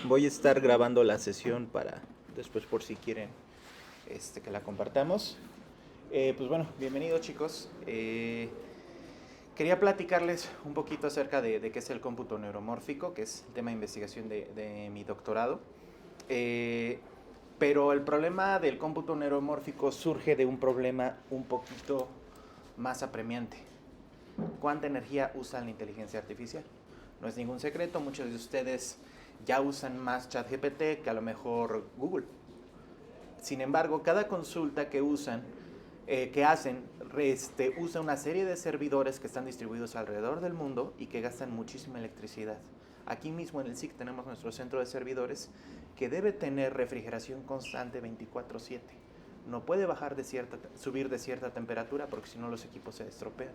Voy a estar grabando la sesión para después por si quieren que la compartamos. Pues bueno, bienvenidos chicos. Quería platicarles un poquito acerca de qué es el cómputo neuromórfico, que es el tema de investigación de mi doctorado. Pero el problema del cómputo neuromórfico surge de un problema un poquito más apremiante. ¿Cuánta energía usa la inteligencia artificial? No es ningún secreto, muchos de ustedes ya usan más ChatGPT que a lo mejor Google. Sin embargo, cada consulta que hacen, usa una serie de servidores que están distribuidos alrededor del mundo y que gastan muchísima electricidad. Aquí mismo en el SIC tenemos nuestro centro de servidores que debe tener refrigeración constante 24/7. No puede subir de cierta temperatura porque si no los equipos se estropean.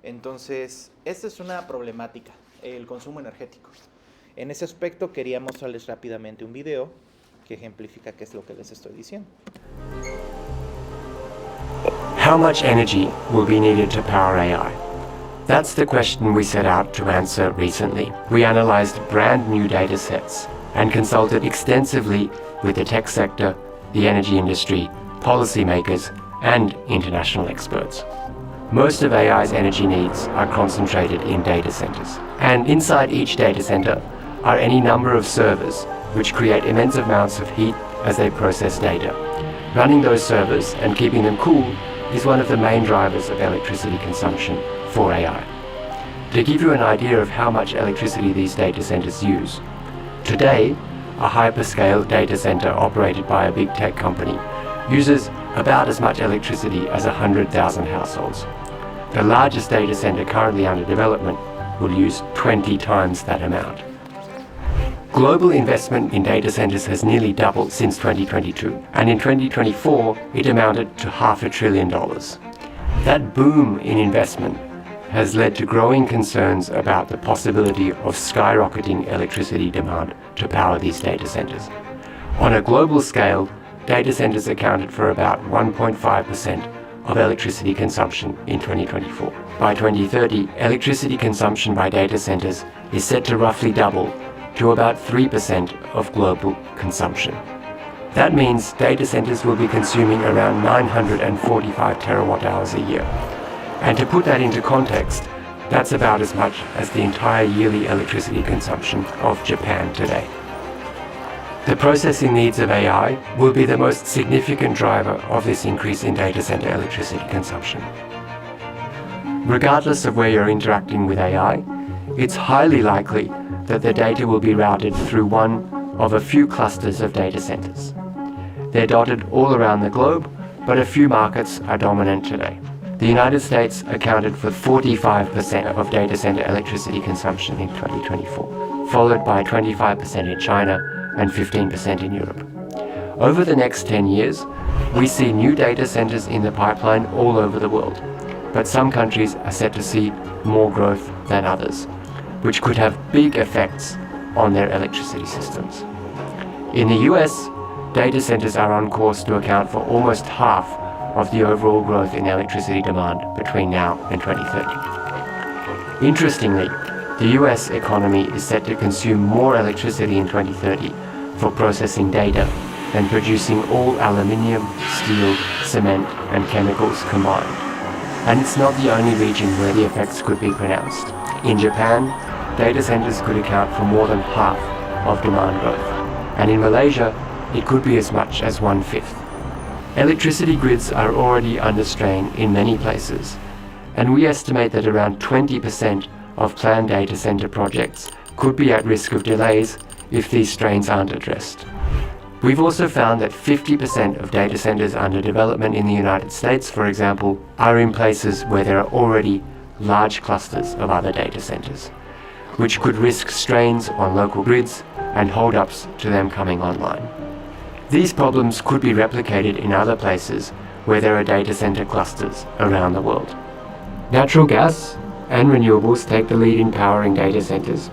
Entonces, esta es una problemática, el consumo energético. En ese aspecto quería mostrarles rápidamente un video que ejemplifica qué es lo que les estoy diciendo. How much energy will be needed to power AI? That's the question we set out to answer recently. We analyzed brand new data sets and consulted extensively with the tech sector, the energy industry, policymakers, and international experts. Most of AI's energy needs are concentrated in data centers. And inside each data center are any number of servers which create immense amounts of heat as they process data. Running those servers and keeping them cool is one of the main drivers of electricity consumption for AI. To give you an idea of how much electricity these data centers use, today, a hyperscale data center operated by a big tech company uses about as much electricity as 100,000 households. The largest data center currently under development will use 20 times that amount. Global investment in data centers has nearly doubled since 2022, and in 2024 it amounted to $500 billion. That boom in investment has led to growing concerns about the possibility of skyrocketing electricity demand to power these data centers. On a global scale, data centers accounted for about 1.5% of electricity consumption in 2024. By 2030, electricity consumption by data centers is set to roughly double to about 3% of global consumption. That means data centers will be consuming around 945 terawatt hours a year. And to put that into context, that's about as much as the entire yearly electricity consumption of Japan today. The processing needs of AI will be the most significant driver of this increase in data center electricity consumption. Regardless of where you're interacting with AI, it's highly likely that the data will be routed through one of a few clusters of data centers. They're dotted all around the globe, but a few markets are dominant today. The United States accounted for 45% of data center electricity consumption in 2024, followed by 25% in China and 15% in Europe. Over the next 10 years, we see new data centers in the pipeline all over the world, but some countries are set to see more growth than others, which could have big effects on their electricity systems. In the US, data centers are on course to account for almost half of the overall growth in electricity demand between now and 2030. Interestingly, the US economy is set to consume more electricity in 2030 for processing data than producing all aluminium, steel, cement, and chemicals combined. And it's not the only region where the effects could be pronounced. In Japan, data centers could account for more than half of demand growth. And in Malaysia, it could be as much as 1/5. Electricity grids are already under strain in many places, and we estimate that around 20% of planned data center projects could be at risk of delays if these strains aren't addressed. We've also found that 50% of data centers under development in the United States, for example, are in places where there are already large clusters of other data centers, which could risk strains on local grids and hold-ups to them coming online. These problems could be replicated in other places where there are data center clusters around the world. Natural gas and renewables take the lead in powering data centers.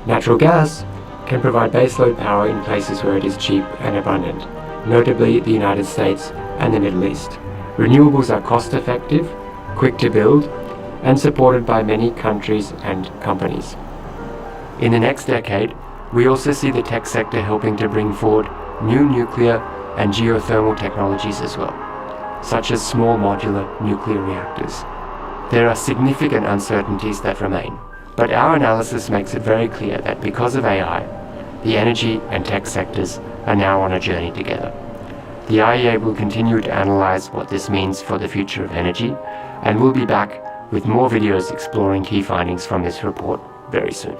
Natural gas can provide baseload power in places where it is cheap and abundant, notably the United States and the Middle East. Renewables are cost-effective, quick to build, and supported by many countries and companies. In the next decade, We also see the tech sector helping to bring forward new nuclear and geothermal technologies as well, such as small modular nuclear reactors. There are significant uncertainties that remain, but our analysis makes it very clear that because of AI, the energy and tech sectors are now on a journey together. The IEA will continue to analyze what this means for the future of energy, and we'll be back with more videos exploring key findings from this report very soon.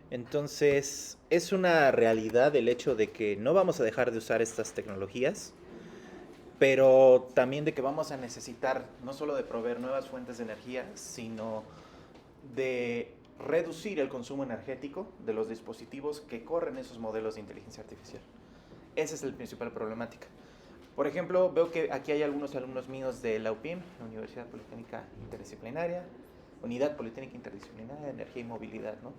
Entonces, es una realidad el hecho de que no vamos a dejar de usar estas tecnologías, pero también de que vamos a necesitar no solo de proveer nuevas fuentes de energía, sino de reducir el consumo energético de los dispositivos que corren esos modelos de inteligencia artificial. Esa es la principal problemática. Por ejemplo, veo que aquí hay algunos alumnos míos de la UPIM, la Universidad Politécnica Interdisciplinaria, Unidad Politécnica Interdisciplinaria de Energía y Movilidad, ¿no?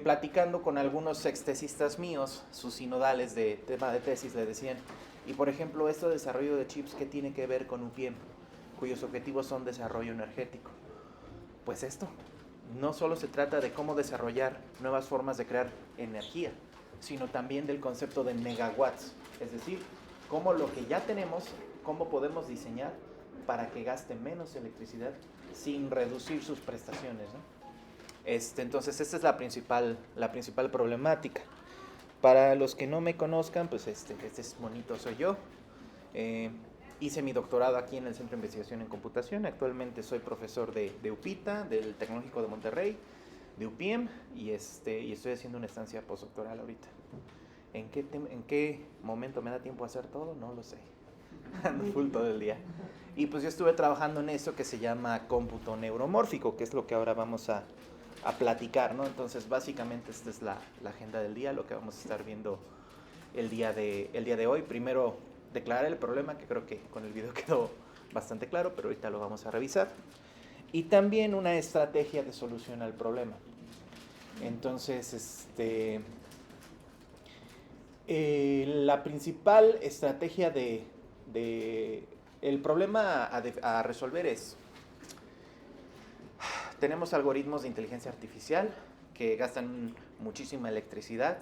Platicando con algunos extesistas míos, sus sinodales de tema de tesis, le decían, y por ejemplo, esto de desarrollo de chips, ¿qué tiene que ver con UPIM? Cuyos objetivos son desarrollo energético. Pues esto, no solo se trata de cómo desarrollar nuevas formas de crear energía, sino también del concepto de megawatts, es decir, cómo lo que ya tenemos, cómo podemos diseñar para que gaste menos electricidad sin reducir sus prestaciones, ¿no? Entonces, esta es la principal problemática. Para los que no me conozcan, pues este monito soy yo. Hice mi doctorado aquí en el Centro de Investigación en Computación. Actualmente soy profesor de UPITA, del Tecnológico de Monterrey, de UPIEM, y estoy haciendo una estancia postdoctoral ahorita. ¿En qué momento me da tiempo a hacer todo? No lo sé. Ando full todo el día. Y pues yo estuve trabajando en eso que se llama cómputo neuromórfico, que es lo que ahora vamos a platicar, ¿no? Entonces, básicamente esta es la agenda del día, lo que vamos a estar viendo el día de hoy. Primero, declarar el problema, que creo que con el video quedó bastante claro, pero ahorita lo vamos a revisar. Y también una estrategia de solución al problema. Entonces, la principal estrategia el problema a resolver es: tenemos algoritmos de inteligencia artificial que gastan muchísima electricidad,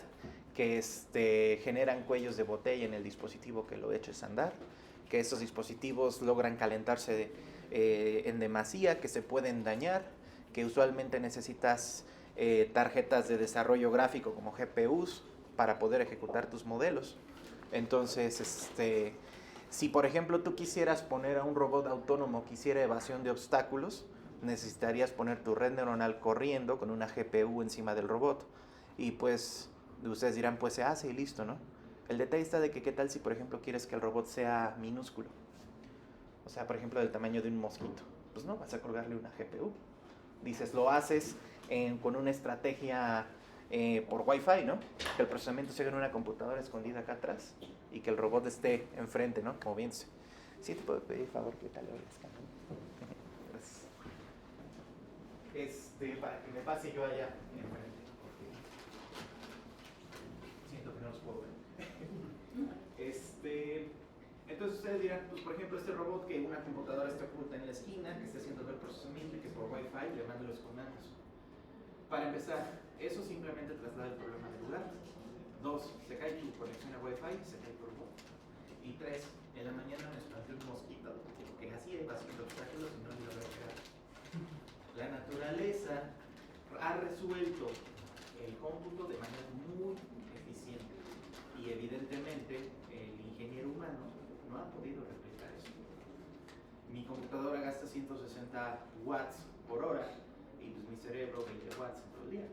que generan cuellos de botella en el dispositivo que lo eches a andar, que estos dispositivos logran calentarse en demasía, que se pueden dañar, que usualmente necesitas tarjetas de desarrollo gráfico como GPUs para poder ejecutar tus modelos. Entonces, si por ejemplo tú quisieras poner a un robot autónomo que hiciera evasión de obstáculos, necesitarías poner tu red neuronal corriendo con una GPU encima del robot. Y pues ustedes dirán, pues se hace y listo, ¿no? El detalle está de que qué tal si por ejemplo quieres que el robot sea minúsculo. O sea, por ejemplo, del tamaño de un mosquito. Pues no, vas a colgarle una GPU. Dices, lo haces con una estrategia por Wi-Fi, ¿no? Que el procesamiento se haga en una computadora escondida acá atrás y que el robot esté enfrente, ¿no? Moviéndose. Sí, te puedo pedir favor que tal vez. Para que me pase yo allá enfrente, porque siento que no los puedo ver. Entonces ustedes dirán, pues por ejemplo, este robot que una computadora está oculta en la esquina, que está haciendo el procesamiento y que por Wi-Fi le manda los comandos. Para empezar, eso simplemente traslada el problema del lugar. 2, se cae tu conexión a Wi-Fi, se cae tu robot. Y 3, en la mañana me espanté un mosquito que hacía evasión de obstáculos y no lo logré pegar. La naturaleza ha resuelto el cómputo de manera muy eficiente y evidentemente el ingeniero humano no ha podido replicar eso. Mi computadora gasta 160 watts por hora y pues mi cerebro 20 watts todo el día.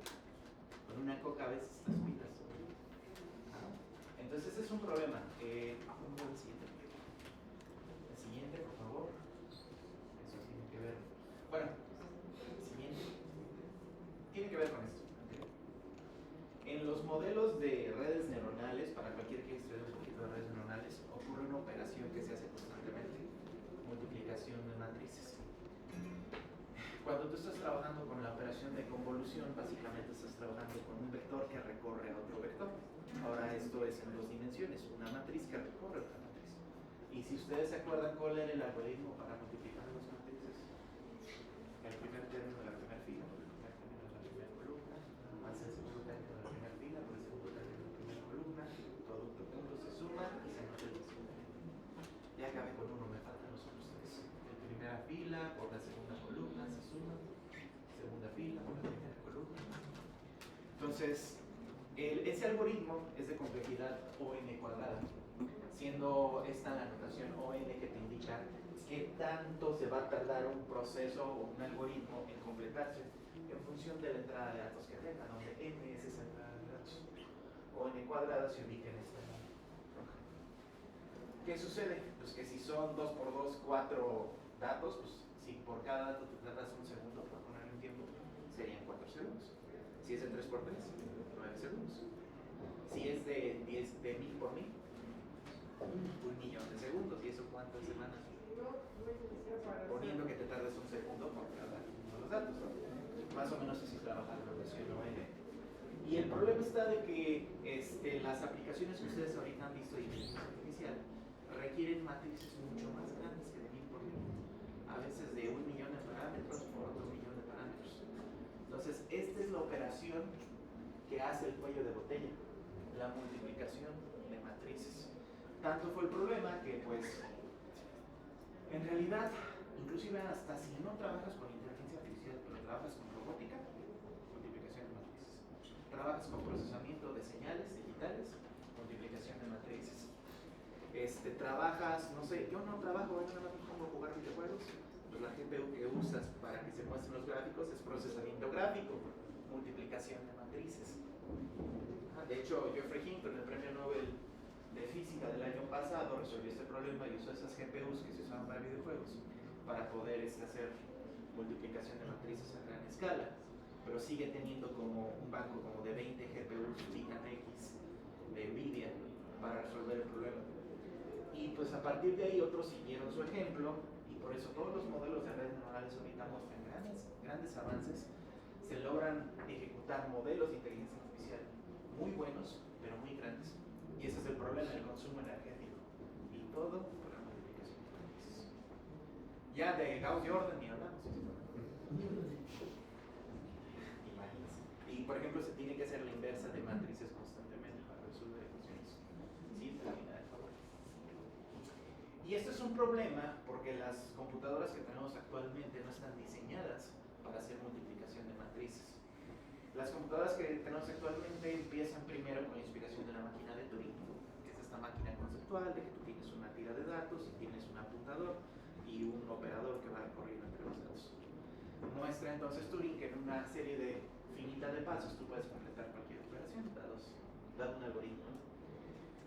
Con una coca a veces estás pilas todo el día. Entonces ese es un problema. El siguiente, por favor. Eso tiene que ver. Bueno, tiene que ver con esto. En los modelos de redes neuronales, para cualquier que estudie un poquito de redes neuronales, ocurre una operación que se hace constantemente: multiplicación de matrices. Cuando tú estás trabajando con la operación de convolución, básicamente estás trabajando con un vector que recorre a otro vector. Ahora esto es en 2 dimensiones, una matriz que recorre otra matriz. Y si ustedes se acuerdan cuál era el algoritmo para multiplicar las matrices, el primer término de la primera fila, más el segundo término de Entonces, ese algoritmo es de complejidad ON cuadrada, siendo esta la notación ON que te indica qué tanto se va a tardar un proceso o un algoritmo en completarse en función de la entrada de datos que tenga, donde N es esa entrada de datos. ON cuadrada se ubica en esta roja. ¿Qué sucede? Pues que si son 2 por 2, 4 datos, pues si por cada dato te tardas un segundo, por ponerle un tiempo, serían 4 segundos. Si es de 3 por 3, 9 segundos. Si es de 1000 por 1000, 1.000.000 de segundos. ¿Y eso cuántas semanas? Poniendo que te tardes un segundo por cada uno de los datos, ¿no? Más o menos así trabaja la notación ON. Y el problema está de que las aplicaciones que ustedes ahorita han visto de inteligencia artificial requieren matrices mucho más grandes que de 1000 por 1000. A veces de 1.000.000 de parámetros por otro 1.000.000 de parámetros. Entonces, esta es la operación que hace el cuello de botella, la multiplicación de matrices. Tanto fue el problema que, pues, en realidad, inclusive hasta si no trabajas con inteligencia artificial, pero trabajas con robótica, multiplicación de matrices. Trabajas con procesamiento de señales digitales, multiplicación de matrices. Trabajas, no sé, yo no trabajo, yo nada más me pongo a jugar videojuegos. Pues la GPU que usas para que se muestren los gráficos es procesamiento gráfico, multiplicación de matrices. De hecho, Geoffrey Hinton, el premio Nobel de Física del año pasado, resolvió este problema y usó esas GPUs que se usaban para videojuegos para poder hacer multiplicación de matrices a gran escala, pero sigue teniendo como un banco como de 20 GPUs X de NVIDIA para resolver el problema. Y pues a partir de ahí otros siguieron su ejemplo, y por eso todos los modelos de redes neuronales ahorita muestran grandes avances. Se logran ejecutar modelos de inteligencia artificial muy buenos, pero muy grandes. Y ese es el problema del consumo energético. Y todo por la multiplicación de matrices. Ya de Gauss y Jordan ni hablamos. Imagínense. Y por ejemplo, se tiene que hacer la inversa de matrices constantemente para resolver ecuaciones sin terminar el favor. Y esto es un problema porque las computadoras que tenemos actualmente no están diseñadas para hacer multiplicación de matrices. Las computadoras que tenemos actualmente empiezan primero con la inspiración de la máquina de Turing, que es esta máquina conceptual de que tú tienes una tira de datos y tienes un apuntador y un operador que va recorriendo entre los datos. Muestra entonces Turing que en una serie de finita de pasos tú puedes completar cualquier operación dado un algoritmo.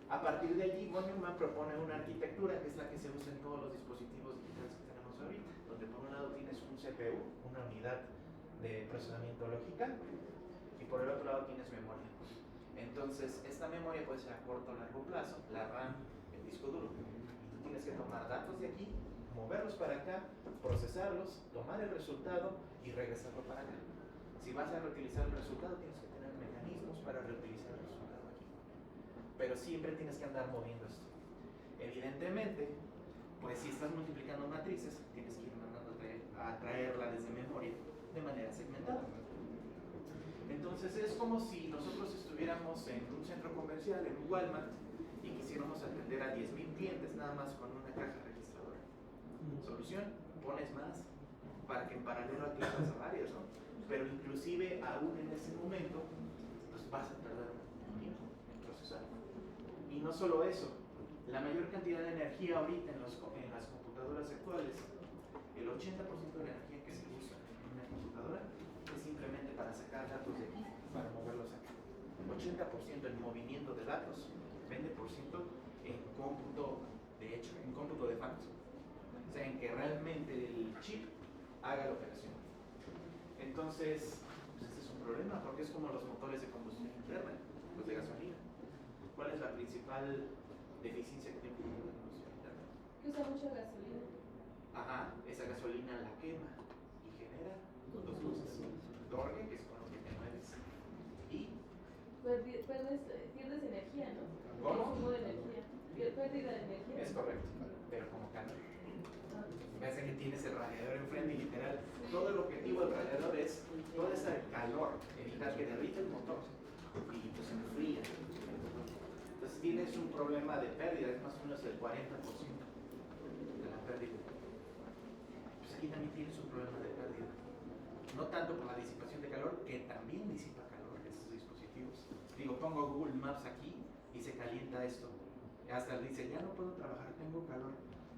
A partir de allí, von Neumann propone una arquitectura que es la que se usa en todos los dispositivos digitales que tenemos ahorita, donde por un lado tienes un CPU, una unidad de procesamiento lógica, y por el otro lado tienes memoria. Entonces, esta memoria puede ser a corto o largo plazo, la RAM, el disco duro, y tú tienes que tomar datos de aquí, moverlos para acá, procesarlos, tomar el resultado y regresarlo para acá. Si vas a reutilizar el resultado, tienes que tener mecanismos para reutilizar el resultado. Pero siempre tienes que andar moviendo esto. Evidentemente, pues si estás multiplicando matrices, tienes que ir mandando a traerla desde memoria de manera segmentada. Entonces es como si nosotros estuviéramos en un centro comercial, en un Walmart, y quisiéramos atender a 10.000 clientes nada más con una caja registradora. Solución, pones más para que en paralelo atiendas a varias, ¿no? Pero inclusive aún en ese momento, pues vas a tardar un tiempo en procesar. Y no solo eso, la mayor cantidad de energía ahorita en las computadoras actuales, el 80% de la energía que se usa en una computadora es simplemente para sacar datos de aquí, para moverlos acá. 80% en movimiento de datos, 20% en cómputo de facto. O sea, en que realmente el chip haga la operación. Entonces, pues este es un problema, porque es como los motores de combustión interna, los de gasolina. ¿Cuál es la principal deficiencia que tiene un motor de combustión interna? Que usa mucha gasolina. Ajá, esa gasolina la quema y genera dos cosas. Torque, que es con lo que te mueves, y Pierdes energía, ¿no? ¿Cómo? Consumo de energía. Pérdida de energía. es correcto, pero como calor. Parece que tienes el radiador enfrente y literal, todo el objetivo del radiador es todo ese calor, evitar que derrite el motor y pues enfría. Entonces tienes un problema de pérdida, es más o menos el 40% de la pérdida. Pues aquí también tienes un problema de pérdida. No tanto por la disipación de calor, que también disipa calor estos dispositivos. yo pongo Google Maps aquí y se calienta esto. Hasta dice, ya no puedo trabajar, tengo calor.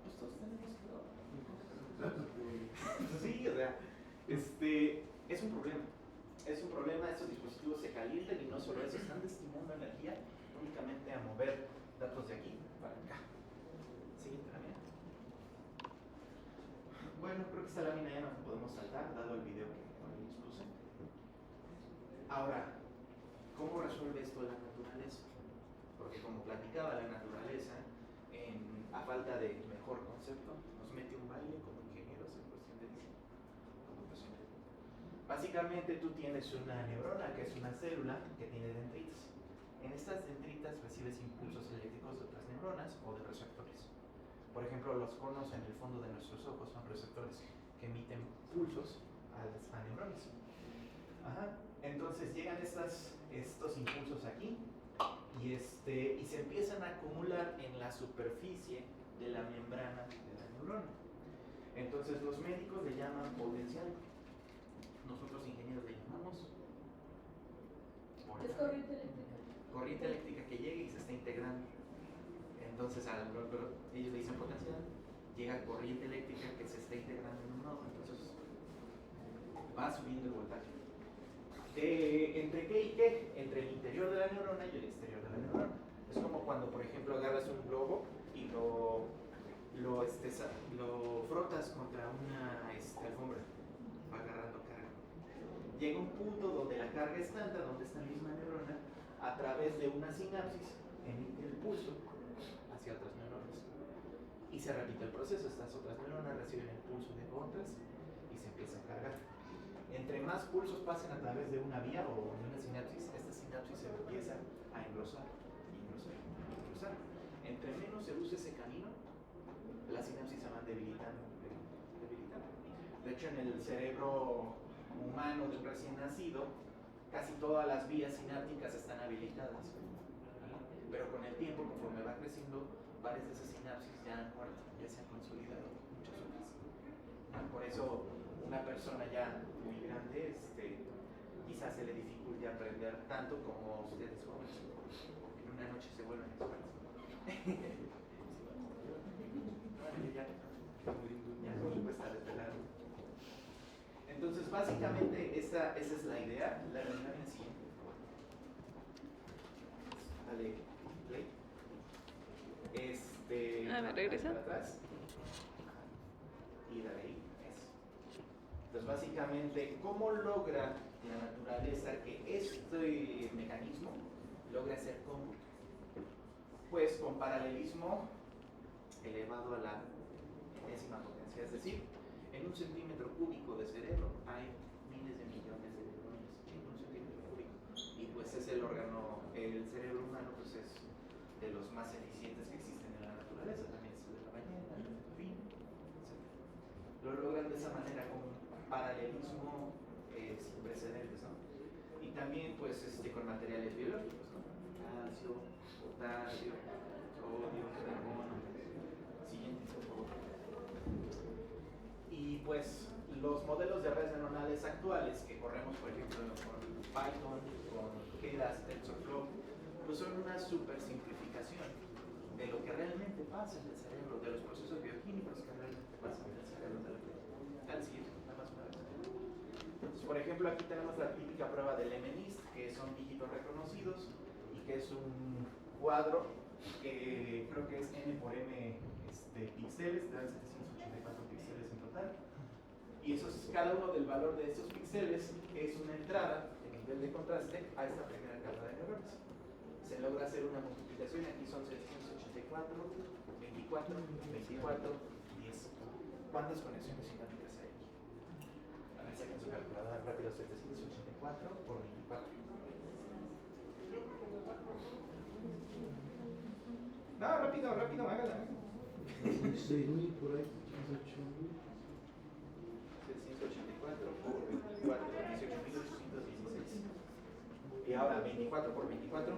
Pues todos tenemos calor. Sí, o sea, es un problema. Es un problema, estos dispositivos se calientan y no solo eso, están destinando energía únicamente a mover datos de aquí para acá. Siguiente lámina. Bueno, creo que esta lámina ya no la podemos saltar, dado el video que les puse. Ahora, ¿cómo resuelve esto la naturaleza? Porque como platicaba la naturaleza, a falta de mejor concepto, nos mete un baile como ingenieros en cuestión de diseño. Básicamente tú tienes una neurona, que es una célula que tiene dendritas. En estas dendritas recibes impulsos eléctricos de otras neuronas o de receptores. Por ejemplo, los conos en el fondo de nuestros ojos son receptores que emiten pulsos a las neuronas. Ajá. Entonces llegan estos impulsos aquí y se empiezan a acumular en la superficie de la membrana de la neurona. Entonces los médicos le llaman potencial. Nosotros ingenieros le llamamos Es corriente eléctrica. corriente eléctrica que llega y se está integrando. Entonces ellos le dicen potencial, llega corriente eléctrica que se está integrando en un nodo, entonces va subiendo el voltaje. ¿Entre qué y qué? Entre el interior de la neurona y el exterior de la neurona. Es como cuando, por ejemplo, agarras un globo y lo frotas contra una alfombra, va agarrando carga. Llega un punto donde la carga es tanta, donde esta misma neurona, a través de una sinapsis, emite el pulso hacia otras neuronas. Y se repite el proceso, estas otras neuronas reciben el pulso de otras y se empieza a cargar. Entre más pulsos pasen a través de una vía o de una sinapsis, esta sinapsis se empieza a engrosar. Entre menos se use ese camino, las sinapsis se van debilitando. De hecho, en el cerebro humano del recién nacido, casi todas las vías sinápticas están habilitadas. Pero con el tiempo, conforme va creciendo, varias de esas sinapsis ya han muerto, ya se han consolidado muchas otras. Por eso una persona ya muy grande quizás se le dificulte aprender tanto como ustedes jóvenes. En una noche se vuelven expertos. Ya no le cuesta desvelar. Entonces, básicamente, esa es la idea. La realidad en sí. Dale play. ¿me regresa? Para atrás. Y dale ahí. Eso. Entonces, básicamente, ¿cómo logra la naturaleza que este mecanismo logre hacer cómputo? Pues con paralelismo elevado a la enésima potencia. Es decir, en un centímetro cúbico de cerebro hay miles de millones de neuronas en un centímetro cúbico. Y pues es el cerebro humano pues es de los más eficientes que existen en la naturaleza. También es el de la ballena, el delfín, etc. Lo logran de esa manera con un paralelismo sin precedentes, ¿no? Y también pues con materiales biológicos, ¿no? Calcio, potasio, sodio, carbono. Siguiente, por favor. Y pues los modelos de redes neuronales actuales que corremos, por ejemplo, con Python, con Keras, TensorFlow, pues son una super simplificación de lo que realmente pasa en el cerebro, de los procesos bioquímicos que realmente pasan en el cerebro de la gente. Al siguiente, nada más una vez. Entonces, por ejemplo, aquí tenemos la típica prueba del MNIST, que son dígitos reconocidos y que es un cuadro que creo que es n por m píxeles, dan 784 píxeles en total. Y cada uno del valor de esos píxeles es una entrada de nivel de contraste a esta primera capa de neuronas. Se logra hacer una multiplicación, aquí son 784, 24, 24, 10. ¿Cuántas conexiones sinápticas hay aquí? A ver, saquen su calculadora rápido, 784 por 24. No, rápido, hágala. 6.000 por ahí, 784 por 24, 18.816. Y ahora 24 por 24,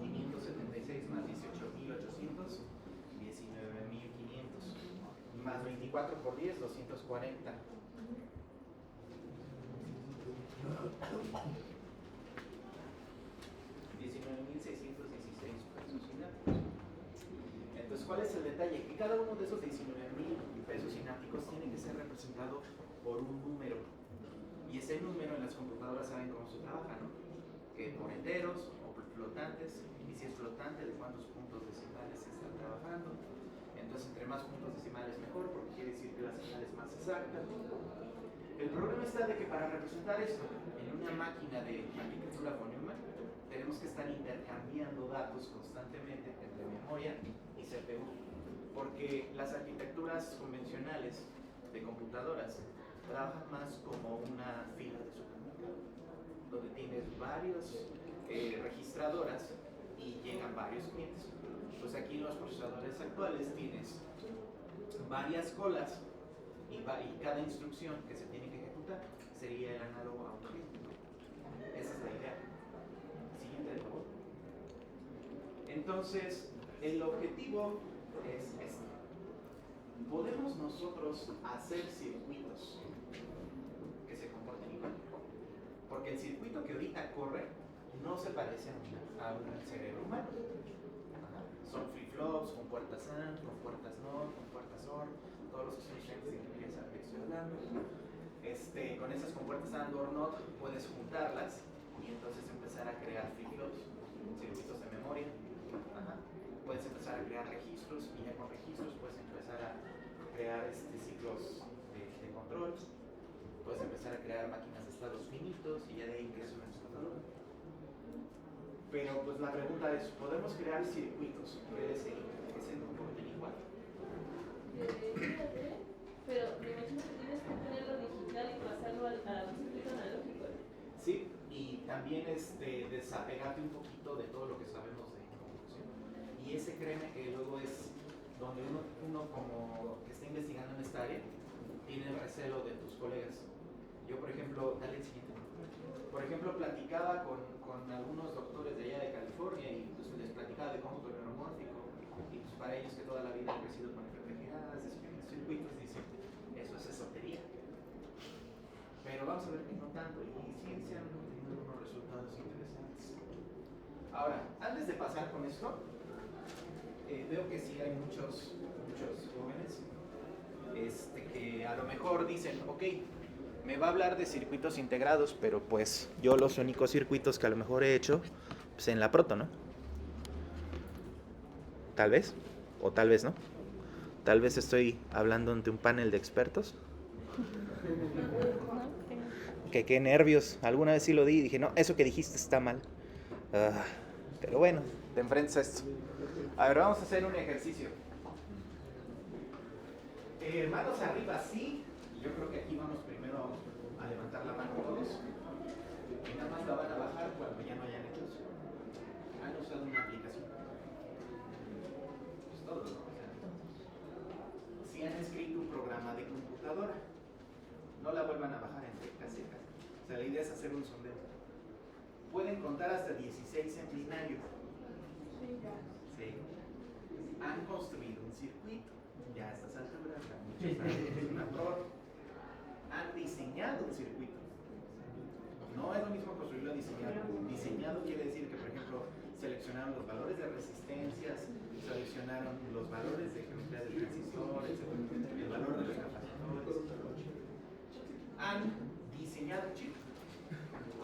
576 más 18.800, 19.500. Más 24 por 10, 240. sinápticos. Entonces, ¿cuál es el detalle? Que cada uno de esos 19,000 pesos sinápticos tiene que ser representado por un número. Y ese número en las computadoras saben cómo se trabaja, ¿no? Que por enteros o por flotantes, y si es flotante, de cuántos puntos decimales se está trabajando. Entonces, entre más puntos decimales mejor, porque quiere decir que la señal es más exacta. El problema está de que para representar esto en una máquina de arquitectura von Neumann, tenemos que estar intercambiando datos constantemente entre memoria y CPU, porque las arquitecturas convencionales de computadoras trabajan más como una fila de supermercado, donde tienes varias registradoras y llegan varios clientes. Pues aquí en los procesadores actuales tienes varias colas y cada instrucción que se tiene que ejecutar sería el análogo a un cliente. Esa es la idea. Siguiente, de favor. Entonces, el objetivo es este. ¿Podemos nosotros hacer circuitos que se comporten igual? Porque el circuito que ahorita corre no se parece a un cerebro humano. Son flip-flops, con puertas AND, con puertas NOT, con puertas OR, todos los estudiantes de ingeniería saben de qué estoy hablando. Con esas compuertas AND OR NOT puedes juntarlas y entonces empezar a crear flip-flops, circuitos de memoria. Puedes empezar a crear registros y ya con registros puedes empezar a crear ciclos de control. Puedes empezar a crear máquinas de estados finitos y ya de ahí creas una computadora. Pero pues la pregunta es, ¿podemos crear circuitos PLCI que se comporten igual? Pero me imagino que tienes que tenerlo digital y pasarlo a un circuito analógico. Sí, y también desapegarte un poquito de todo lo que sabemos de computación. Y ese, créeme que luego es donde uno como que está investigando en esta área tiene el recelo de tus colegas. Yo, por ejemplo, dale el siguiente. Por ejemplo, platicaba con algunos doctores de allá de California y pues les platicaba de cómputo neuromórfico y pues para ellos que toda la vida han crecido con FPGAs, circuitos, dicen, eso es esotería. Pero vamos a ver que no tanto y sí se han obtenido unos resultados interesantes. Ahora, antes de pasar con esto, veo que sí hay muchos jóvenes que a lo mejor dicen, ok, me va a hablar de circuitos integrados, pero pues yo los únicos circuitos que a lo mejor he hecho, pues en la proto, ¿no? Tal vez, o tal vez no. Tal vez estoy hablando ante un panel de expertos. Que qué nervios. Alguna vez sí lo di y dije, no, eso que dijiste está mal. Pero bueno, te enfrentas a esto. A ver, vamos a hacer un ejercicio. Manos arriba, sí. Yo creo que aquí vamos primero a levantar la mano todos. Y nada más la van a bajar cuando ya no hayan hecho eso. Han usado una aplicación. Pues todos, ¿no? Si han escrito un programa de computadora, no la vuelvan a bajar en secas. O sea, la idea es hacer un sondeo. Pueden contar hasta 16 en binario. Sí. Han construido un circuito. Ya a estas alturas, muchos años, una prórroga. Han diseñado un circuito. No es lo mismo construirlo a diseñado. Diseñado quiere decir que, por ejemplo, seleccionaron los valores de resistencias, seleccionaron los valores de geometría de transistores, el valor de los capacitores. Han diseñado un chip.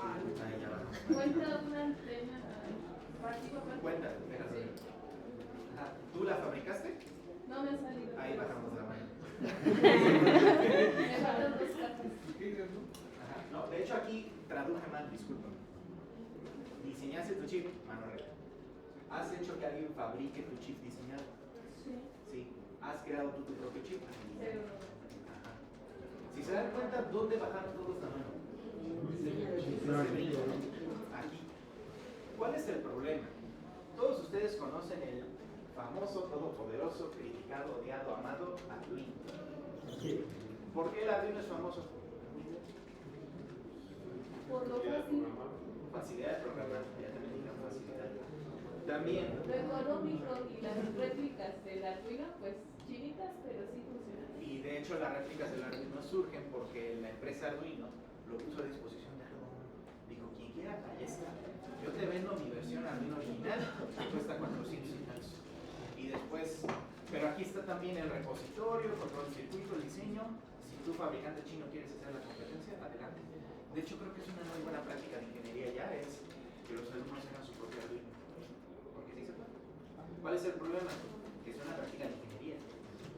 Ahí ya va. Cuenta una antena pasiva. Cuenta, déjame ver. ¿Tú la fabricaste? No me ha salido. Ahí bajamos la mano. Me faltan 2 capas. No, de hecho aquí traduje mal, discúlpame. Diseñaste tu chip, mano recta. ¿Has hecho que alguien fabrique tu chip diseñado? Sí. Sí. ¿Has creado tú tu propio chip? Pero... Ajá. Si se dan cuenta, ¿dónde bajaron todos la mano? Aquí. ¿Cuál es el problema? Todos ustedes conocen el famoso, todopoderoso, criticado, odiado, amado Arduino. ¿Por qué el Arduino es famoso? por lo fácil. Facilidad de programar, ya también digan facilidad. También. Lo económico y las réplicas del Arduino, pues chinitas, pero sí funcionan. Y de hecho las réplicas del Arduino surgen porque la empresa Arduino lo puso a disposición de todo. Dijo, quien quiera, ahí está. Yo te vendo mi versión Arduino original, que cuesta 400 y tal. Pues, pero aquí está también el repositorio, control de circuito, el diseño. Si tú, fabricante chino, quieres hacer la competencia, adelante. De hecho, creo que es una muy buena práctica de ingeniería ya, es que los alumnos hagan su propio Arduino. Porque sí se puede. ¿Cuál es el problema? Que es una práctica de ingeniería.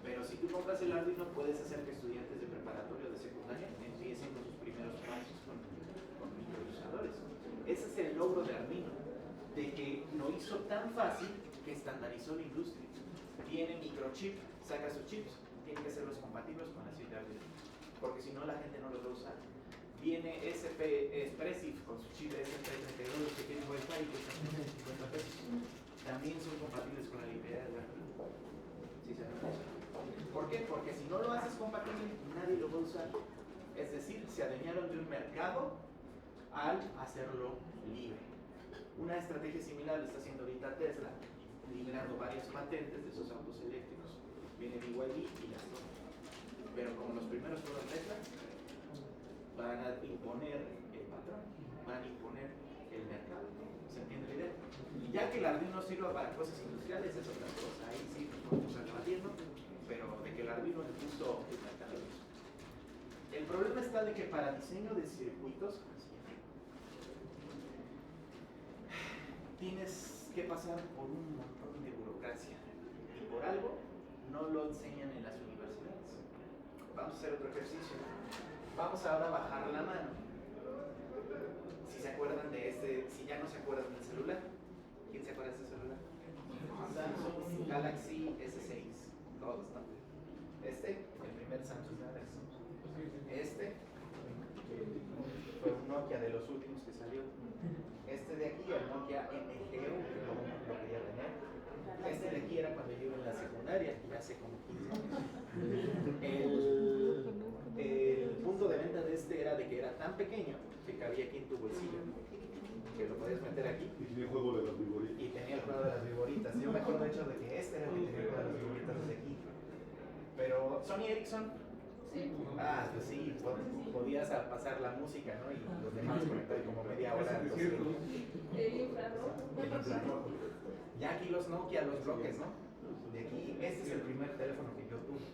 Pero si tú compras el Arduino, puedes hacer que estudiantes de preparatoria o de secundaria empiecen con sus primeros pasos con microprocesadores. Ese es el logro de Arduino, de que lo hizo tan fácil que estandarizó la industria. Tiene microchip, saca sus chips, tiene que hacerlos compatibles con la suite de Arduino, porque si no la gente no los va a usar. Viene Expressive con su chip SP32 que tiene Wi-Fi y cuesta $50. También son compatibles con la librería de Arduino. ¿Sí se entiende? ¿Por qué? Porque si no lo haces compatible, nadie lo va a usar. Es decir, se adueñaron de un mercado al hacerlo libre. Una estrategia similar lo está haciendo ahorita Tesla, liberando varias patentes de sus autos eléctricos. Viene BYD y las dos. Pero como los primeros fueron Tesla, van a imponer el patrón, van a imponer el mercado. ¿Se entiende la idea? Y ya que el Arduino sirva para cosas industriales es otra cosa. Ahí sí nos podemos estar debatiendo, pero de que el Arduino le puso el mercado. El problema está de que para diseño de circuitos tienes que pasar por un montón de burocracia y por algo no lo enseñan en las universidades. Vamos a hacer otro ejercicio. Vamos ahora a bajar la mano. Si se acuerdan de este, si ya no se acuerdan del celular, ¿quién se acuerda de este celular? Samsung Galaxy S6, todos, ¿no? El primer Samsung Galaxy. Fue un Nokia de los últimos que salió. De aquí, el Nokia MGO, que lo quería tener. De aquí era cuando yo iba en la secundaria, ya hace como 15 años. El punto de venta de era de que era tan pequeño que cabía aquí en tu bolsillo, que lo podías meter aquí. Y tenía el juego de las vigoritas. Y tenía el juego de las vigoritas. Yo me acuerdo de hecho de que era el que tenía el juego de las vigoritas desde aquí. Pero Sony Ericsson. Sí. Ah, pues sí, podías pasar la música, ¿no? Y los demás conectar como media hora. Es cierto. El infrarrojo. El infrarrojo. Ya aquí los Nokia, los Rockets, ¿no? De aquí, este es el primer teléfono que yo tuve,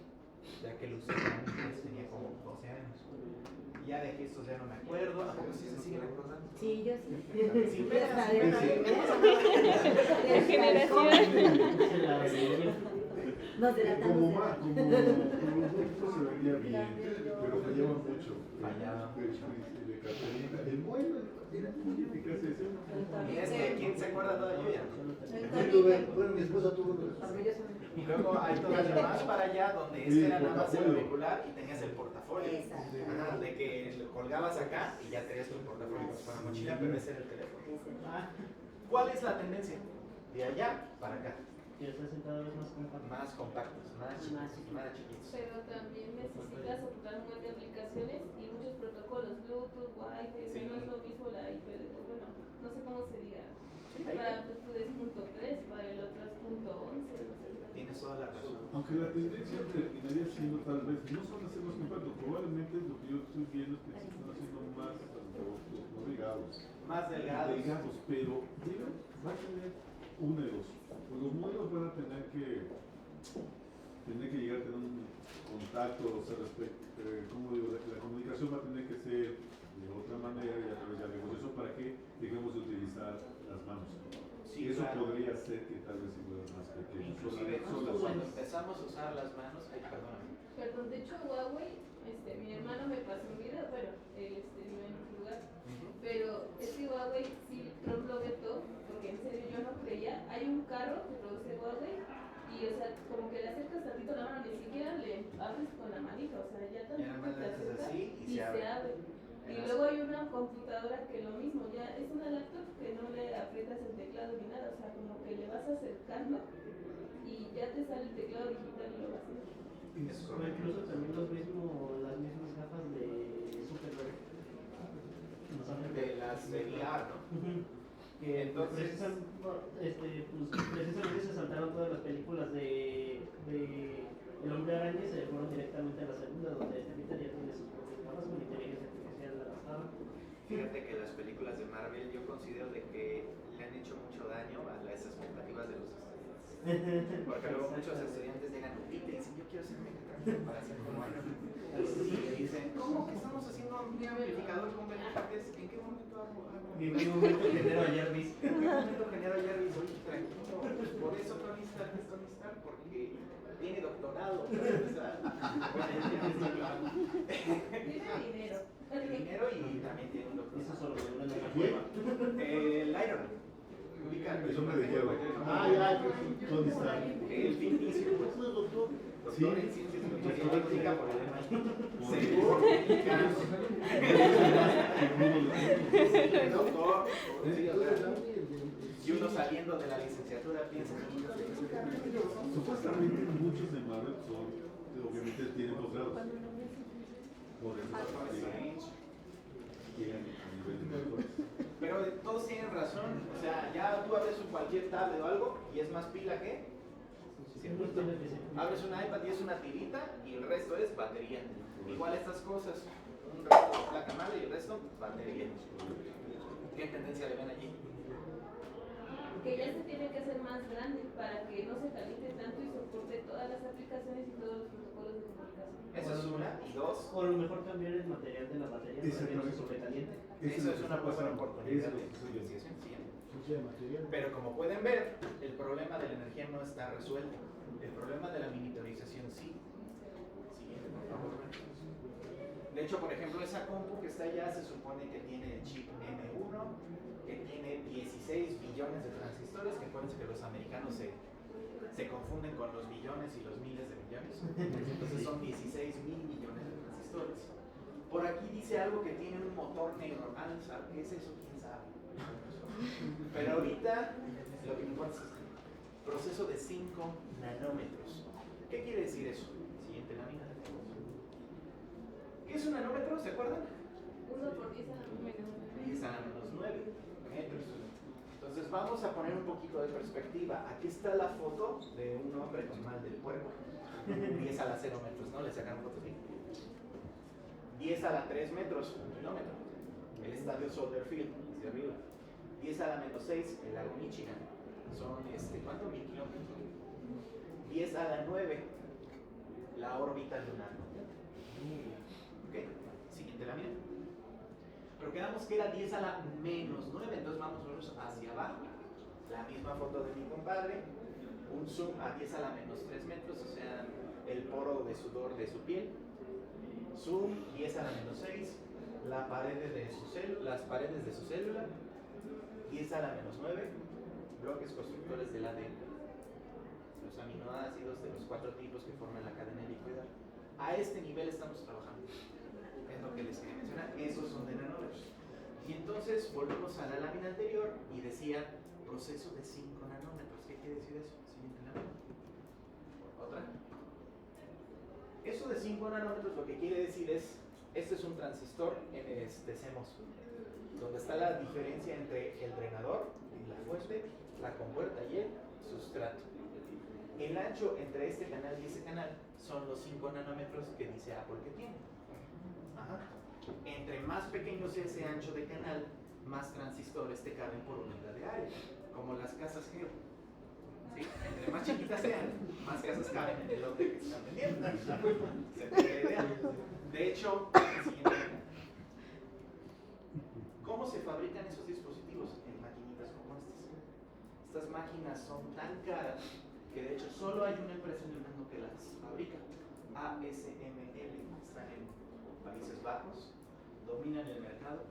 ya que lo usé cuando tenía como 12 años. Ya de aquí estos ya no me acuerdo. ¿A poco sí se siguen acordando? Sí, yo sí. Sí, pena, sí, De generación. Nos delatamos. Como los otros se veía bien, pero fallaban mucho. Fallaban mucho. De Caterina. El bueno era muy eficaz ese. Y ¿quién se acuerda todavía? Bueno, mi esposa tuvo uno. Y luego hay todavía más para allá, donde era nada más el auricular y tenías el portafolio. Ajá, de que lo colgabas acá y ya tenías tu portafolio con su mochila, pero ese era el teléfono. ¿Cuál es la tendencia? De allá para acá. Y se hacen cada vez Más compactos, más chiquitos. Pero también necesitas ocupar un buen de aplicaciones y muchos protocolos, Bluetooth, Wi-Fi, Sí. no es lo mismo la IP, bueno, no sé cómo se diga. Sí, Para Bluetooth es .3, para el otro es .11, no sé. Tienes toda la razón. Aunque la tendencia terminaría siendo tal vez, no son hacer más compactos, probablemente lo que yo estoy viendo es que se están haciendo más no delgados. Más delgados. Delgados, pero va a tener una de dos. Pues los modelos van a tener que llegar a tener un contacto, o sea, como digo, la comunicación va a tener que ser de otra manera y a través de la negociación para que dejemos de utilizar las manos. Sí, Eso claro. podría ser que tal vez se vuelvan más pequeños. Inclusive justo cuando empezamos a usar las manos, ay, perdóname. Perdón, de hecho Huawei, mi hermano me pasó un video, bueno, él vive en otro lugar, pero Huawei sí Trump lo vetó, porque en serio yo no creía. Hay un carro que produce Huawei y o sea, como que le acercas tantito la mano, ni siquiera le abres con la manita, o sea, ya Ya nada más tantito le te haces acercas así y se abre. Y luego hay una computadora que lo mismo, ya es una laptop que no le aprietas el teclado ni nada, o sea, como que le vas acercando y ya te sale el teclado digital y lo vas a hacer. O incluso también las mismas gafas de Superman. De las de VR, ¿no? Que Entonces- precisamente se saltaron todas las películas de El Hombre Araña y se fueron directamente a la segunda, donde Peter ya tiene sus propias gafas con inteligencia artificial adaptada. Fíjate que las películas de Marvel yo considero de que le han hecho mucho daño a las expectativas de los estudiantes. Porque luego muchos estudiantes llegan a UPIT y dicen, yo quiero ser mecatrónico para hacer como Iron. Y le dicen, ¿cómo que estamos haciendo un amplificador con beneficios? ¿En qué momento hago? ¿En qué momento genero a Jarvis? ¿En qué momento genero a Jarvis? Oye, tranquilo, por eso Tony Stark es Tony Stark, porque tiene doctorado. O sea, Tiene dinero. dinero y también tiene un doctorado. Eso solo me duele la ¿Quién? cueva. El Iron. Ubica El hombre de hierro. Ah, ya, ¿dónde está? El ficticio. ¿Es el doctor? Sí. Doctor en ciencias de la física por el MIT. Muy Seguro. bien. Doctor. Sí, o sea, y uno saliendo de la licenciatura piensa que Supuestamente muchos de Marvel son, obviamente tienen posgrados. Por eso llegan a nivel de doctores. pero todos tienen razón. O sea, ya tú abres cualquier tablet o algo y es más pila que. ¿Cierto? Abres un iPad y es una tirita y el resto es batería. Igual estas cosas, un resto de placa madre y el resto batería. ¿Qué tendencia le ven allí? Que ya se tiene que hacer más grande para que no se caliente tanto y soporte todas las aplicaciones y todos los protocolos de comunicación. Esa es una. Y dos, O a lo mejor cambiar el material de la batería para que no se sobrecaliente. eso es una buena oportunidad Eso de es lo que estoy investigación. Sí. viendo. Pero como pueden ver, el problema de la energía no está resuelto. El problema de la miniaturización sí. Siguiente, por favor. De hecho, por ejemplo, esa compu que está allá se supone que tiene el chip M1, que tiene 16 billones de transistores, que acuérdense que los americanos se confunden con los billones y los miles de millones. Entonces son 16 mil millones de transistores. Por aquí dice algo que tiene un motor neuronal, ¿sabe qué es eso? ¿Quién sabe? Pero ahorita lo que me importa es este proceso de 5 nanómetros. ¿Qué quiere decir eso? Siguiente lámina. ¿Qué es un nanómetro? ¿Se acuerdan? 1 por 10 a la menos 10 a la menos 9 metros. Entonces vamos a poner un poquito de perspectiva. Aquí está la foto de un hombre con mal del puerco. 10 a la 0 metros, ¿no? Le sacan fotos aquí. 10 a la 3 metros, un kilómetro. El estadio Soldier Field, desde arriba. 10 a la menos 6, el lago Michigan. Son, ¿cuánto? 1000 kilómetros. 10 a la 9, la órbita lunar. ¿Ok? Siguiente lámina. Pero quedamos que era 10 a la menos 9, entonces vamos hacia abajo. La misma foto de mi compadre, un zoom a 10 a la menos 3 metros, o sea, el poro de sudor de su piel. Zoom 10 a la menos 6, las paredes de su célula, 10 a la menos 9, bloques constructores del ADN, los aminoácidos de los 4 tipos que forman la cadena helicoidal. A este nivel estamos trabajando. Es lo que les quería mencionar, esos son de nanómetros. Y entonces volvemos a la lámina anterior y decía proceso de 5 nanómetros. ¿Qué quiere decir eso? Siguiente lámina. Otra. Eso de 5 nanómetros lo que quiere decir es, este es un transistor en CMOS, donde está la diferencia entre el drenador y la fuente, la compuerta y el sustrato. El ancho entre este canal y ese canal son los 5 nanómetros que dice Apple que tiene. Ajá. Entre más pequeño sea ese ancho de canal, más transistores te caben por unidad de área, como las casas Geo. ¿Sí? Entre más chiquitas sean, más casas caben en el lote que están vendiendo. ¿Se entiende la idea? De hecho, ¿cómo se fabrican esos dispositivos? En maquinitas como estas. Estas máquinas son tan caras que de hecho solo hay una empresa en el mundo que las fabrica. ASML, están en Países Bajos, dominan el mercado.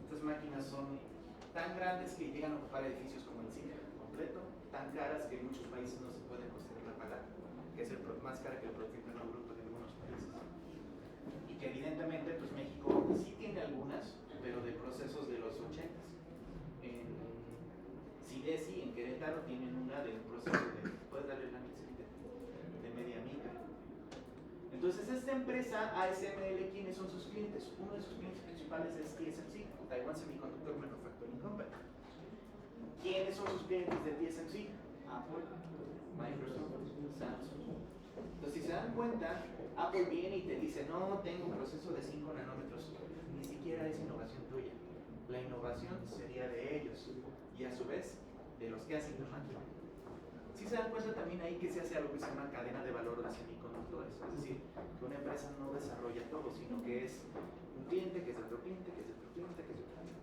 Estas máquinas son tan grandes que llegan a ocupar edificios como el cine completo, tan caras que en muchos países no se pueden costear la pagar, que es más cara que el Producto Interno Bruto de algunos países. Y que evidentemente pues México sí tiene algunas, pero de procesos de los 80s. En CIDESI, en Querétaro, tienen una de un proceso de, puedes darle la de media micra. Entonces esta empresa ASML, ¿quiénes son sus clientes? Uno de sus clientes principales es TSMC, Taiwan Semiconductor Manufacturing Company. ¿Quiénes son sus clientes de TSMC? Apple, Microsoft, Samsung. Entonces si se dan cuenta, Apple viene y te dice, no, tengo un proceso de 5 nanómetros. Ni siquiera es innovación tuya. La innovación sería de ellos y a su vez de los que hacen la máquina. Si se dan cuenta también ahí que se hace algo que se llama cadena de valor de semiconductores, es decir, que una empresa no desarrolla todo, sino que es un cliente, que es otro cliente, que es otro cliente, que es otro cliente.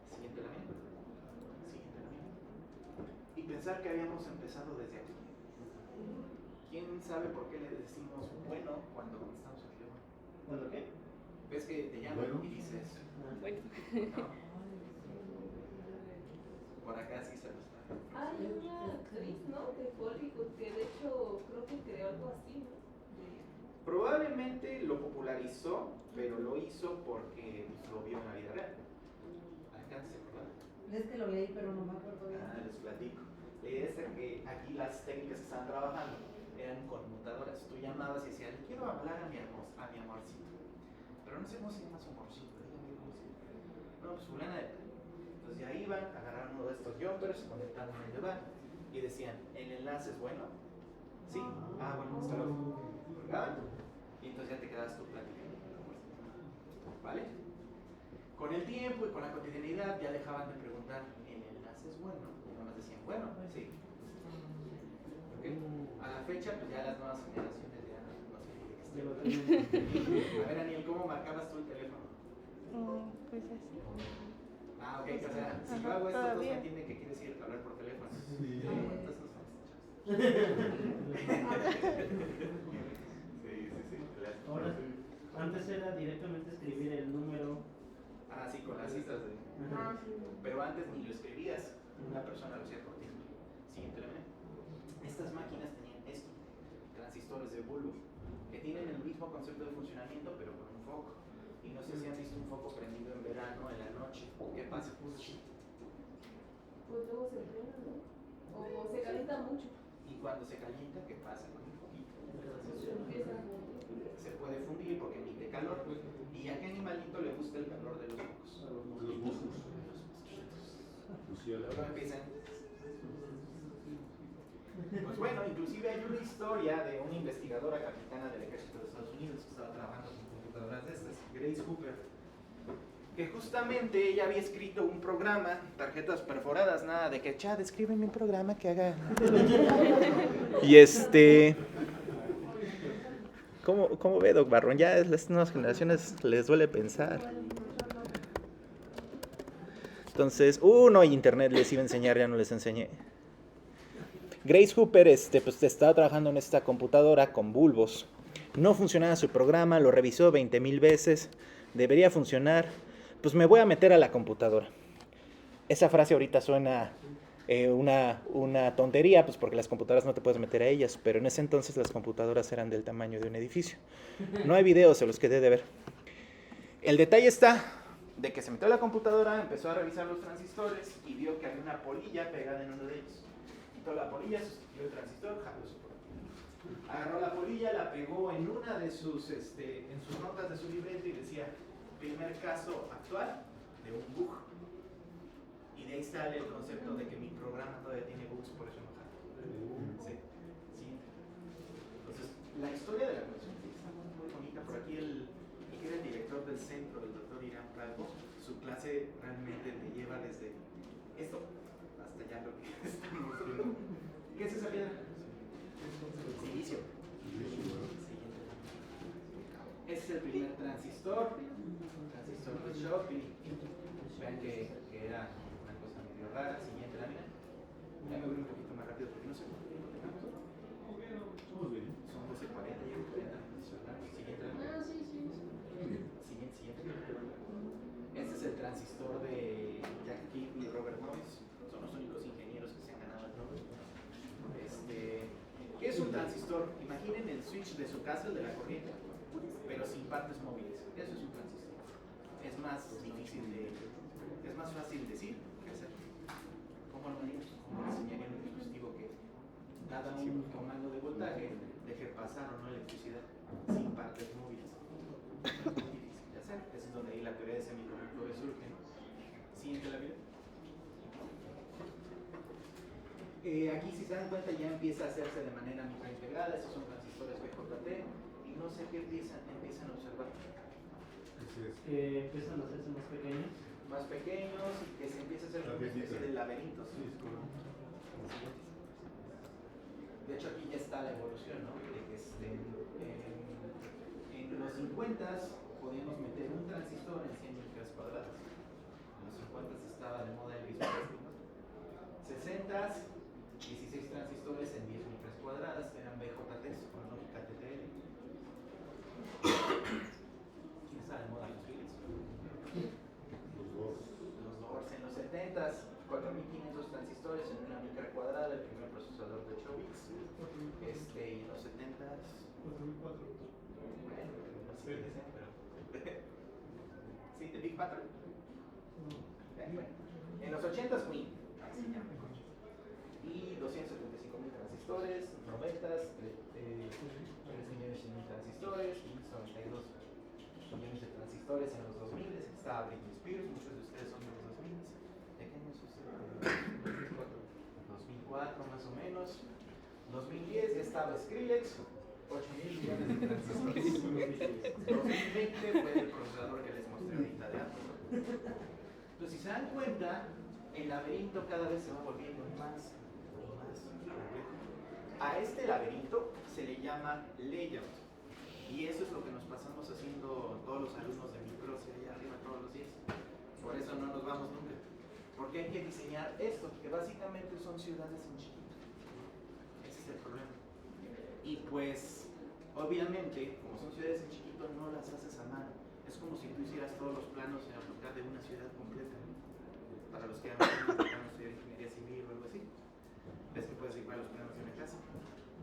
Siguiente lámina. Siguiente lámina. Y pensar que habíamos empezado desde aquí. ¿Quién sabe por qué le decimos bueno cuando contestamos el teléfono? ¿Cuándo qué? Ves que te llaman Bueno. y dices, Bueno. ¿no? Por acá sí se los está. Hay una actriz, ¿no? De Hollywood que de hecho creo que creó algo así, ¿no? Probablemente lo popularizó, pero lo hizo porque pues, lo vio en la vida real. Acá se acuerdan. Es que lo leí, pero no me acuerdo bien. Les platico. Que aquí las técnicas que estaban trabajando eran conmutadoras. Tú llamabas y decías, le quiero hablar a mi amorcito. Pero no sé cómo se llama su amorcito. Dígame cómo se llama. No, pues fulana de tal. Entonces ya iban, agarraron uno de estos jumpers, conectaron en el bar y decían, ¿el enlace es bueno? Sí. Ah, bueno, hasta luego. Colgaban y entonces ya te quedabas tú platicando. ¿Vale? Con el tiempo y con la cotidianidad ya dejaban de preguntar, ¿el enlace es bueno? Y nomás decían, bueno, sí. ¿Ok? A la fecha, pues ya las nuevas generaciones ya no sé de qué están. A ver, Aniel, ¿cómo marcabas tú el teléfono? Pues así. Ah, ok, o sea, si yo Ajá, hago esto, todos me todavía. entienden que quiere decir hablar por teléfono. Sí. Ah, bueno, entonces nos vamos. Sí. Ahora, antes era directamente escribir el número. Ah, sí, con las citas de... Ajá. Pero antes ni lo escribías, una persona lo hacía por ti. Siguiente elemento. Estas máquinas tenían esto, transistores de bulbo, que tienen el mismo concepto de funcionamiento, pero con un foco. Y no sé si han visto un foco prendido en verano, en la noche. ¿Qué pasa? Pues luego se prende, ¿no? O se calienta mucho. Y cuando se calienta, ¿qué pasa con el foquito? Empieza a fundir. Se puede fundir porque emite calor. ¿Y a qué animalito le gusta el calor de los focos? A los moscos. Los mosquitos. Luciérnagas. Luego empiezan. Pues bueno, inclusive hay una historia de una investigadora capitana del ejército de Estados Unidos que estaba trabajando con computadoras de estas, Grace Hooper, que justamente ella había escrito un programa, tarjetas perforadas, nada de que, Chad, escríbeme un programa que haga... Y ¿Cómo ve, Doc Barron? Ya las nuevas generaciones les duele pensar. Entonces, no hay internet, les iba a enseñar, ya no les enseñé. Grace Hooper pues estaba trabajando en esta computadora con bulbos. No funcionaba su programa, lo revisó 20,000 veces. Debería funcionar. Pues me voy a meter a la computadora. Esa frase ahorita suena una tontería, pues porque las computadoras no te puedes meter a ellas, pero en ese entonces las computadoras eran del tamaño de un edificio. No hay videos, se los quedé de ver. El detalle está de que se metió a la computadora, empezó a revisar los transistores y vio que había una polilla pegada en uno de ellos. Quitó la polilla, sustituyó el transistor, jaló su polilla. Agarró la polilla, la pegó en una de sus, en sus notas de su libreta y decía, primer caso actual de un bug. Y de ahí sale el concepto de que mi programa todavía tiene bugs, por eso no jala. Sí. Entonces, la historia de la conexión está muy bonita. Por aquí el que era el director del centro, el doctor Irán Prado, su clase realmente te lleva desde esto hasta ya lo que estamos viendo. ¿Qué es esa piedra? Silicio. Ese es el primer transistor de shock. Vean que era una cosa medio rara. Siguiente lámina. Ya me voy un poquito más rápido porque no sé cuánto tiempo tengamos. Somos bien. Son 12:40 y 40. Siguiente lámina. Ah, sí. Siguiente. Este es el transistor de Jack Kidd y Robert Noyce. Son los únicos ingenieros que se han ganado el Nobel. ¿Qué es un transistor? Imaginen el switch de su casa, el de la corriente, pero sin partes móviles. Eso es un transistor. Es más fácil decir que hacer. ¿Cómo lo haríamos? ¿Cómo diseñarían un dispositivo que, dada un comando de voltaje, deje pasar o no electricidad sin partes móviles? Es muy difícil de hacer. Eso es donde ahí la teoría de semiconductores surge, ¿no? Siguiente lámina. Aquí, si se dan cuenta, ya empieza a hacerse de manera microintegrada. Estos son transistores BJT y no sé qué empiezan a observar. Así es. Que empiezan a hacerse más pequeños. Más pequeños y que se empieza a hacer una especie de laberintos. Sí, es correcto. está la evolución, ¿no? De que en los 50s podíamos meter un transistor en 100 micras cuadradas. En los 50s estaba de moda el Presley, ¿no? 60s, 16 transistores en 10 micras cuadradas, eran BJTs con lógica TTL. ¿Quién está de moda? Los Philips. Los Doors. En los 70s, 4500 transistores en una micra cuadrada, el primer procesador de 8 bits. Y en los 70s, 4004. bueno, no sé qué dicen, pero sí, The Big Pattern. Bueno, en los 80s, Queen, así se llama. Y 275.000 transistores, 90s, 3.100.000 transistores, y 92 millones de transistores en los 2000. Estaba Britney Spears, muchos de ustedes son de los 2000. ¿De qué año es usted? 2004 más o menos. 2010 ya estaba Skrillex, 8.000 millones de transistores. 2020 fue el procesador que les mostré ahorita de Apple. Entonces, si se dan cuenta, el laberinto cada vez se va volviendo más y más complejo. A este laberinto se le llama layout. Y eso es lo que nos pasamos haciendo todos los alumnos de Microse allá arriba todos los días. Por eso no nos vamos nunca. Porque hay que diseñar esto, que básicamente son ciudades en chiquito. Ese es el problema. Y pues, obviamente, como son ciudades en chiquito, no las haces a mano. Es como si tú hicieras todos los planos en AutoCAD de una ciudad completa, ¿no? Para los que han estudiado ingeniería civil o algo así. Ves que puedes dibujar los planos de una casa.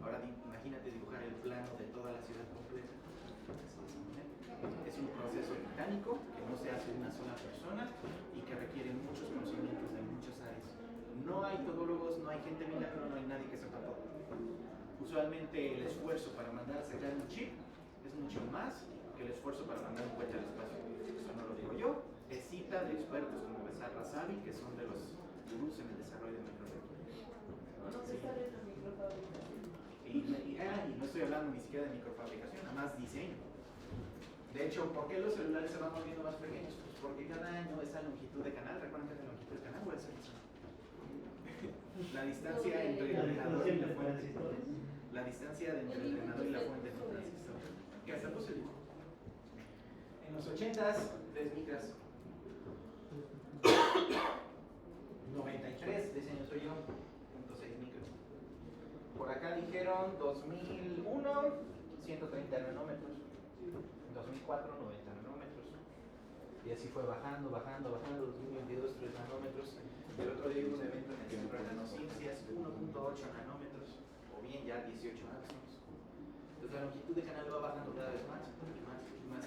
Ahora imagínate dibujar el plano de toda la ciudad completa. Es un proceso titánico que no se hace una sola persona y que requiere muchos conocimientos de muchas áreas. No hay todólogos, no hay gente milagro, no hay nadie que sepa todo. Usualmente el esfuerzo para mandar a sacar un chip es mucho más que el esfuerzo para mandar un cohete al espacio. Eso no lo digo yo, es cita de expertos como Besar Razavi, que son de los gurús en el desarrollo de microelectrónica. No se sale en la microfabricación. Y no estoy hablando ni siquiera de microfabricación, nada más diseño. De hecho, ¿por qué los celulares se van volviendo más pequeños? Pues porque cada año esa longitud de canal, ¿recuerdan que es la longitud de canal o es el la distancia entre el ordenador y la fuente? La distancia entre el ordenador y la fuente de un transistor. Que hasta puse el dibujo. En los 80s, 3 micras. 93 diseño soy yo, 0.6 micros. Por acá dijeron 2001, 130 nanómetros. 2004, 90 nanómetros. Y así fue bajando, 2022, 3 nanómetros. El otro día hubo un evento en el Centro de Nanociencias, 1.8 nanómetros, o bien ya 18 máximos. Entonces la longitud de canal va bajando cada vez más y más y más.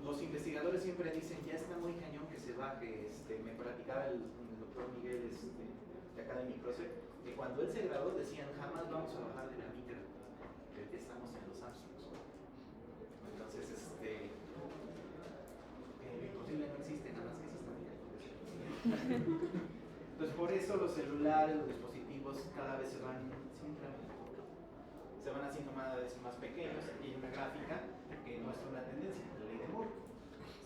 Los investigadores siempre dicen, ya está muy cañón que se baje. Me platicaba el doctor Miguel de acá de Microse, que cuando él se graduó decían, jamás vamos a bajar de la micra, que estamos en los Armstrongs. Entonces, lo imposible no existe, nada más que existe. Entonces, por eso los celulares, los dispositivos cada vez se van haciendo cada vez más pequeños. Aquí hay una gráfica que muestra una tendencia, la ley de Moore.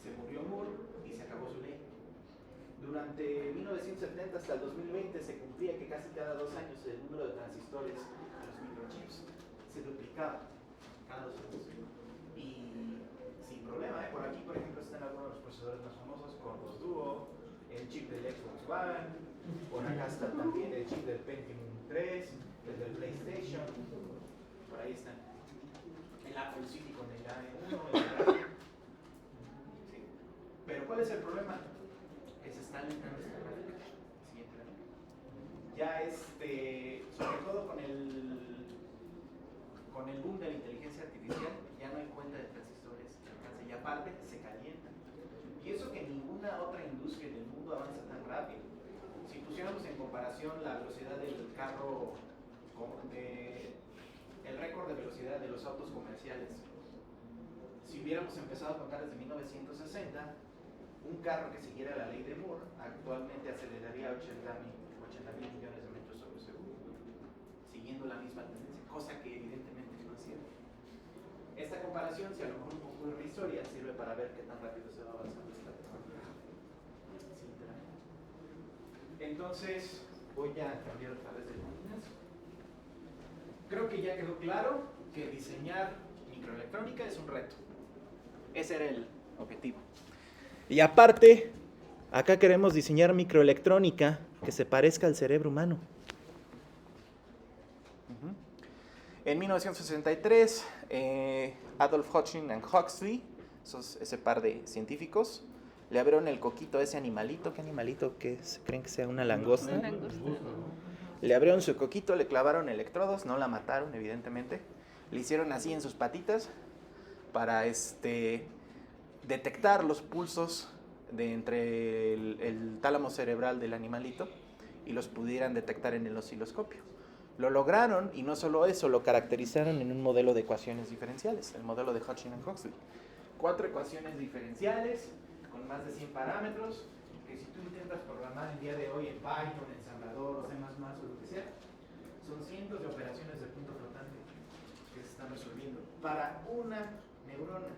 Se murió Moore y se acabó su ley. Durante 1970 hasta el 2020 se cumplía que casi cada 2 años el número de transistores de los microchips se duplicaba cada 2 años. Y sin problema, por aquí por ejemplo están algunos de los procesadores más famosos, Corvus Duo, el chip del Xbox One, por acá está también el chip del Pentium 3, el del PlayStation, por ahí están. El Apple City con el AM1, sí. Pero ¿cuál es el problema? Que se está alentando esta gráfica. Siguiente gráfica. Ya sobre todo con el boom de la inteligencia artificial, ya no hay cuenta de transistores que alcance, y aparte se calientan. Y eso que ninguna otra industria en el mundo avanza tan rápido. Si pusiéramos en comparación la velocidad del carro, el récord de velocidad de los autos comerciales, si hubiéramos empezado a contar desde 1960, un carro que siguiera la ley de Moore actualmente aceleraría 80.000 millones de metros sobre segundo, siguiendo la misma tendencia, cosa que evidentemente no es cierto. Esta comparación, si a lo mejor un poco irrisoria, sirve para ver qué tan rápido se va avanzando esta tecnología. Entonces, voy a cambiar otra vez de láminas. Creo que ya quedó claro que diseñar microelectrónica es un reto. Ese era el objetivo. Y aparte, acá queremos diseñar microelectrónica que se parezca al cerebro humano. En 1963, Adolf Hodgkin and Huxley, ese par de científicos, le abrieron el coquito a ese animalito. ¿Qué animalito? ¿Qué es? ¿Creen que sea una langosta? Una langosta. Le abrieron su coquito, le clavaron electrodos, no la mataron, evidentemente. Le hicieron así en sus patitas para detectar los pulsos de entre el tálamo cerebral del animalito y los pudieran detectar en el osciloscopio. Lo lograron, y no solo eso, lo caracterizaron en un modelo de ecuaciones diferenciales, el modelo de Hodgkin and Huxley. 4 ecuaciones diferenciales con más de 100 parámetros, que si tú intentas programar el día de hoy en Python, ensamblador, o C++, o lo que sea, son cientos de operaciones de punto flotante que se están resolviendo para una neurona.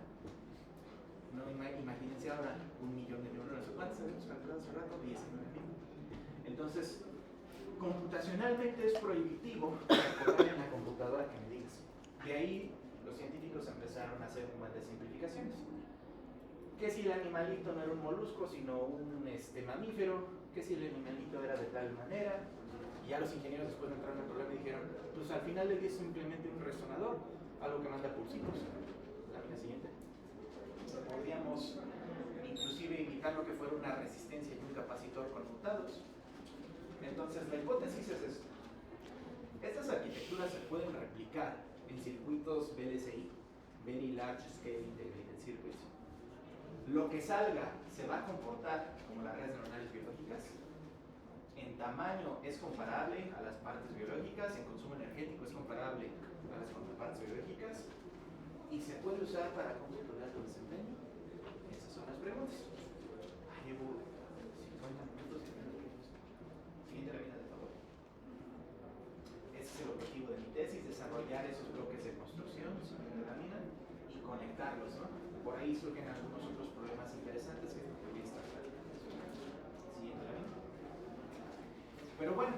No, imagínense ahora 1.000.000 de neuronas. ¿Cuántas habíamos calculado hace rato? 19.000. Entonces, computacionalmente es prohibitivo correr en la computadora que me digas. De ahí los científicos empezaron a hacer un montón de simplificaciones. Que si el animalito no era un molusco, sino un mamífero, que si el animalito era de tal manera. Y ya los ingenieros después entraron en el problema y dijeron, pues al final le di simplemente un resonador, algo que manda pulsitos. Lámina siguiente. Podríamos inclusive indicar lo que fuera una resistencia y un capacitor conmutados. Entonces la hipótesis es esto. Estas arquitecturas se pueden replicar en circuitos VLSI, Very Large Scale Integrated Circuits. Lo que salga se va a comportar como las redes neuronales biológicas. En tamaño es comparable a las partes biológicas, en consumo energético es comparable a las contrapartes biológicas y se puede usar para cómputo de alto desempeño. Esas son las preguntas. Llevo 50 minutos y menos. Siguiente lámina, de favor. Ese es el objetivo de mi tesis, desarrollar esos bloques de construcción, siguiente lámina, y conectarlos, ¿no? Por ahí surgen algunos otros problemas interesantes que voy a estar platicando. Siguiente lámina. Pero bueno,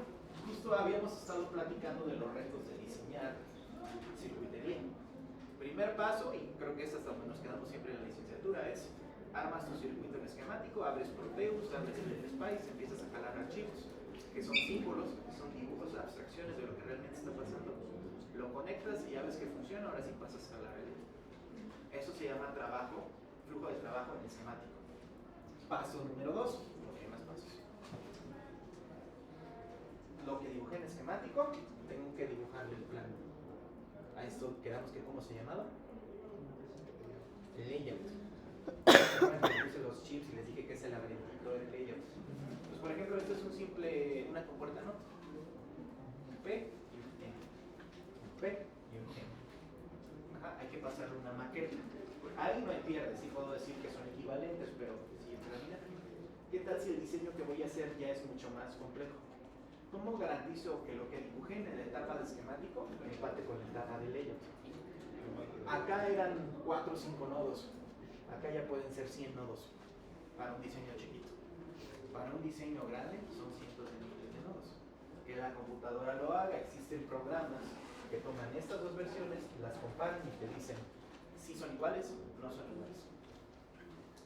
justo habíamos estado platicando de los retos de diseñar circuitería. Primer paso, y creo que es hasta donde nos quedamos siempre en la licenciatura, es armas tu circuito en esquemático, abres Proteus, abres el Spice, empiezas a jalar archivos, que son símbolos, que son dibujos, abstracciones de lo que realmente está pasando. Lo conectas y ya ves que funciona, ahora sí pasas a jalar el. Eso se llama trabajo, flujo de trabajo en esquemático. Paso número 2, porque hay más pasos. Lo que dibujé en esquemático, tengo que dibujarle el plano. A esto quedamos que ¿cómo se llamaba? Layout. Puse los chips y les dije que es el laberinto del layout. Pues por ejemplo, esto es una compuerta, ¿no? Un P y un N. Un P y un N. Ajá, hay que pasarle una maqueta. Ahí no hay pierde, sí puedo decir que son equivalentes, pero siguiente lámina. ¿Qué tal si el diseño que voy a hacer ya es mucho más complejo? ¿Cómo garantizo que lo que dibujé en la etapa de esquemático empate con la etapa de layout? Acá eran 4 o 5 nodos. Acá ya pueden ser 100 nodos para un diseño chiquito. Para un diseño grande son cientos de miles de nodos. Que la computadora lo haga, existen programas que toman estas dos versiones, las comparan y te dicen si son iguales, no son iguales.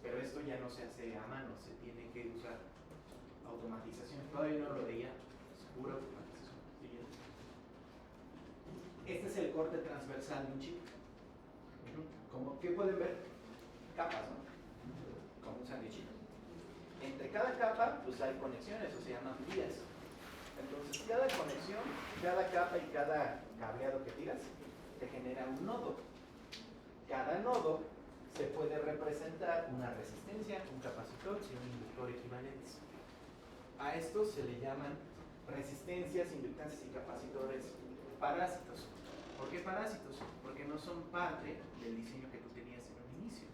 Pero esto ya no se hace a mano, se tiene que usar automatización. Todavía no lo veía, es pura automatización. Siguiente. Este es el corte transversal de un chip. ¿Qué pueden ver? Capas, ¿no? Como un sándwichito. Entre cada capa, pues hay conexiones, o se llaman vías. Entonces, cada conexión, cada capa y cada cableado que tiras, te genera un nodo. Cada nodo se puede representar una resistencia, un capacitor y un inductor equivalentes. A estos se le llaman resistencias, inductancias y capacitores parásitos. ¿Por qué parásitos? Porque no son parte del diseño que tú tenías en un inicio,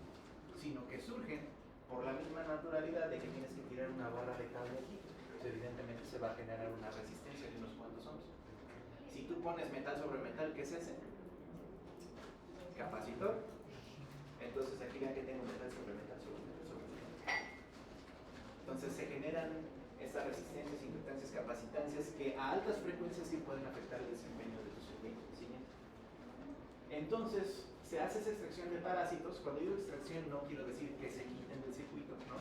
sino que surgen por la misma naturalidad de que tienes que tirar una barra de cable aquí. Pues evidentemente se va a generar una resistencia de unos cuantos ohms. Si tú pones metal sobre metal, ¿qué es ese? Capacitor. Entonces aquí vean que tengo metal sobre metal sobre metal sobre metal. Entonces se generan estas resistencias, inductancias, capacitancias que a altas frecuencias sí pueden afectar el desempeño de tu circuito. Entonces, se hace esa extracción de parásitos. Cuando digo extracción no quiero decir que se quiten del circuito, ¿no?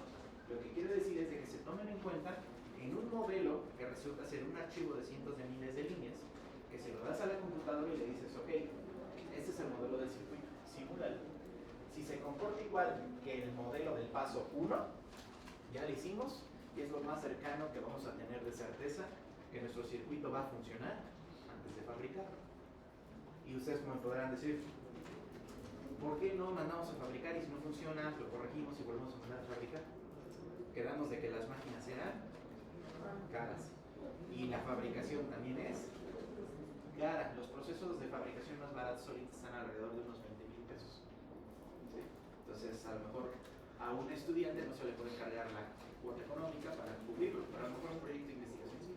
Lo que quiero decir es de que se tomen en cuenta en un modelo que resulta ser un archivo de cientos de miles de líneas, que se lo das a la computadora y le dices, ok, este es el modelo del circuito, simúlalo. Si se comporta igual que el modelo del paso 1, ya lo hicimos, y es lo más cercano que vamos a tener de certeza que nuestro circuito va a funcionar antes de fabricarlo. Y ustedes me podrán decir, ¿por qué no mandamos a fabricar y si no funciona, lo corregimos y volvemos a mandar a fabricar? Quedamos de que las máquinas eran caras. Y la fabricación también es cara. Los procesos de fabricación más baratos ahorita están alrededor de unos 20,000 pesos. ¿Sí? Entonces, a lo mejor a un estudiante no se le puede cargar la cuota económica para cubrirlo, pero a lo mejor un proyecto de investigación sí,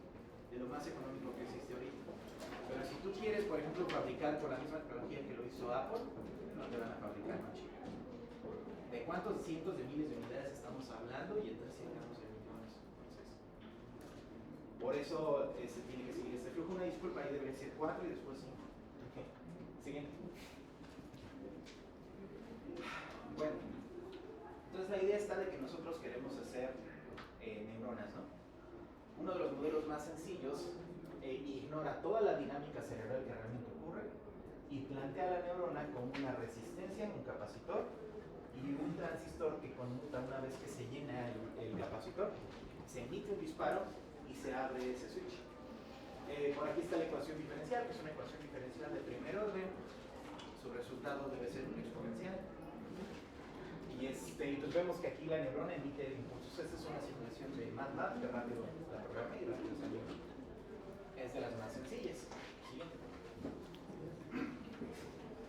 de lo más económico que existe ahorita. Pero si tú quieres, por ejemplo, fabricar con la misma tecnología que lo hizo Apple, no te van a fabricar más chica. ¿De cuántos cientos de miles de unidades estamos hablando? Y entonces llegamos a millones. Entonces, por eso se tiene que seguir este flujo. Una disculpa, ahí debería ser 4 y después 5. Okay. Siguiente. Bueno, entonces la idea está de que nosotros queremos hacer neuronas, ¿no? Uno de los modelos más sencillos ignora toda la dinámica cerebral que realmente ocurre y plantea la neurona como una resistencia, un capacitor y un transistor que conmuta una vez que se llena el capacitor, se emite un disparo y se abre ese switch. Por aquí está la ecuación diferencial, que es una ecuación diferencial de primer orden. Su resultado debe ser un exponencial. Y pues vemos que aquí la neurona emite impulsos. Esta es una simulación de MATLAB, que rápido la programé y rápido salió. Es de las más sencillas. Siguiente.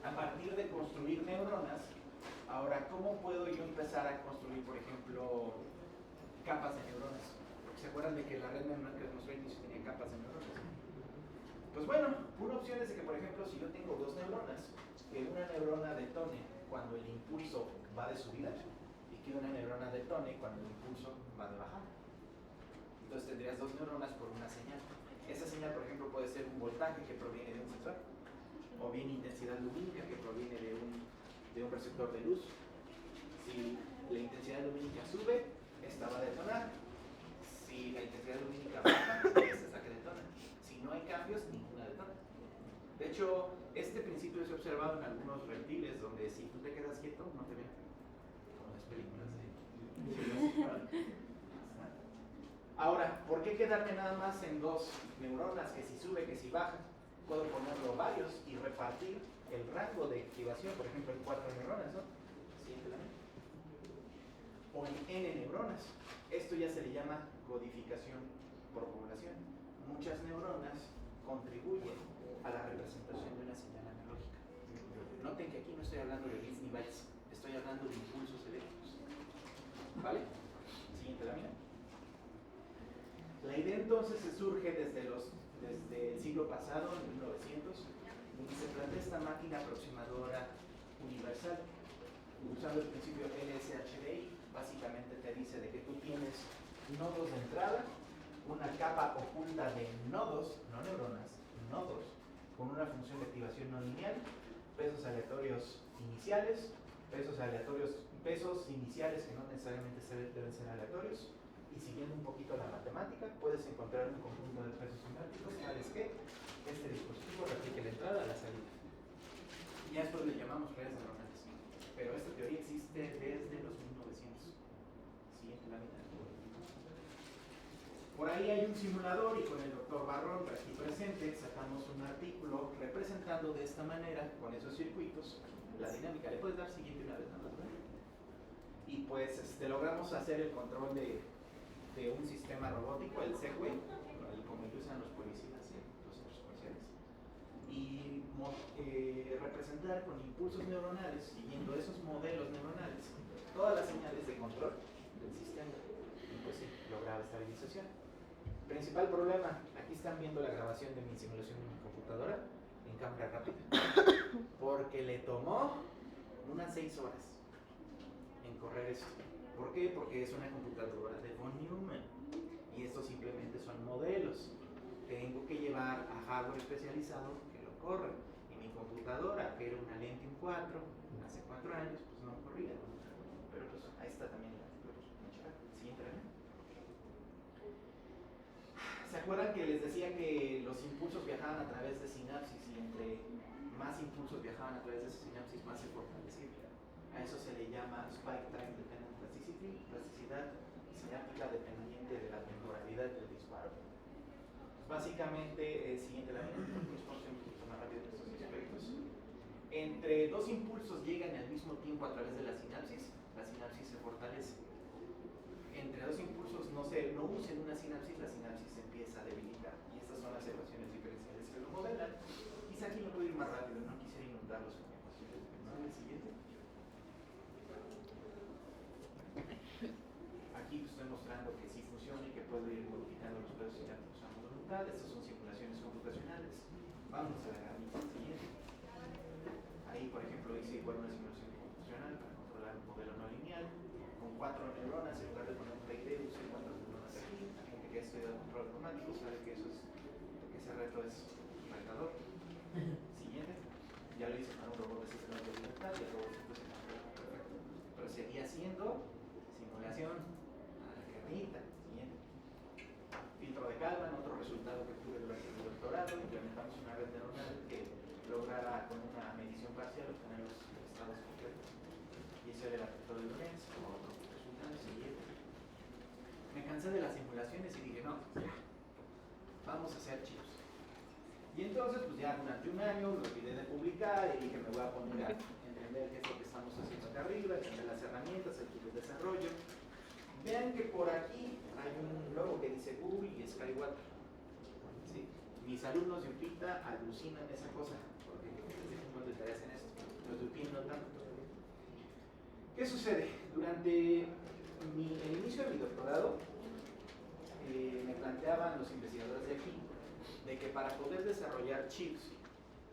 A partir de construir neuronas, ahora, ¿cómo puedo yo empezar a construir, por ejemplo, capas de neuronas? Porque se acuerdan de que la red neuronal que les mostré al inicio tenía capas de neuronas. Pues bueno, una opción es de que, por ejemplo, si yo tengo dos neuronas, que una neurona detone cuando el impulso va de subida y que una neurona detone cuando el impulso va de bajada. Entonces tendrías dos neuronas por una señal. Esa señal, por ejemplo, puede ser un voltaje que proviene de un sensor, o bien intensidad lumínica que proviene de un receptor de luz. Si la intensidad lumínica sube, esta va a detonar. Si la intensidad lumínica baja, esta es la que detona. Si no hay cambios, ninguna detona. De hecho, este principio se ha observado en algunos reptiles donde si tú te quedas quieto, no te ven. Como las películas de... Ahora, ¿por qué quedarme nada más en dos neuronas? Que si sube, que si baja. Puedo ponerlo varios y repartir el rango de activación, por ejemplo, en 4 neuronas, ¿no? Siguiente lámina. O en N neuronas. Esto ya se le llama codificación por población. Muchas neuronas contribuyen a la representación de una señal analógica. Noten que aquí no estoy hablando de bits ni bytes, estoy hablando de impulsos eléctricos. ¿Vale? Siguiente lámina. La idea entonces se surge desde el siglo pasado, en 1900, donde se plantea esta máquina aproximadora universal. Usando el principio LSHDI, básicamente te dice de que tú tienes nodos de entrada, una capa oculta de nodos, no neuronas, nodos, con una función de activación no lineal, pesos aleatorios iniciales, pesos iniciales que no necesariamente deben ser aleatorios, y siguiendo un poquito la matemática, puedes encontrar un conjunto de pesos simétricos, tales que este dispositivo replique la entrada a la salida. Y a esto le llamamos redes neuronales. Pero esta teoría existe desde los 1900. Siguiente lámina. Por ahí hay un simulador y con el doctor Barrón aquí presente sacamos un artículo representando de esta manera, con esos circuitos, la dinámica. ¿Le puedes dar siguiente una vez nada más? Y pues logramos hacer el control de un sistema robótico, el Segway, como lo usan los policías en los centros comerciales. Y representar con impulsos neuronales, siguiendo esos modelos neuronales, todas las señales de control del sistema. Y pues sí, lograba estabilización. Principal problema, aquí están viendo la grabación de mi simulación en mi computadora en cámara rápida, porque le tomó unas 6 horas en correr esto. ¿Por qué? Porque es una computadora de von Neumann y estos hardware especializado que lo corra. Y mi computadora, que era una Lentium 4, hace 4 años, pues no corría. Pero pues ahí está también la siguiente reunión. ¿Se acuerdan que les decía que los impulsos viajaban a través de sinapsis y entre más impulsos viajaban a través de esa sinapsis más se fortalecía? A eso se le llama spike time dependent plasticity, plasticidad sináptica dependiente de la temporalidad del disparo. Pues básicamente, siguiente la línea, nos ponemos un poquito más rápido en estos aspectos. Entre dos impulsos llegan al mismo tiempo a través de la sinapsis se fortalece. Entre dos impulsos no usen una sinapsis, la sinapsis se empieza a debilitar. Y estas son las ecuaciones diferenciales que lo modelan. Quizá aquí no puedo ir más rápido, no quisiera inundarlos con ecuaciones diferenciales. El siguiente. Aquí estoy mostrando que sí funciona y que puedo ir modificando los procesos sinápticos a voluntad. Estas son simulaciones computacionales. Vamos a la gramita siguiente. Ahí, por ejemplo, hice igual una simulación computacional para controlar un modelo no lineal. Con 4 neuronas, en lugar de poner un PID, usé 4 neuronas aquí. La gente que ha estudiado control automático sabe que ese reto es retador. Siguiente. Ya lo hice para un robot de sistema de libertad y el robot se perfecto. Pero seguía siendo simulación a la carnita. Siguiente. Filtro de Kalman, otro resultado que tuve durante el doctorado. Implementamos una red neuronal que lograra con una medición parcial obtener los estados completos. Y eso era el efecto de Lorenz, como otro resultado. Siguiente. Me cansé de las simulaciones y dije, no, ya, vamos a hacer chips. Y entonces, pues ya durante un año me olvidé de publicar y dije, me voy a poner a entender qué es lo que estamos haciendo acá arriba, entender las herramientas, el tipo de desarrollo. Vean que por aquí hay un logo que dice Google y Skywater. ¿Sí? Mis alumnos de UPITA alucinan esa cosa, porque les dejo un montón de tareas en esto. Los de UPIN no tanto. ¿Qué sucede? Durante el inicio de mi doctorado, me planteaban los investigadores de aquí de que para poder desarrollar chips,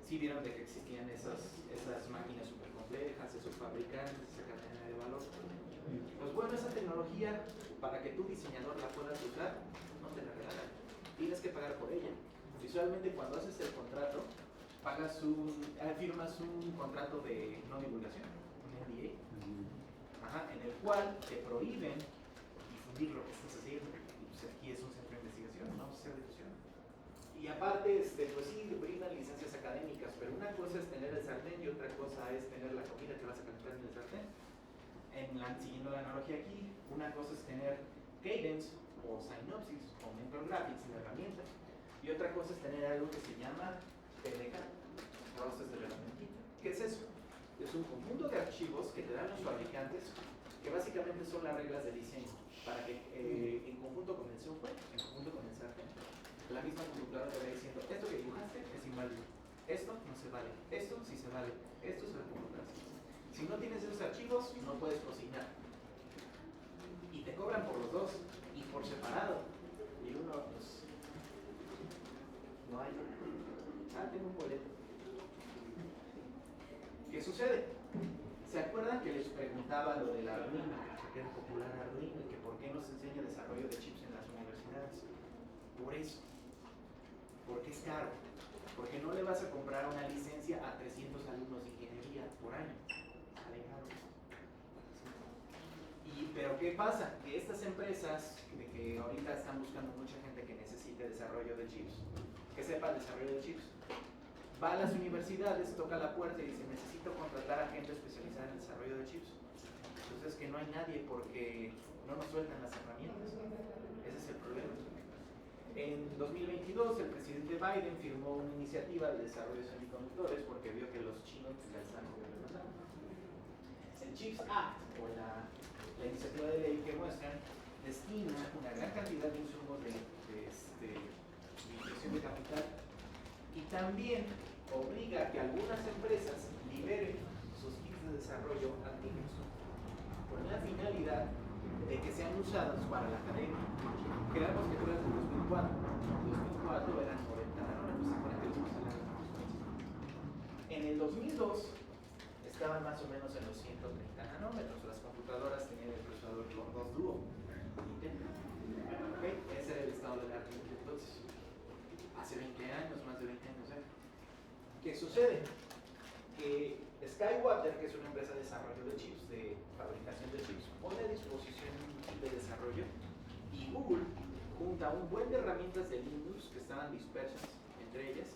sí vieron de que existían esas máquinas súper complejas, esos fabricantes, esa cadena de valor. Pues bueno, esa tecnología, para que tu diseñador la puedas usar, no te la regalan, tienes que pagar por ella. Visualmente, cuando haces el contrato, firmas un contrato de no divulgación, un NDA, en el cual te prohíben difundir lo que estás haciendo. Y pues aquí es un centro de investigación, no vamos a hacer difusión. Y aparte, pues sí, brindan licencias académicas, pero una cosa es tener el sartén y otra cosa es tener la comida que vas a calentar en el sartén. Siguiendo la analogía aquí, una cosa es tener Cadence o Synopsys o Mentor Graphics en la herramienta, y otra cosa es tener algo que se llama PDK, Process Development Kit. ¿Qué es eso? Es un conjunto de archivos que te dan los fabricantes, que básicamente son las reglas de diseño, para que en conjunto con el software, en conjunto con el sartén, la misma computadora te va diciendo, esto que dibujaste es inválido, esto no se vale, esto sí se vale, esto se va a computar. Si no tienes esos archivos, no puedes cocinar. Y te cobran por los dos, y por separado. Y uno, pues, no hay. Tengo un boleto. ¿Qué sucede? ¿Se acuerdan que les preguntaba lo del Arduino? Que era popular Arduino, y que por qué no se enseña desarrollo de chips en las universidades. Por eso. Porque es caro. Porque no le vas a comprar una licencia a 300 alumnos de ingeniería por año. Sale caro. Pero ¿qué pasa? Que estas empresas, de que ahorita están buscando mucha gente que necesite desarrollo de chips, que sepa el desarrollo de chips, va a las universidades, toca la puerta y dice, necesito contratar a gente especializada en el desarrollo de chips. Entonces que no hay nadie porque no nos sueltan las herramientas. Ese es el problema. En 2022 el presidente Biden firmó una iniciativa de desarrollo de semiconductores porque vio que los chinos la están gobernando. El CHIPS Act, o la iniciativa de ley que muestran, destina una gran cantidad de insumos de inyección de capital y también obliga a que algunas empresas liberen sus kits de desarrollo antiguos con la finalidad de que sean usados para la academia. Creamos que fueran de 2004. En 2004 eran 90 nanómetros, se supone que los más en el 2002 estaban más o menos en los 130 nanómetros. Las computadoras tenían el procesador 2 Duo. ¿Okay? Ese era el estado del arte entonces. Hace 20 años, más de 20 ¿Qué sucede? Que Skywater, que es una empresa de desarrollo de chips, de fabricación de chips, pone a disposición un kit de desarrollo y Google junta un buen de herramientas de Linux que estaban dispersas entre ellas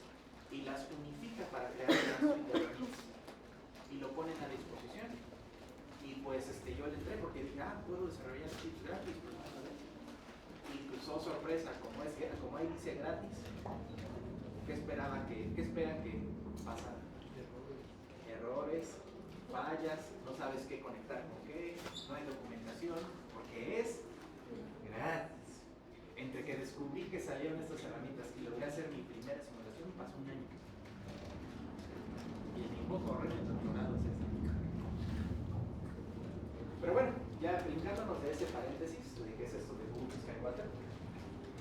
y las unifica para crear una suite de herramientas y lo ponen a disposición. Y pues yo le entré porque dije, puedo desarrollar chips gratis, pues vamos a ver. Y pues, oh sorpresa, como ahí dice gratis, ¿qué esperan que pasara? Errores, fallas, no sabes qué conectar con qué, no hay documentación, porque es gratis. Entre que descubrí que salieron estas herramientas y logré hacer mi primera simulación, pasó un año. Y el tiempo corre en el doctorado, pero bueno, ya brincándonos de ese paréntesis, de qué es esto de Google Skywater,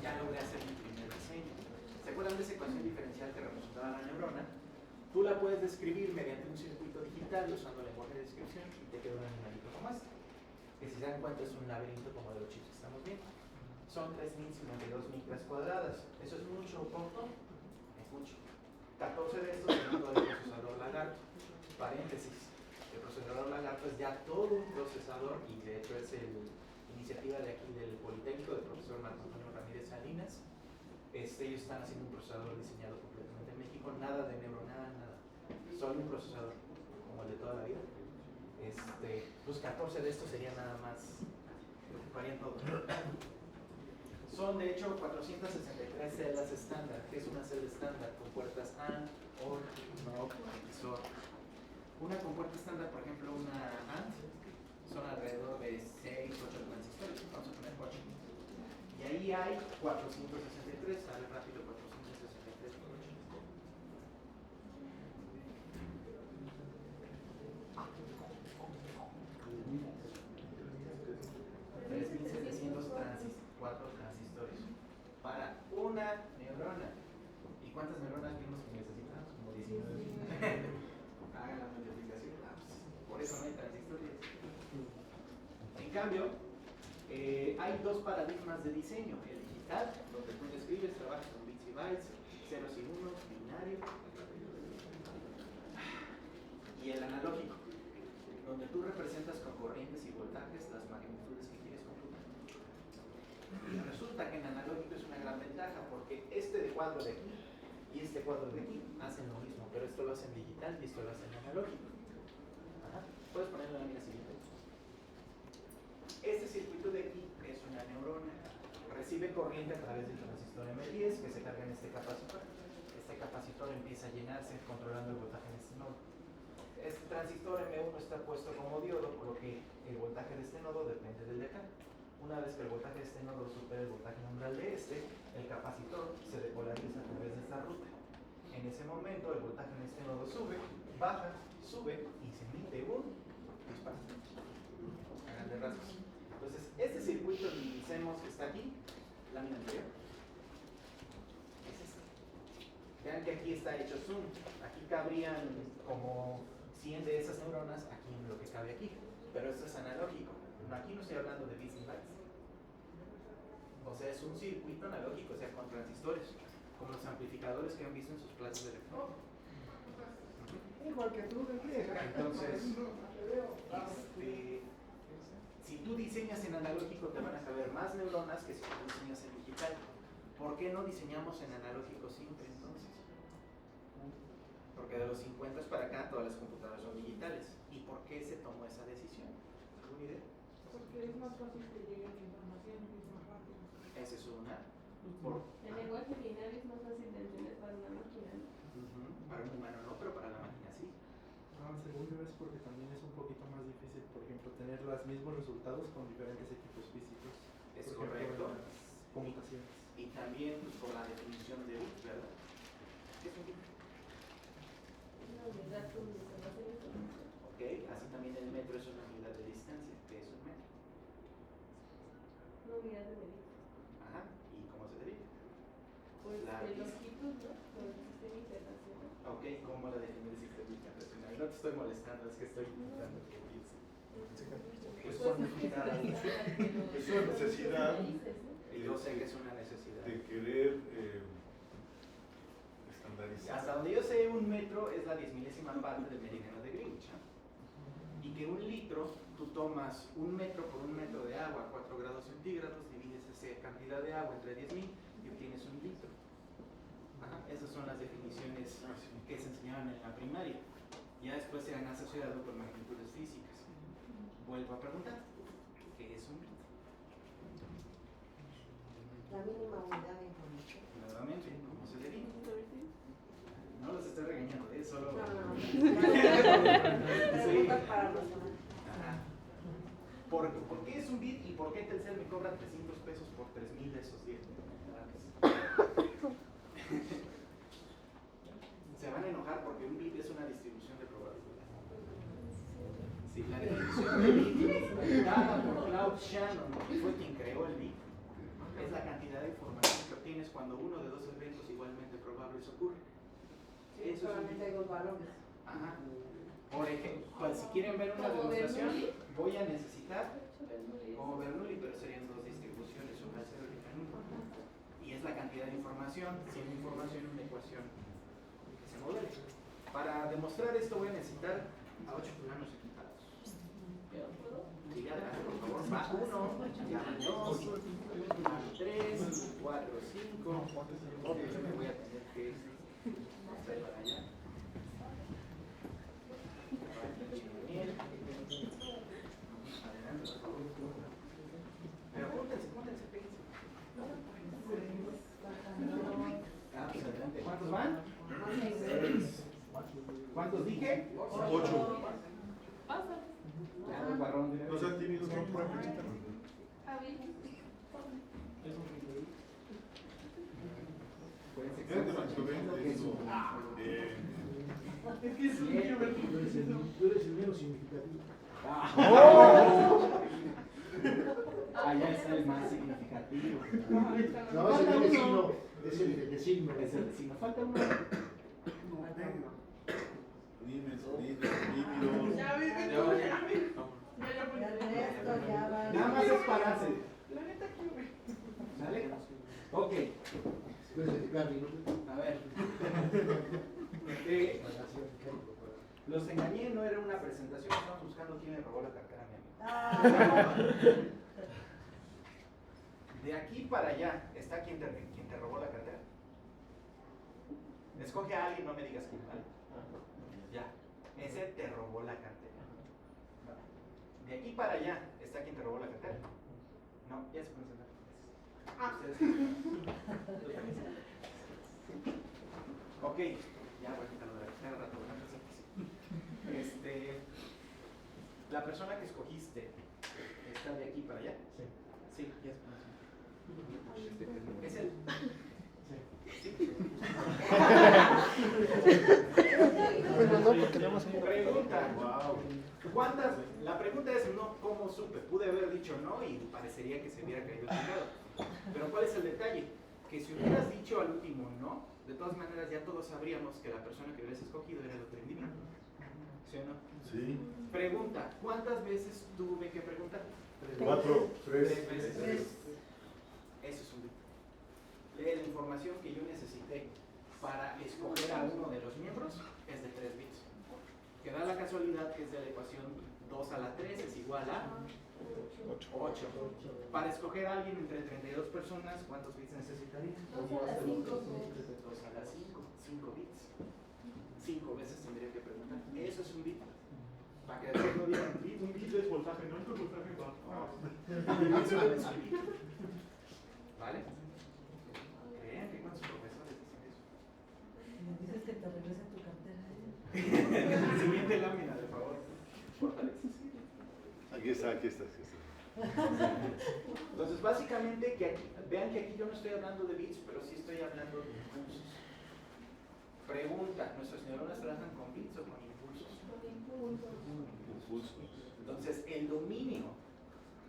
ya logré hacer mi primer diseño. ¿Se acuerdan de esa ecuación diferencial que representaba la neurona? Tú la puedes describir mediante un circuito digital usando lenguaje de descripción y te queda un animalito como este. Que si se dan cuenta es un laberinto como de los chips que estamos viendo. Son 3052 micras cuadradas. ¿Eso es mucho o poco? Es mucho. 14 de estos son del procesador Lagarto. Paréntesis. El procesador Lagarto es ya todo un procesador y de hecho es iniciativa de aquí del Politécnico del profesor Marco Antonio Ramírez Salinas. Ellos están haciendo un procesador diseñado completamente en México, nada de neuronal, nada, solo un procesador como el de toda la vida. Los 14 de estos serían nada más, ocuparían todo. Son de hecho 463 celdas estándar. ¿Qué es una celda estándar? Con puertas AND, OR, NOT, XOR. Una compuerta estándar, por ejemplo, una AND, son alrededor de 6, 8 transistores, vamos a poner 8. Y ahí hay 463, sale rápido 463 por 8. Transistores para una neurona. ¿Y cuántas neuronas vimos que necesitamos? Como 19. Hagan la multiplicación, por eso no hay transistores. En cambio, hay dos paradigmas de diseño: el digital, donde tú describes, trabajas con bits y bytes, ceros y unos, binario, y el analógico, donde tú representas con corrientes y voltajes las magnitudes que quieres computar. Y resulta que en analógico es una gran ventaja porque de cuadro de aquí y este cuadro de aquí hacen lo mismo, pero esto lo hacen digital y esto lo hacen analógico. Puedes ponerlo en la línea siguiente. Este circuito de aquí es una neurona. Recibe corriente a través del transistor M10 que se carga en este capacitor. Este capacitor empieza a llenarse controlando el voltaje en este nodo. Este transistor M1 está puesto como diodo, por lo que el voltaje de este nodo depende del de acá. Una vez que el voltaje de este nodo supera el voltaje umbral de el capacitor se depolariza a través de esta ruta. En ese momento el voltaje en este nodo sube, baja, sube y se emite un disparo. A grandes rasgos. Entonces, este circuito que utilicemos que está aquí, lámina anterior, es este. Vean que aquí está hecho zoom. Aquí cabrían como 100 de esas neuronas aquí en lo que cabe aquí. Pero esto es analógico. Aquí no estoy hablando de bits y bytes. O sea, es un circuito analógico, o sea, con transistores, como los amplificadores que han visto en sus clases de electrónica. Igual que tú, entonces, si tú diseñas en analógico te van a caber más neuronas que si tú diseñas en digital. ¿Por qué no diseñamos en analógico siempre entonces? Porque de los 50 para acá todas las computadoras son digitales. ¿Y por qué se tomó esa decisión? ¿Alguna idea? Porque es más fácil que llegue la información, es más rápido. Esa es una. El lenguaje binario es más fácil de entender para una máquina, ¿no? Para un humano no, pero para la máquina sí. Según yo es porque también es un poquito más difícil, por ejemplo, tener los mismos resultados con diferentes equipos físicos. Es por correcto. ejemplo, en las computaciones. Y también pues, por la definición de bit, ¿verdad? ¿Qué es un bit? Una unidad donde se va a hacer información. Ok, así también el metro es una unidad de distancia. ¿Qué es un metro? Una unidad de medida. Ajá, ¿y cómo se deriva? Pues La de dis- longitud, ¿no? Con el sistema internacional. Ok, ¿cómo la define el sistema internacional? No te estoy molestando, es que estoy intentando que piense. Pues Pues son es que es una necesidad Y yo sé que es una necesidad. de querer clarísimo. Hasta donde yo sé, 1 metro es la 10.000ª parte del meridiano de Greenwich, ¿no? Y que 1 litro, tú tomas 1 metro por 1 metro de agua a 4 grados centígrados, divides esa cantidad de agua entre 10.000 y obtienes 1 litro. Ajá, esas son las definiciones que se enseñaban en la primaria. Ya después se han asociado con magnitudes físicas. Vuelvo a preguntar, ¿qué es un bit? La mínima unidad de información. Nuevamente, ¿cómo se deriva? No los estoy regañando, solo... No. Sí. Preguntas para razonar. Ajá. ¿Por qué es un bit y por qué Telcel me cobra 300 pesos por 3.000 de esos 10? Se van a enojar porque un bit es una distribución de probabilidad. Sí, la distribución de bit dada por Claude Shannon, que fue quien creó el bit, es la cantidad de información que obtienes cuando uno de dos eventos igualmente probables ocurre. Sí, Eso es un solamente bit. hay dos valores. Ajá. Por ejemplo, pues, si quieren ver una demostración, voy a necesitar como Bernoulli, pero serían dos distribuciones, una cero y una nula. Y es la cantidad de información, siendo información una ecuación que se modele. Para demostrar esto voy a necesitar a 8 planos equipados. Sigue adelante, por favor. Va 1, ya van 2, van 3, 4, 5. Me voy a tener que hacer para allá. Adelante, por favor. Pero júntense, péguense. Ah, pues adelante. ¿Cuántos van? 6. ¿Cuántos dije? 8. Ya, barrón. No sean tímidos, no por flechita. Fíjate, Maxito, ven. Eso. Es que eso quiero ver. Tú eres el menos significativo. Ah, ya está el más significativo. No, es el de signo. Es el de signo. Es el signo. Falta uno. Tímidos. Ya ves, Ernesto, ya va. Nada más es pararse. ¿Sale? Ok. A ver. Los engañé, no era una presentación, estamos buscando quién le robó la cartera a mi amigo. De aquí para allá, ¿está quién te robó la cartera? Escoge a alguien, no me digas quién, ¿vale? Ya, ese te robó la cartera. De aquí para allá, ¿está quién te robó la cartera? No, ya se pueden sentar. Ok, ya voy a quitarlo de la rato. La persona que escogiste está de aquí para allá. Sí, ya se puede sentar. Es el. Sí. Pregunta. La pregunta es no cómo supe. Pude haber dicho no y parecería que se hubiera caído chingado. Pero ¿cuál es el detalle? Que si hubieras dicho al último no, de todas maneras ya todos sabríamos que la persona que hubieras escogido era el otro individuo. ¿Sí o no? Sí. Pregunta, ¿cuántas veces tuve que preguntar? 4, 3. 3 veces. Eso es un bit. La información que yo necesité para escoger a uno de los miembros es de 3 bits. Que da la casualidad que es de la ecuación 2 a la 3 es igual a 8. Para escoger a alguien entre 32 personas, ¿cuántos bits necesitaría? 2 a la 5. 2 a la 5. 5 bits. 5 veces tendría que preguntar. Eso es un bit. Para que después no digan, un bit es voltaje, no es voltaje bajo. ¿Vale? Crean que cuántos profesores dicen eso. Dices que te regrese tu cartera. Siguiente lámina, por favor. Córtale. Aquí está. Entonces, básicamente, vean que aquí yo no estoy hablando de bits, pero sí estoy hablando de impulsos. Pregunta, ¿nuestras neuronas trabajan con bits o con impulsos? Entonces, el dominio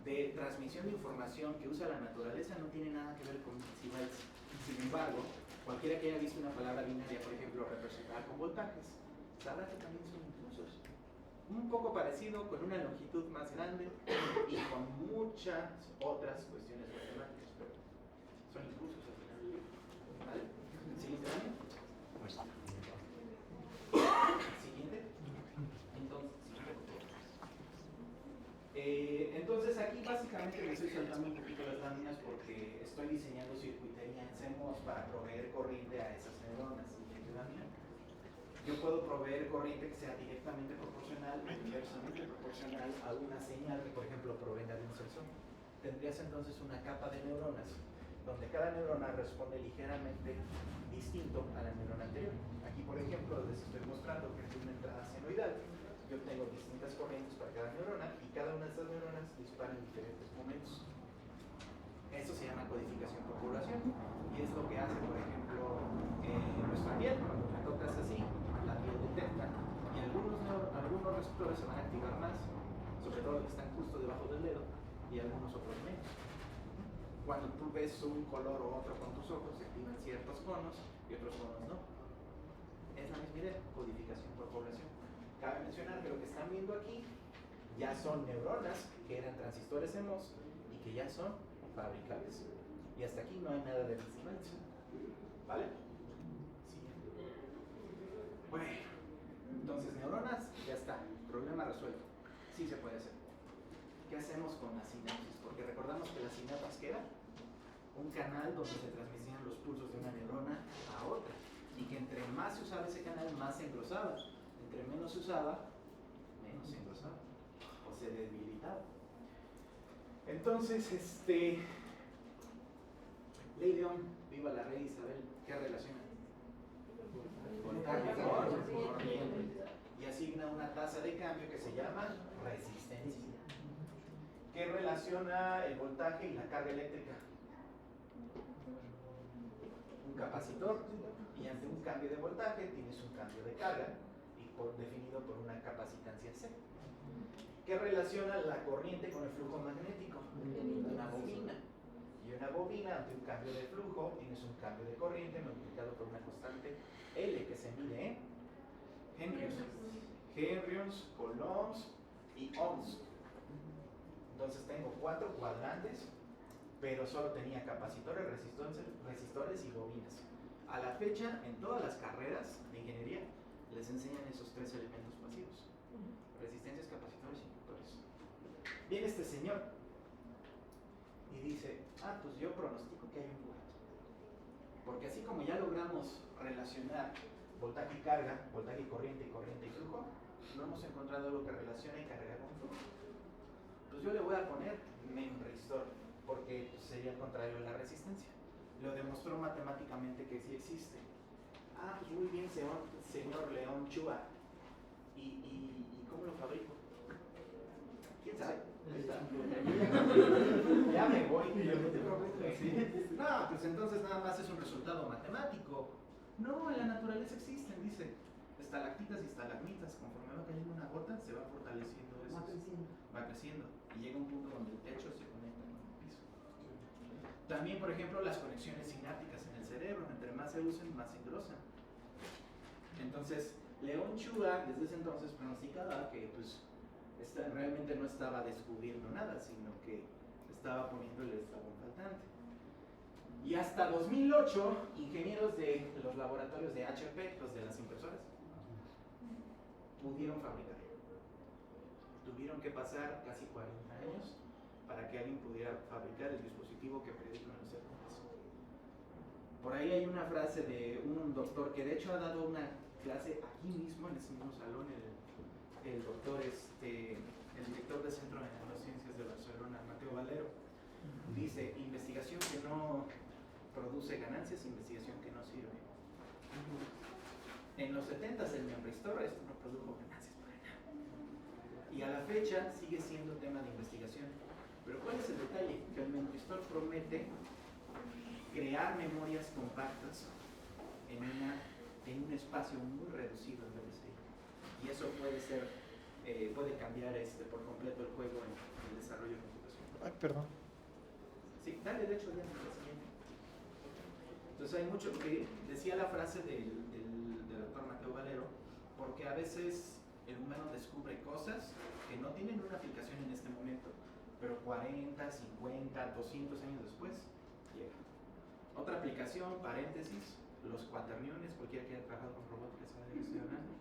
de transmisión de información que usa la naturaleza no tiene nada que ver con bits y bytes. Sin embargo, cualquiera que haya visto una palabra binaria, por ejemplo, representada con voltajes, sabrá que también son impulsos. Un poco parecido, con una longitud más grande y con muchas otras cuestiones matemáticas, pero son impulsos al final. ¿Vale? ¿Siguiente año? estoy saltando un poquito las láminas porque estoy diseñando circuitería en CMOS para proveer corriente a esas neuronas. Yo puedo proveer corriente que sea directamente proporcional o inversamente proporcional a una señal que, por ejemplo, provenga de un sensor. Tendrías entonces una capa de neuronas donde cada neurona responde ligeramente distinto a la neurona anterior. Aquí, por ejemplo, les estoy mostrando que es una entrada senoidal. Yo tengo distintas corrientes para cada neurona y cada una de estas neuronas dispara en diferentes momentos. Eso se llama codificación por población y es lo que hace, por ejemplo, nuestra piel. Cuando la tocas así, la piel detecta y algunos receptores se van a activar más, sobre todo los que están justo debajo del dedo, y algunos otros menos. Cuando tú ves un color o otro con tus ojos, se activan ciertos conos y otros conos no. Es la misma idea, codificación por población. Cabe mencionar que lo que están viendo aquí ya son neuronas que eran transistores CMOS y que ya son fabricables. Y hasta aquí no hay nada de distancia. ¿Vale? Siguiente. Bueno, entonces neuronas, ya está. Problema resuelto. Sí se puede hacer. ¿Qué hacemos con la sinapsis? Porque recordamos que la sinapsis, ¿qué era? Un canal donde se transmitían los pulsos de una neurona a otra. Y que entre más se usaba ese canal, más se engrosaba. Entre menos se usaba, menos se engrosaba. O se debilitaba. Entonces, Ley León, viva la reina Isabel, ¿qué relaciona? Voltaje con corriente. Y asigna una tasa de cambio que se llama resistencia. ¿Qué relaciona el voltaje y la carga eléctrica? Un capacitor, y ante un cambio de voltaje tienes un cambio de carga y definido por una capacitancia C. ¿Qué relaciona la corriente con el flujo magnético? Una bobina. Y una bobina, ante un cambio de flujo, tienes un cambio de corriente multiplicado por una constante L que se mide en henrios. Henrios, coulombs y ohms. Entonces tengo 4 cuadrantes, pero solo tenía capacitores, resistores y bobinas. A la fecha, en todas las carreras de ingeniería, les enseñan esos 3 elementos pasivos: resistencias, capacitores y inductores. Viene este señor y dice, pues yo pronostico que hay un bug. Porque así como ya logramos relacionar voltaje y carga, voltaje y corriente y flujo, no hemos encontrado algo que relacione carga con flujo. Pues yo le voy a poner memristor, porque sería el contrario de la resistencia. Lo demostró matemáticamente que sí existe. Pues muy bien, señor León Chua. ¿Y cómo lo fabrico? ¿Quién sabe? Ya me voy, no te preocupes. No, pues entonces nada más es un resultado matemático. No, en la naturaleza existen, dice. Estalactitas y estalagmitas, conforme va cayendo una gota, se va fortaleciendo eso. Va creciendo. Y llega un punto donde el techo se conecta con el piso. También, por ejemplo, las conexiones sinápticas en el cerebro, entre más se usen, más se engrosan. Entonces, León Chua, desde ese entonces, pronosticaba que pues, realmente no estaba descubriendo nada, sino que estaba poniendo el eslabón faltante. Y hasta 2008, ingenieros de los laboratorios de HP, los de las impresoras, pudieron fabricar. Tuvieron que pasar casi 40 años para que alguien pudiera fabricar el dispositivo que predijo en los épocas. Por ahí hay una frase de un doctor que de hecho ha dado una clase aquí mismo, en ese mismo salón, el doctor, el director del Centro de Neurociencias de Barcelona, Mateo Valero. Dice, investigación que no produce ganancias, investigación que no sirve. En los 70s el memristor, esto no produjo ganancias para nada. Y a la fecha sigue siendo tema de investigación. Pero ¿cuál es el detalle? Que el memristor promete crear memorias compactas en un espacio muy reducido en VLCI. Y eso puede cambiar por completo el juego en el desarrollo computacional. Ay, perdón. Sí, dale, de hecho, ya en el siguiente. Entonces hay mucho que decía la frase del doctor Mateo Valero, porque a veces el humano descubre cosas que no tienen una aplicación en este momento, pero 40, 50, 200 años después llega. Otra aplicación, paréntesis, los cuaterniones, cualquiera que haya trabajado con robótica sabe de qué estoy hablando.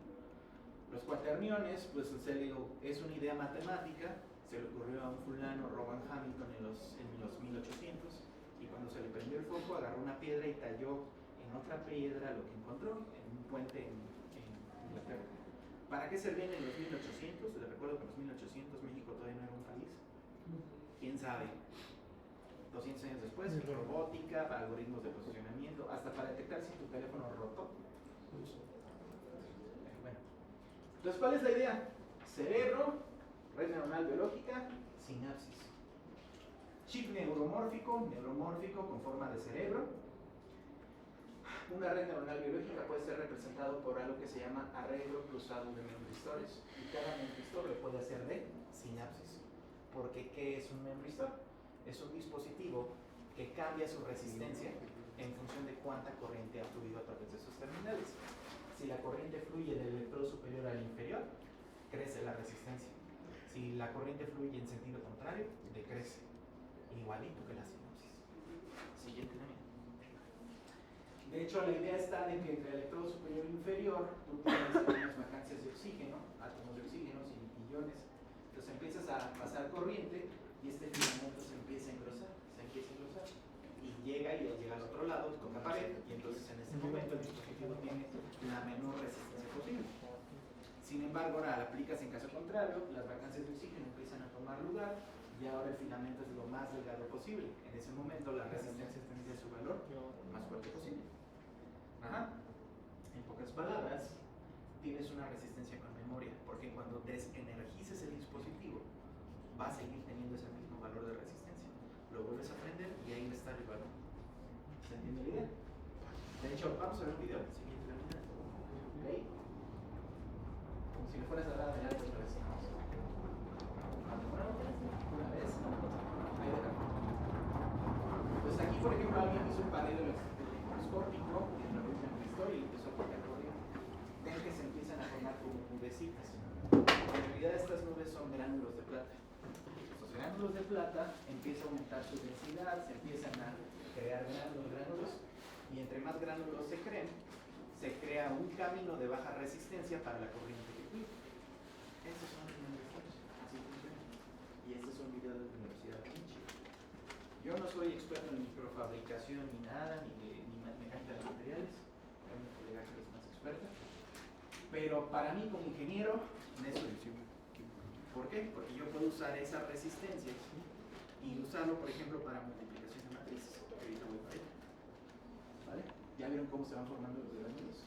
Los cuaterniones, pues en serio, es una idea matemática, Se le ocurrió a un fulano, Rowan Hamilton, en los 1800, y cuando se le prendió el foco, agarró una piedra y talló en otra piedra lo que encontró en un puente en Inglaterra. ¿Para qué servían en los 1800? Les recuerdo que en los 1800 México todavía no era un país. ¿Quién sabe? 200 años después, robótica, algoritmos de posicionamiento, hasta para detectar si tu teléfono roto. Bueno. Entonces, ¿cuál es la idea? Cerebro, red neuronal biológica, sinapsis. Chip neuromórfico con forma de cerebro. Una red neuronal biológica puede ser representado por algo que se llama arreglo cruzado de membristores. Y cada membristor lo puede hacer de sinapsis. Porque, ¿qué es un membristor? Es un dispositivo que cambia su resistencia en función de cuánta corriente ha fluido a través de sus terminales. Si la corriente fluye del electrodo superior al inferior, crece la resistencia. Si la corriente fluye en sentido contrario, decrece. Igualito que la sinapsis. Siguiente lámina. De hecho, la idea está de que entre el electrodo superior e inferior tú tienes unas vacancias de oxígeno, átomos de oxígeno y iones. Entonces empiezas a pasar corriente y este filamento se empieza a engrosar, y llega al otro lado, toca pared, y entonces en este momento el dispositivo tiene la menor resistencia posible. Sin embargo, ahora la aplicas en caso contrario, las vacancias de oxígeno empiezan a tomar lugar y ahora el filamento es lo más delgado posible. En ese momento la resistencia tendría su valor más fuerte posible. Ajá. En pocas palabras, tienes una resistencia con memoria, porque cuando desenergices el dispositivo, va a seguir teniendo ese mismo valor de resistencia. Lo vuelves a prender y ahí va a estar el valor. ¿Se entiende la idea? De hecho, vamos a ver un video. Siguiente lámina. Play. Como si le fueras a dar adelante otra vez. Una vez. Ahí dejamos. Pues aquí, por ejemplo, alguien hizo un panel electroscópico y en la y empezó a aplicar corriente. Ven que se empiezan a formar como nubecitas. En realidad estas nubes son gránulos de plata. Los gránulos de plata empiezan a aumentar su densidad, se empiezan a crear gránulos, y entre más gránulos se creen, se crea un camino de baja resistencia para la corriente que fluye. Estos son los membrisores, así funciona. Y este es un video de la Universidad de Michigan. Yo no soy experto en microfabricación ni nada, ni mecánica de materiales. Hay una colega que es más experta. Pero para mí, como ingeniero, me es útil. ¿Por qué? Porque yo puedo usar esas resistencias y usarlo, por ejemplo, para multiplicación de matrices. Ahorita voy para allá. ¿Vale? ¿Ya vieron cómo se van formando los gránulos?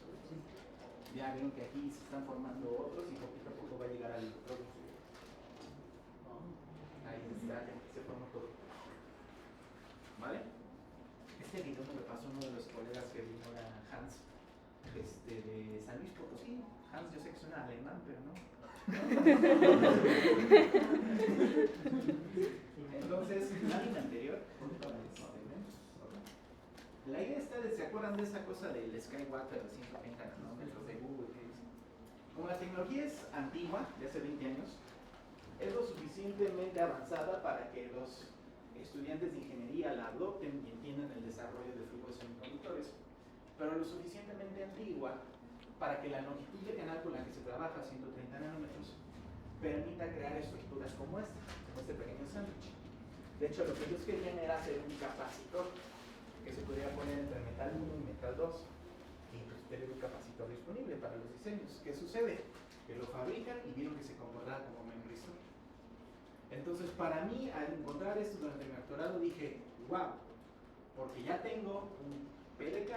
Ya vieron que aquí se están formando otros y poquito a poco va a llegar al electrodo. Ahí está, ya se forma todo. ¿Vale? Este video me lo pasó uno de los colegas que vino, era Hans, de San Luis Potosí. Hans, yo sé que suena alemán, pero no. Entonces, la lámina anterior, la idea está de, ¿se acuerdan de esa cosa del Skywalker de 130 nanómetros de Google? Como la tecnología es antigua, de hace 20 años, es lo suficientemente avanzada para que los estudiantes de ingeniería la adopten y entiendan el desarrollo de flujos semiconductores, pero lo suficientemente antigua para que la longitud de canal con la que se trabaja, 130 nanómetros, permita crear estructuras como este pequeño sándwich. De hecho, lo que ellos querían era hacer un capacitor que se pudiera poner entre metal 1 y metal 2 y pues, tener un capacitor disponible para los diseños. ¿Qué sucede? Que lo fabrican y vieron que se comportaba como membristor. Entonces, para mí, al encontrar esto durante mi doctorado, dije, wow, porque ya tengo un PDK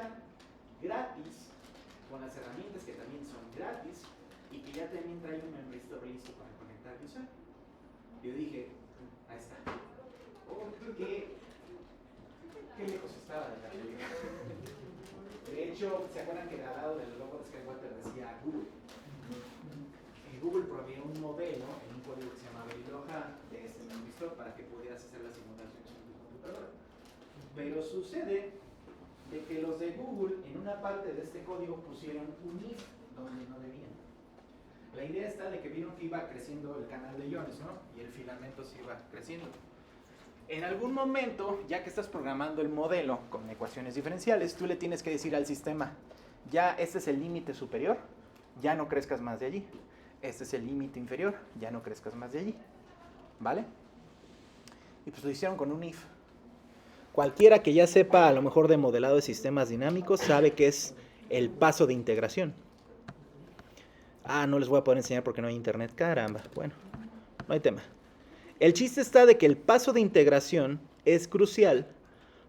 gratis, con las herramientas que también son gratis, y que ya también trae un membristor listo para conectar y usar. Yo dije, ahí está. Oh, qué lejos estaba de la realidad. De hecho, ¿se acuerdan que al lado del logo de Skywalker decía Google? Google proveía un modelo en un código que se llama Verilog de este membristor para que pudieras hacer las simulaciones en tu computadora. Pero sucede de que los de Google en una parte de este código pusieron un if donde no debían. La idea está de que vieron que iba creciendo el canal de iones, ¿no? Y el filamento se iba creciendo. En algún momento, ya que estás programando el modelo con ecuaciones diferenciales, tú le tienes que decir al sistema, ya este es el límite superior, ya no crezcas más de allí. Este es el límite inferior, ya no crezcas más de allí. ¿Vale? Y pues lo hicieron con un if. Cualquiera que ya sepa a lo mejor de modelado de sistemas dinámicos sabe que es el paso de integración. No les voy a poder enseñar porque no hay internet. Caramba, bueno, no hay tema. El chiste está de que el paso de integración es crucial.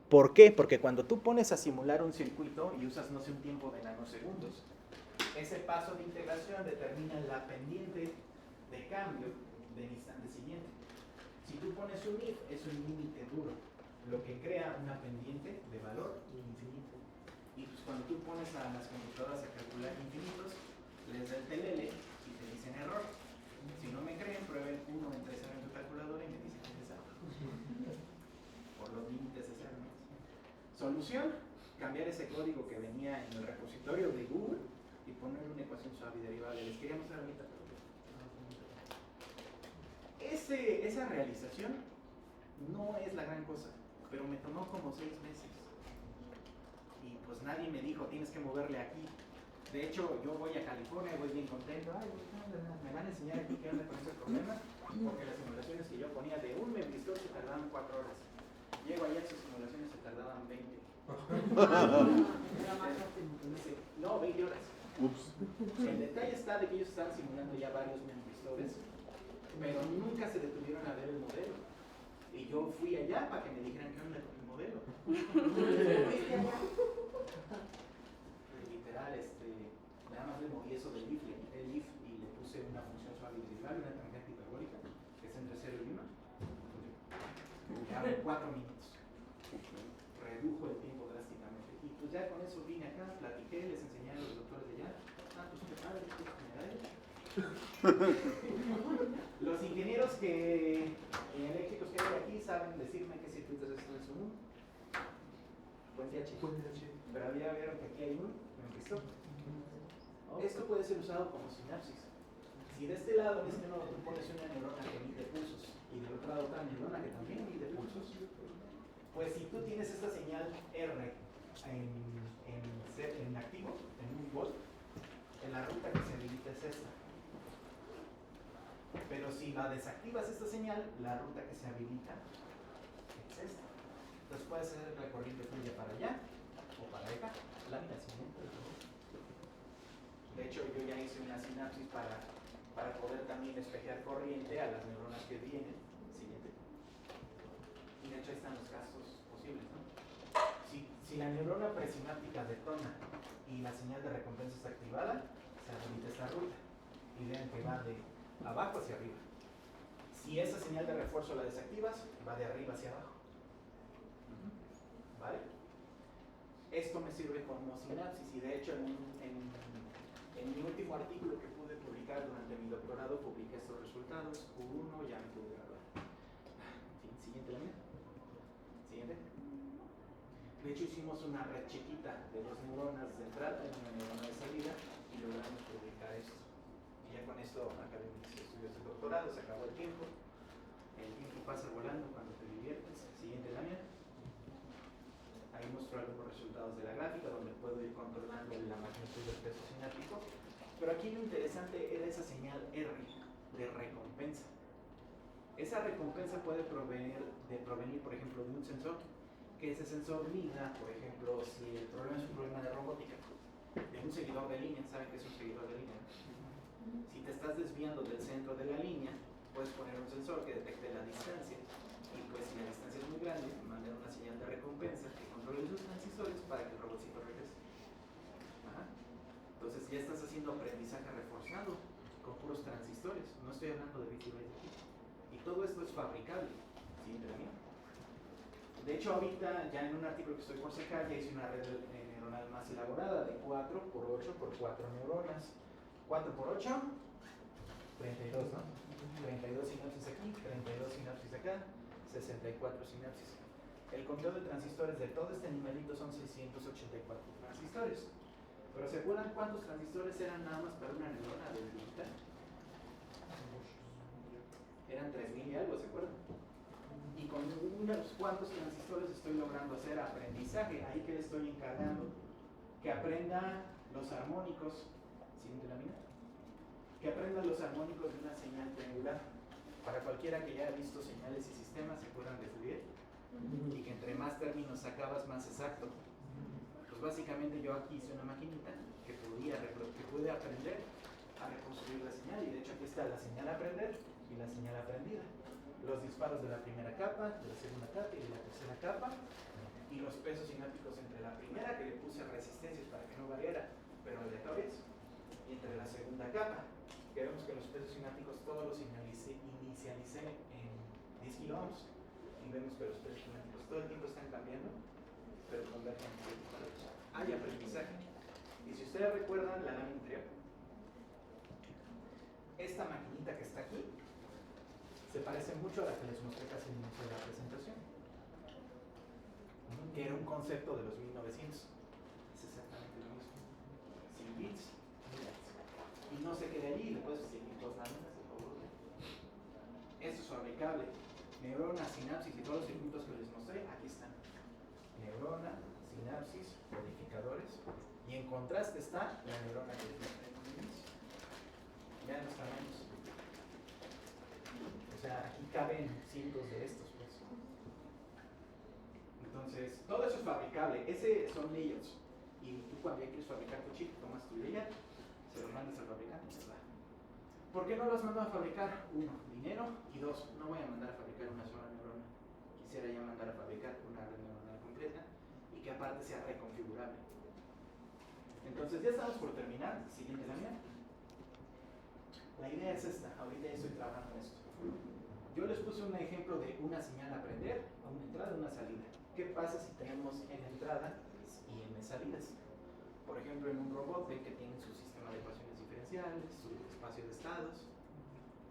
¿Por qué? Porque cuando tú pones a simular un circuito y usas, no sé, un tiempo de nanosegundos, ese paso de integración determina la pendiente de cambio del instante siguiente. Si tú pones un if, es un límite duro, lo que crea una pendiente de valor infinito. Y pues cuando tú pones a las computadoras a calcular infinitos, les da el telele y te dicen error. Si no me creen, prueben 1 entre 0 en tu calculadora y me dicen que es error. Por los límites de cero. Solución, cambiar ese código que venía en el repositorio de Google y poner una ecuación suave y derivable. Les quería mostrar ahorita. Esa realización no es la gran cosa, pero me tomó como 6 meses. Y pues nadie me dijo, tienes que moverle aquí. De hecho, yo voy a California, voy bien contento. Me van a enseñar aquí qué onda con ese problema, porque las simulaciones que yo ponía de un memristor se tardaban 4 horas. Llego allá, sus simulaciones se tardaban 20. No, 20 horas. Ups. El detalle está de que ellos estaban simulando ya varios memristores, pero nunca se detuvieron a ver el modelo. Y yo fui allá para que me dijeran qué onda con el modelo. Literal, nada más le moví eso del if, le quité el if y le puse una función suave y derivable, una tangente hiperbólica, que es entre 0 y 1. Quedaron 4 minutos. Redujo el tiempo drásticamente. Y pues ya con eso vine acá, platiqué, les enseñé a los doctores de allá. Pues qué padre, pues los ingenieros eléctricos que hay aquí saben decirme qué circuitos es un Puente H. Pero había vieron que aquí hay un memristor. Esto puede ser usado como sinapsis. Si de este lado, en este nodo, tú pones una neurona que emite pulsos y del otro lado otra neurona que también emite pulsos, pues si tú tienes esta señal R en activo, en un volt, en la ruta que se habilita es esta. Pero si la desactivas esta señal, la ruta que se habilita es esta. Entonces puede ser que la corriente fluya para allá o para acá. Lámina siguiente. De hecho, yo ya hice una sinapsis para poder también espejear corriente a las neuronas que vienen. Siguiente. Y de hecho ahí están los casos posibles, ¿no? Si la neurona presináptica detona y la señal de recompensa está activada, se habilita esta ruta. Y vean que va de abajo hacia arriba. Si esa señal de refuerzo la desactivas, va de arriba hacia abajo. ¿Vale? Esto me sirve como sinapsis y de hecho en mi último artículo que pude publicar durante mi doctorado publiqué estos resultados. Q1 ya me pude graduar. Siguiente lámina. Siguiente. De hecho hicimos una red chiquita de 2 neuronas de entrada y una neurona de salida y logramos publicar esto. Y ya con esto acabé mis estudios de doctorado, se acabó el tiempo pasa volando cuando te diviertes. Siguiente lámina. Ahí muestro algunos resultados de la gráfica donde puedo ir controlando la magnitud del peso sináptico. Pero aquí lo interesante era esa señal R de recompensa. Esa recompensa puede provenir, por ejemplo, de un sensor, que ese sensor mida, por ejemplo, si el problema es un problema de robótica, de un seguidor de línea. ¿Saben qué es un seguidor de línea? Si te estás desviando del centro de la línea, puedes poner un sensor que detecte la distancia y pues si la distancia es muy grande, mandar una señal de recompensa que controle sus transistores para que el robotcito regrese. Ajá. Entonces ya estás haciendo aprendizaje reforzado con puros transistores, no estoy hablando de bits y bytes aquí. Y todo esto es fabricable. Siguiente lámina. De hecho ahorita ya en un artículo que estoy por sacar ya hice una red neuronal más elaborada de 4 por 8 por 4 neuronas. 4 por 8, 32, ¿no? 32 sinapsis aquí, 32 sinapsis acá, 64 sinapsis. El conteo de transistores de todo este animalito son 684 transistores. Pero ¿se acuerdan cuántos transistores eran nada más para una neurona del digital? Eran 3000 y algo, ¿se acuerdan? Y con unos cuantos transistores estoy logrando hacer aprendizaje. Ahí que le estoy encargando que aprenda los armónicos. Siguiente lámina. Que aprenda los armónicos de una señal triangular. para cualquiera que ya haya visto señales y sistemas se puedan definir y que entre más términos sacabas más exacto. Pues básicamente yo aquí hice una maquinita que puede aprender a reconstruir la señal, y de hecho aquí está la señal aprender y la señal aprendida. Los disparos de la primera capa, de la segunda capa y de la tercera capa, y los pesos sinápticos entre la primera, que le puse resistencias para que no variara, pero aleatorias, y entre la segunda capa, que vemos que los pesos sinápticos todos los inicialicé en 10 kiloohms, y vemos que los pesos sinápticos todo el tiempo están cambiando, pero convergen en ciertos valores. Hay aprendizaje. Y si ustedes recuerdan la lámina anterior, esta maquinita que está aquí se parece mucho a la que les mostré casi al inicio de la presentación, que era un concepto de los 1900. Es exactamente lo mismo. Sin bits, ni bytes. Y no se queda allí, le puedes seguir dos láminas de favor. Esto es fabricable. Neurona, sinapsis y todos los circuitos que les mostré, aquí están. Neurona, sinapsis, codificadores. Y en contraste está la neurona que les mostré en un inicio. Vean los tamaños. O sea, aquí caben cientos de estos, pues. Entonces, todo eso es fabricable. Ese son layouts. Y tú cuando ya quieres fabricar tu chip, tomas tu layout, se lo mandas al fabricante y se va. ¿Por qué no los mando a fabricar? Uno, dinero. Y dos, no voy a mandar a fabricar una sola neurona. Quisiera ya mandar a fabricar una red neuronal completa y que aparte sea reconfigurable. Entonces, ya estamos por terminar. Siguiente lámina. La idea es esta, ahorita ya estoy trabajando en esto. Yo les puse un ejemplo de una señal a aprender, una entrada y una salida. ¿Qué pasa si tenemos en entrada y en salidas? Por ejemplo, en un robot ven que tienen su sistema de ecuaciones diferenciales, su espacio de estados.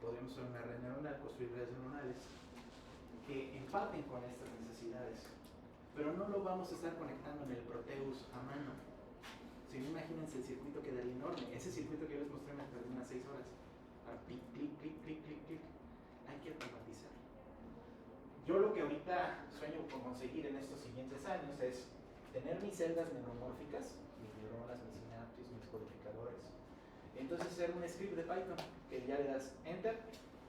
Podemos en una red neuronal construir redes neuronales que empaten con estas necesidades. Pero no lo vamos a estar conectando en el Proteus a mano. Si no, imagínense, el circuito quedaría enorme. Ese circuito que yo les mostré me tardó unas 6 horas. Clic, clic, clic, clic, clic, clic. Hay que automatizar. Yo lo que ahorita sueño con conseguir en estos siguientes años es tener mis celdas neuromórficas, mis neuronas, mis sinapsis, mis codificadores. Entonces hacer un script de Python que ya le das enter,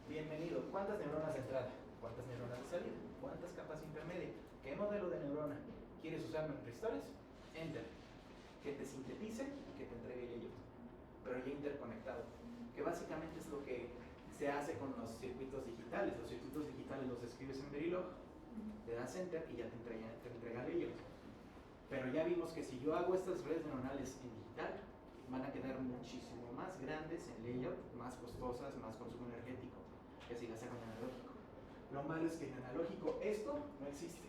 bienvenido. ¿Cuántas neuronas de entrada? ¿Cuántas neuronas de salida? ¿Cuántas capas intermedias? ¿Qué modelo de neurona? ¿Quieres usar memristores? Enter. Que te sintetice y que te entregue ello, pero ya interconectado, que básicamente es lo que se hace con los circuitos digitales. Los circuitos digitales los escribes en Verilog, le das enter y ya te entrega el ello. Pero ya vimos que si yo hago estas redes neuronales en digital, van a quedar muchísimo más grandes en layout, más costosas, más consumo energético, que si las hago en analógico. Lo malo es que en analógico esto no existe,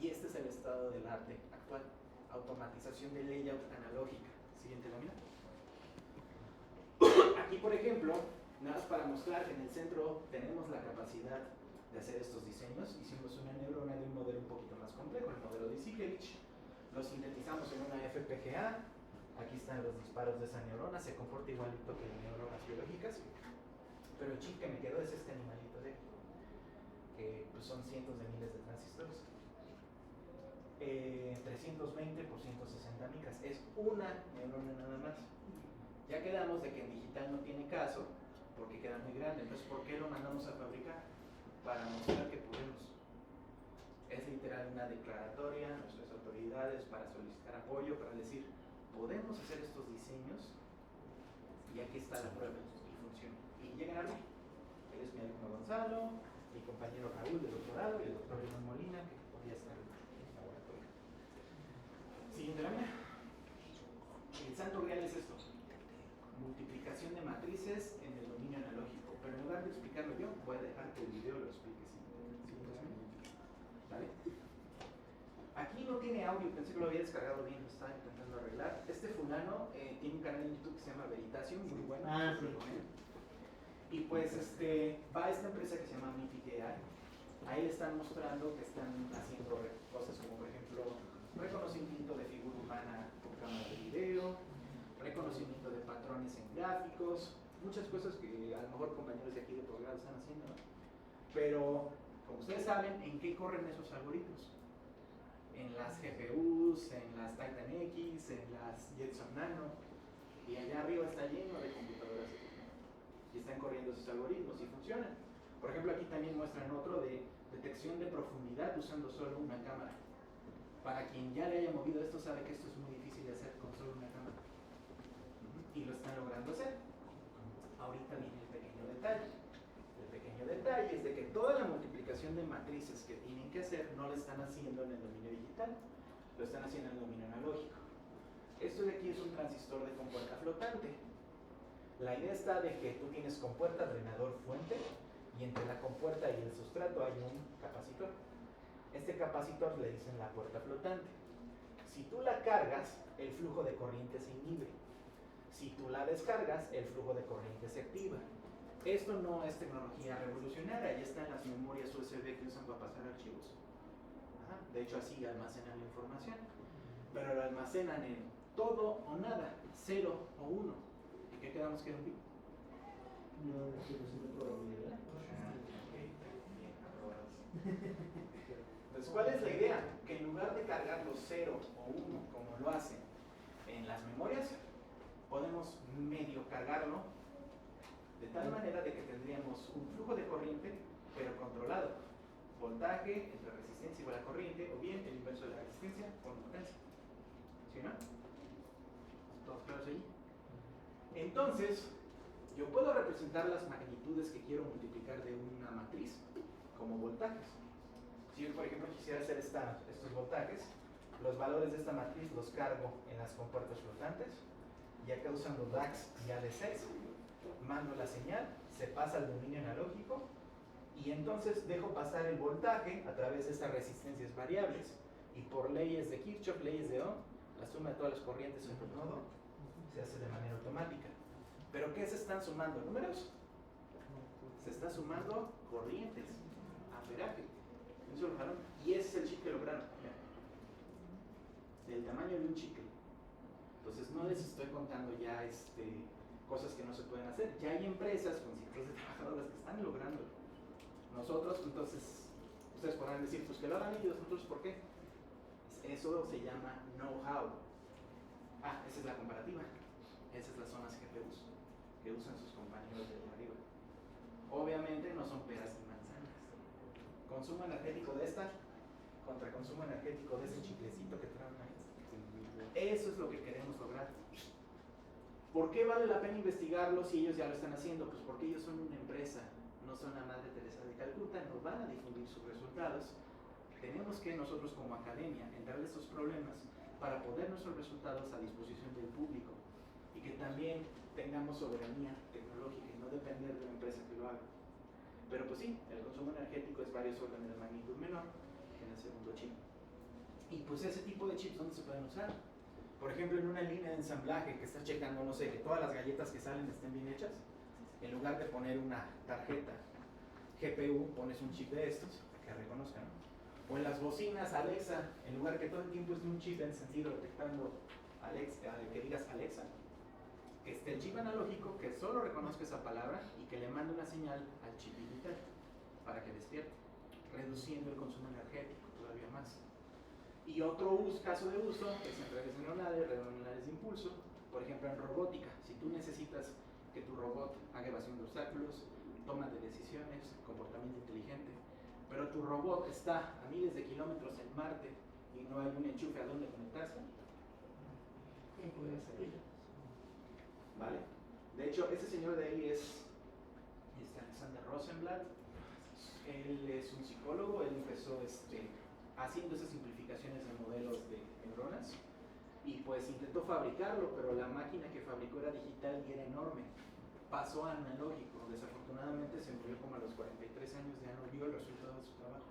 y este es el estado del arte actual. Automatización de layout analógica. Siguiente lámina. Aquí, por ejemplo, nada más para mostrar que en el centro tenemos la capacidad de hacer estos diseños. Hicimos una neurona de un modelo un poquito más complejo, el modelo de Sikevich. Lo sintetizamos en una FPGA. Aquí están los disparos de esa neurona. Se comporta igualito que en neuronas biológicas. Pero el chip que me quedó es este animalito de aquí, que pues, son cientos de miles de transistores. 320 por 160 micras, es una neurona nada más. Ya quedamos de que en digital no tiene caso porque queda muy grande. Entonces, ¿por qué lo mandamos a fabricar? Para mostrar que podemos. Es literal una declaratoria a nuestras autoridades para solicitar apoyo, para decir, podemos hacer estos diseños y aquí está la prueba y funciona. Y llegan a mí. Él es mi alumno Gonzalo, mi compañero Raúl de doctorado y el doctor León Molina, que podría estar en laboratorio. Siguiente lámina. El santo real es esto: multiplicación de matrices en el dominio analógico. Pero en lugar de explicarlo yo, voy a dejar que el video lo explique. Siguiente lámina. ¿Vale? Aquí no tiene audio, pensé que lo había descargado bien, lo estaba intentando arreglar. Este fulano tiene un canal en YouTube que se llama Veritasium, muy bueno. Sí. Y pues va a esta empresa que se llama Mythic AI. Ahí le están mostrando que están haciendo cosas como, por ejemplo, reconocimiento de figura humana por cámara de video, reconocimiento de patrones en gráficos, muchas cosas que a lo mejor compañeros de aquí de posgrado están haciendo, ¿no? Pero, como ustedes saben, ¿en qué corren esos algoritmos? En las GPUs, en las Titan X, en las Jetson Nano, y allá arriba está lleno de computadoras y están corriendo esos algoritmos y funcionan. Por ejemplo, aquí también muestran otro de detección de profundidad usando solo una cámara. Para quien ya le haya movido esto, sabe que esto es muy difícil de hacer con solo una cámara. Y lo están logrando hacer. Ahorita viene el pequeño detalle. El pequeño detalle es de que toda la multiplicación de matrices que tienen que hacer no lo están haciendo en el dominio digital, lo están haciendo en el dominio analógico. Esto de aquí es un transistor de compuerta flotante. La idea está de que tú tienes compuerta, drenador, fuente, y entre la compuerta y el sustrato hay un capacitor. Este capacitor le dicen la puerta flotante. Si tú la cargas, el flujo de corriente se inhibe. Si tú la descargas, el flujo de corriente se activa. Esto no es tecnología revolucionaria, ya están las memorias USB que usan para pasar archivos. Ajá. De hecho, así almacenan la información. Pero lo almacenan en todo o nada, 0 o 1. ¿Y qué quedamos que es un bit? No, es una probabilidad. Bien, aprobados. Entonces, ¿cuál es la idea? Que en lugar de cargar los 0 o 1 como lo hacen en las memorias, podemos medio cargarlo de tal manera de que tendríamos un flujo de corriente, pero controlado. Voltaje entre resistencia igual a corriente, o bien el inverso de la resistencia con potencia. ¿Sí o no? ¿Todos claros allí? Entonces, yo puedo representar las magnitudes que quiero multiplicar de una matriz como voltajes. Si yo, por ejemplo, quisiera hacer estos voltajes, los valores de esta matriz los cargo en las compuertas flotantes, y acá usando DAX y ADCs, mando la señal, se pasa al dominio analógico, y entonces dejo pasar el voltaje a través de estas resistencias variables, y por leyes de Kirchhoff, leyes de Ohm, la suma de todas las corrientes en un nodo se hace de manera automática. ¿Pero qué se están sumando? ¿Números? Se está sumando corrientes, amperaje. Eso lo dejaron, y ese es el chip que lograron. Del tamaño de un chicle. Entonces no les estoy contando ya cosas que no se pueden hacer. Ya hay empresas con cientos de trabajadoras que están lográndolo. Nosotros, entonces, ustedes podrán decir, pues que lo hagan ellos, nosotros, ¿por qué? Eso se llama know-how. Ah, esa es la comparativa. Esas son las zonas GPUs que usan sus compañeros de arriba. Obviamente no son peras ni manzanas. Consumo energético de esta contra consumo energético de ese chiclecito que traen ahí. Eso es lo que queremos lograr. ¿Por qué vale la pena investigarlo si ellos ya lo están haciendo? Pues porque ellos son una empresa, no son la Madre Teresa de Calcuta, nos van a difundir sus resultados. Tenemos que nosotros como academia entrarle estos problemas para poner nuestros resultados a disposición del público y que también tengamos soberanía tecnológica y no depender de una empresa que lo haga. Pero pues sí, el consumo energético es varios órdenes de magnitud menor que en el segundo chip. Y pues ese tipo de chips, ¿dónde se pueden usar? Por ejemplo, en una línea de ensamblaje que estás checando, no sé, que todas las galletas que salen estén bien hechas, en lugar de poner una tarjeta GPU, pones un chip de estos que reconozcan. O en las bocinas Alexa, en lugar que todo el tiempo esté un chip encendido detectando Alexa, que digas Alexa, que esté el chip analógico que solo reconozca esa palabra y que le mande una señal al chip digital para que despierte, reduciendo el consumo energético todavía más. Y otro caso de uso es en redes neuronales de impulso, por ejemplo en robótica. Si tú necesitas que tu robot haga evasión de obstáculos, toma de decisiones, comportamiento inteligente, pero tu robot está a miles de kilómetros en Marte y no hay un enchufe a donde conectarse, ¿quién puede hacer ello? ¿Vale? De hecho, ese señor de ahí es Alexander Rosenblatt. Él es un psicólogo, él empezó haciendo esas simplificaciones de modelos de neuronas y pues intentó fabricarlo, pero la máquina que fabricó era digital y era enorme. Pasó a analógico, desafortunadamente se murió como a los 43 años, ya no vio el resultado de su trabajo.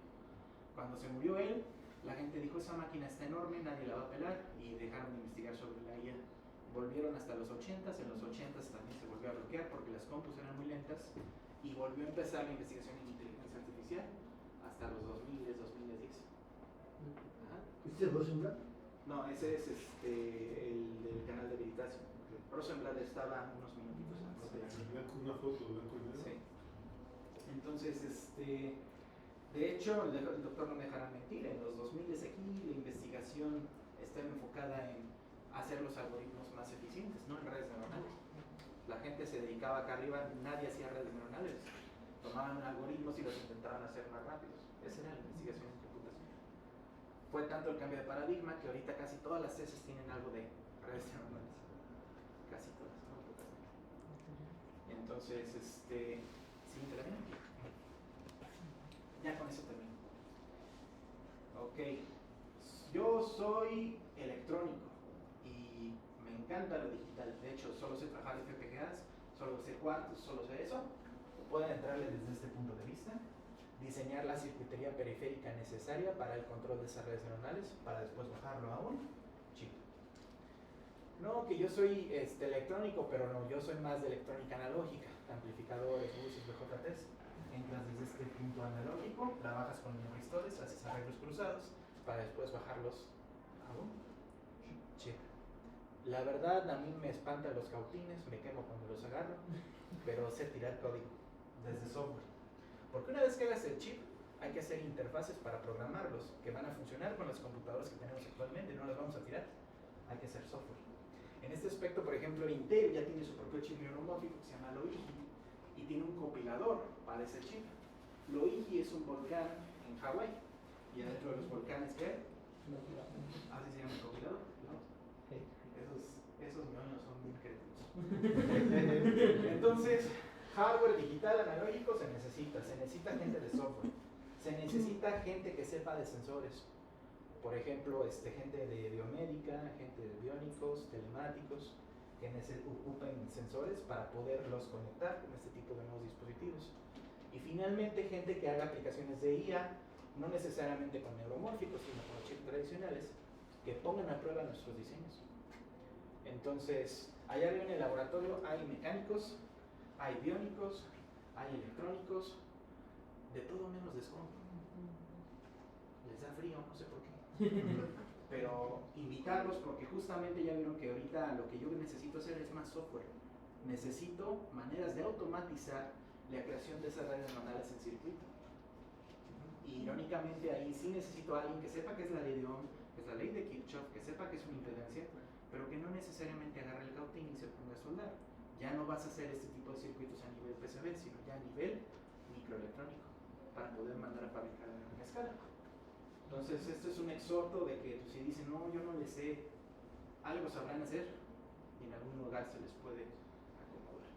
Cuando se murió él, la gente dijo, esa máquina está enorme, nadie la va a pelar, y dejaron de investigar sobre la IA. Volvieron hasta los 80s, en los 80s también se volvió a bloquear porque las compus eran muy lentas, y volvió a empezar la investigación en inteligencia artificial hasta los 2000, 2010. ¿Este es Rosenblatt? No, ese es el del canal de Veritaseum. Rosenblatt estaba unos minutitos antes de Una foto blanco y negro. Sí. Entonces, de hecho, el doctor no me dejará mentir, en los 2000 aquí la investigación estaba enfocada en hacer los algoritmos más eficientes, no en redes neuronales. La gente se dedicaba acá arriba, nadie hacía redes neuronales. Tomaban algoritmos y los intentaban hacer más rápidos. Esa era la investigación en computación. Fue tanto el cambio de paradigma que ahorita casi todas las tesis tienen algo de redes neuronales. Casi todas, no todas. Entonces, siguiente lámina. Ya con eso termino. Ok. Yo soy electrónico y me encanta lo digital. De hecho, solo sé trabajar FPGAs, solo sé cuartos, solo sé eso. Pueden entrarle desde este punto de vista. Diseñar la circuitería periférica necesaria para el control de esas redes neuronales, para después bajarlo a un chip. No, que yo soy electrónico, pero no, yo soy más de electrónica analógica, amplificadores, buses, BJTs. Entras desde este punto analógico, trabajas con memristores, haces arreglos cruzados, para después bajarlos a un chip. La verdad, a mí me espantan los cautines, me quemo cuando los agarro, pero sé tirar código desde software. Porque una vez que hagas el chip, hay que hacer interfaces para programarlos, que van a funcionar con las computadoras que tenemos actualmente, no las vamos a tirar, hay que hacer software. En este aspecto, por ejemplo, Intel ya tiene su propio chip neuromórfico que se llama Loihi, y tiene un compilador para ese chip. Loihi es un volcán en Hawái, y adentro de los volcanes, ¿qué? Así se llama el compilador, ¿no? Esos ñoños son muy creativos. Entonces, hardware digital analógico se necesita gente de software, se necesita gente que sepa de sensores, por ejemplo, gente de biomédica, gente de biónicos, telemáticos, que ocupen sensores para poderlos conectar con este tipo de nuevos dispositivos. Y finalmente, gente que haga aplicaciones de IA, no necesariamente con neuromórficos, sino con chips tradicionales, que pongan a prueba nuestros diseños. Entonces, allá arriba en el laboratorio hay mecánicos, hay biónicos, hay electrónicos, de todo menos desconto. Les da frío, no sé por qué. Pero invitarlos porque justamente ya vieron que ahorita lo que yo necesito hacer es más software. Necesito maneras de automatizar la creación de esas redes neuronales en circuito. Y irónicamente ahí sí necesito a alguien que sepa qué es la ley de Ohm, que es la ley de Kirchhoff, que sepa qué es una impedancia, pero que no necesariamente agarre el cautín y se ponga a soldar. Ya no vas a hacer este tipo de circuitos a nivel PCB, sino ya a nivel microelectrónico, para poder mandar a fabricar en gran escala. Entonces, esto es un exhorto de que si dicen, no, yo no le sé, algo sabrán hacer y en algún lugar se les puede acomodar.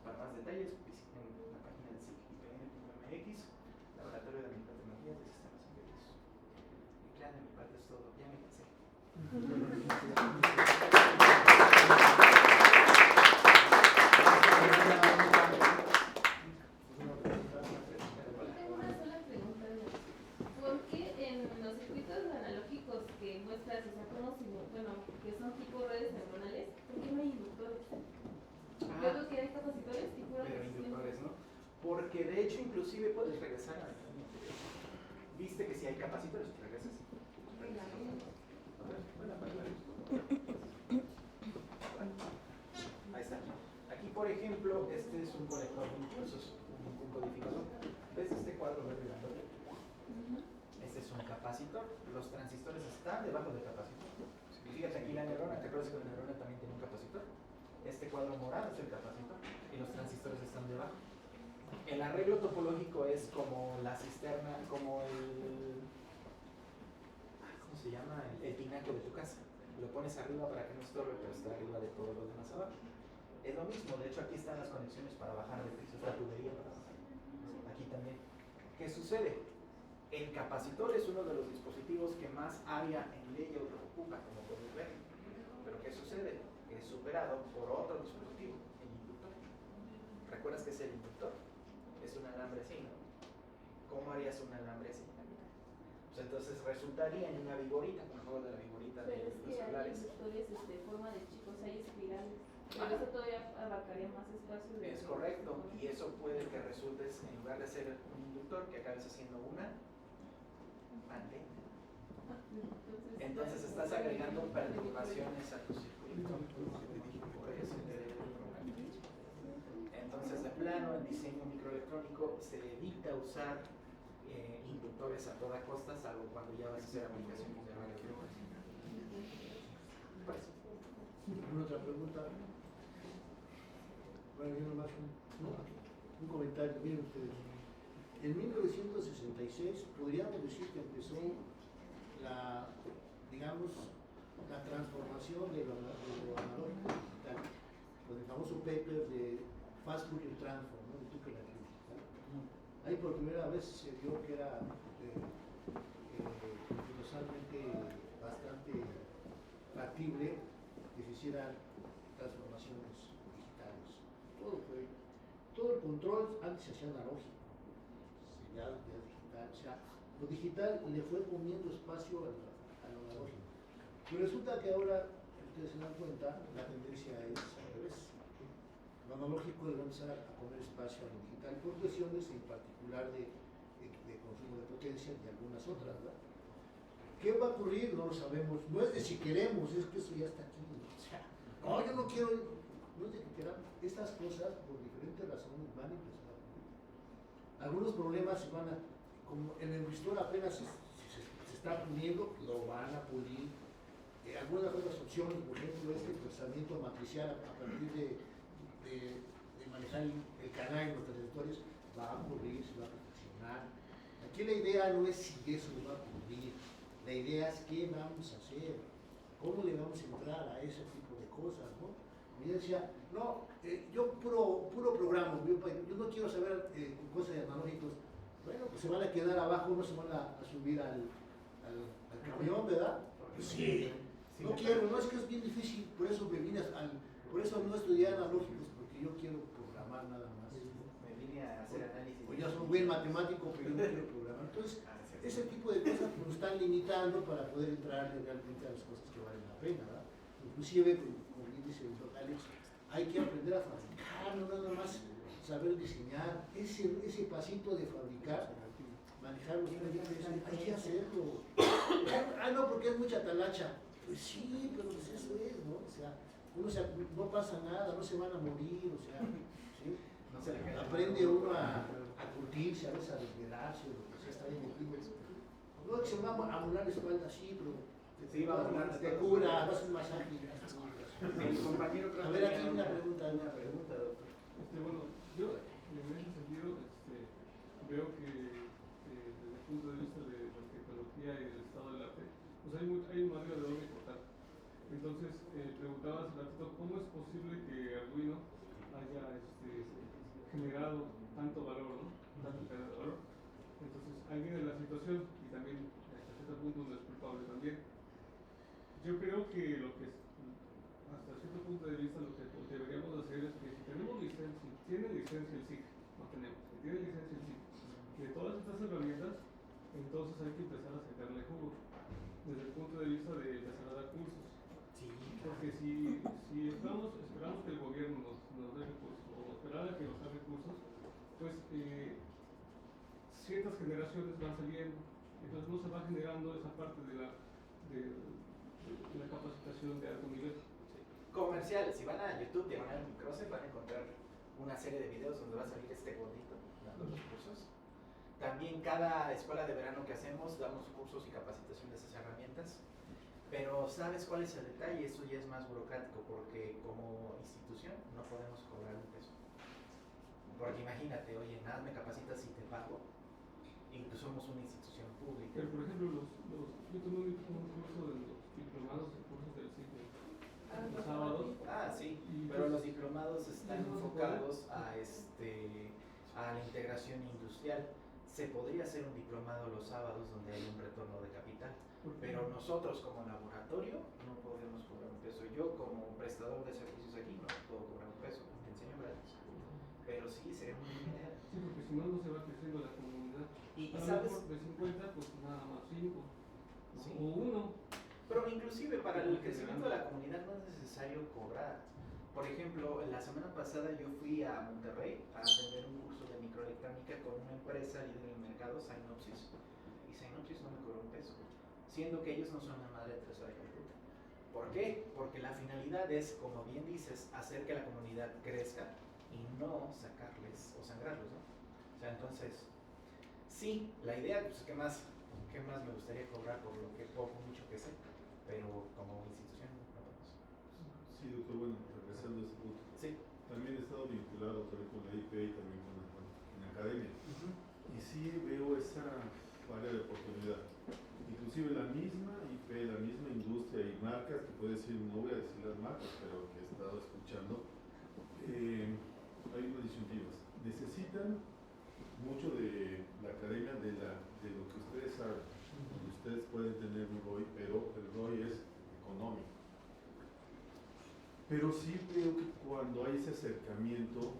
Para más detalles, visiten la página de SICIPN.mx, Laboratorio de Tecnologías de Sistemas Embebidos. Y claro, de mi parte es todo, ya me cansé. Tengo una sola pregunta. ¿Por qué en los circuitos analógicos que muestras, o sea, que son tipo redes neuronales, por qué no hay inductores? Yo veo que hay capacitores y pura Pero resistor. inductores, ¿no? Porque de hecho, inclusive puedes regresar a. Viste que si hay capacitores, te regresas. Ahí está. Aquí, por ejemplo, este es un colector de impulsos, un codificador. ¿Ves este cuadro verde grandote? Este es un capacitor. Los transistores están debajo del capacitor. Y fíjate aquí la neurona, ¿te acuerdas que la neurona también tiene un capacitor? Este cuadro morado es el capacitor y los transistores están debajo. El arreglo topológico es como la cisterna, como el. ¿Cómo se llama? El tinaco de tu casa. Lo pones arriba para que no estorbe, pero está arriba de todo lo demás abajo. Es lo mismo, de hecho aquí están las conexiones para bajar de piso, la tubería para bajar. Aquí también. ¿Qué sucede? El capacitor es uno de los dispositivos que más área en layout ocupa, como puedes ver. Pero ¿qué sucede? Que es superado por otro dispositivo, el inductor. ¿Recuerdas qué es el inductor? Es un alambre así, ¿no? ¿Cómo harías un alambre así? Pues entonces resultaría en una viborita, como el juego de la viborita de Pero es los que hay celulares. inductores de forma de chicos, hay espirales. Pero eso todavía abarcaría más espacio. Es correcto, y eso puede que resultes, en lugar de hacer un inductor, que acabes haciendo una antena. Entonces estás agregando perturbaciones a tu circuito. Entonces, de plano, en diseño microelectrónico se evita usar inductores a toda costa, salvo cuando ya vas a hacer aplicaciones de radiofrecuencia. ¿Alguna otra pregunta? Bueno, yo nomás un comentario. Miren ustedes, en 1966 podríamos decir que empezó la, digamos, la transformación de lo analógico a digital, con el famoso paper de Fast Fourier Transform, ¿no? De Tuchel and Hughes, ¿no? Ahí por primera vez se vio que era universalmente bastante factible que se hicieran transformaciones digitales. Todo el control antes se hacía analógico, ya digital, o sea, lo digital le fue comiendo espacio a lo analógico. Pero resulta que ahora, ustedes se dan cuenta, la tendencia es al revés. Lo analógico debe empezar a comer espacio a lo digital por cuestiones en particular de consumo de potencia y algunas otras, ¿verdad? ¿Qué va a ocurrir? No lo sabemos. No es de si queremos, es que eso ya está aquí. O sea, no, yo no quiero, no es de que queramos. Estas cosas, por diferentes razones, van a empezar a ocurrir. Algunos problemas se van a, como el neuristor apenas se está puliendo, lo van a pulir. Algunas otras opciones, por ejemplo, este procesamiento matricial a partir de manejar el canal en los trayectorios, va a ocurrir, se va a perfeccionar. Aquí la idea no es si eso va a ocurrir, la idea es qué vamos a hacer, cómo le vamos a entrar a ese tipo de cosas, ¿no? Y yo decía, no, yo puro programo, yo no quiero saber cosas de analógicos. Bueno, pues se van a quedar abajo, no se van a subir al camión, ¿verdad? Pues sí. No quiero, no es que es bien difícil, por eso me vine por eso no estudié analógicos, porque yo quiero programar nada más. Me vine a hacer análisis. Pues yo soy un buen matemático, pero yo no quiero programar. Entonces, ese tipo de cosas nos están limitando para poder entrar realmente a las cosas que valen la pena, ¿verdad? Inclusive, como bien dice el doctor Alex, hay que aprender a fabricar, no nada más saber diseñar, ese pasito de fabricar, manejar los proyectos, hay que hacerlo. Ah, no, porque es mucha talacha. Pues sí, pero pues eso es, ¿no? O sea, no pasa nada, no se van a morir, o sea, ¿sí? Aprende uno a curtirse, a veces a desvelarse, o lo que sea, está bien metido. No que se va a amolar la espalda así, pero sí, te cura, vas a un masaje. El compañero, a ver, aquí una pregunta, doctor. Bueno, yo en ese sentido veo que desde el punto de vista de la tecnología y del estado del arte, pues hay un margen de dónde cortar. Entonces, preguntaba hace ratito, ¿cómo es posible que Arduino haya generado tanto valor, ¿no? Tanta cadena de valor? Entonces, alguien en la situación, y también hasta cierto punto uno es culpable también. Yo creo que hasta cierto punto de vista, lo que deberíamos hacer es que si tenemos licencia, tiene licencia el SIC, no tenemos, si tiene licencia el SIC, de todas estas herramientas, entonces hay que empezar a sacarle jugo, desde el punto de vista de empezar a dar cursos. Sí, porque si esperamos que el gobierno nos dé recursos, o esperar a que nos dé recursos, pues ciertas generaciones van saliendo, entonces no se va generando esa parte de la capacitación de alto nivel. Comercial, si van a YouTube diagonal Microse van a encontrar una serie de videos donde va a salir este gordito dando los cursos. También cada escuela de verano que hacemos damos cursos y capacitación de esas herramientas. Pero ¿sabes cuál es el detalle? Eso ya es más burocrático porque como institución no podemos cobrar un peso. Porque imagínate, oye, nada me capacitas y te pago. Y pues somos una institución pública. Pero por ejemplo, yo tomé un curso de los diplomados de cursos del ciclo. Los sábados. Ah, sí, pero los diplomados están enfocados a la integración industrial. Se podría hacer un diplomado los sábados donde hay un retorno de capital, pero nosotros como laboratorio no podemos cobrar un peso. Yo como prestador de servicios aquí no puedo cobrar un peso, te enseño gratis. Pero sí, sería muy buena idea. Sí, porque si no, no se va creciendo la comunidad. Y a sabes, lo mejor de 50, pues nada más 5, sí, o 1. Pero inclusive para el crecimiento de la comunidad no es necesario cobrar. Por ejemplo, la semana pasada yo fui a Monterrey a atender un curso de microelectrónica con una empresa líder en el mercado, Synopsys, y Synopsys no me cobró un peso, siendo que ellos no son la madre Teresa de Calcuta. ¿Por qué? Porque la finalidad es, como bien dices, hacer que la comunidad crezca y no sacarles o sangrarlos, ¿no? O sea, entonces, sí, la idea, pues, ¿qué más me gustaría cobrar por lo que poco, mucho que sé? Pero como institución no podemos. Sí, doctor, bueno, regresando a ese punto. Sí. También he estado vinculado también con la IP y también con la academia. Y sí veo esa área de oportunidad. Inclusive la misma IP, la misma industria y marcas, que puedo decir, no voy a decir las marcas, pero que he estado escuchando, hay unas disyuntivas. Necesitan mucho de la academia, de lo que ustedes saben. Ustedes pueden tener un ROI, pero el ROI es económico. Pero sí veo que cuando hay ese acercamiento,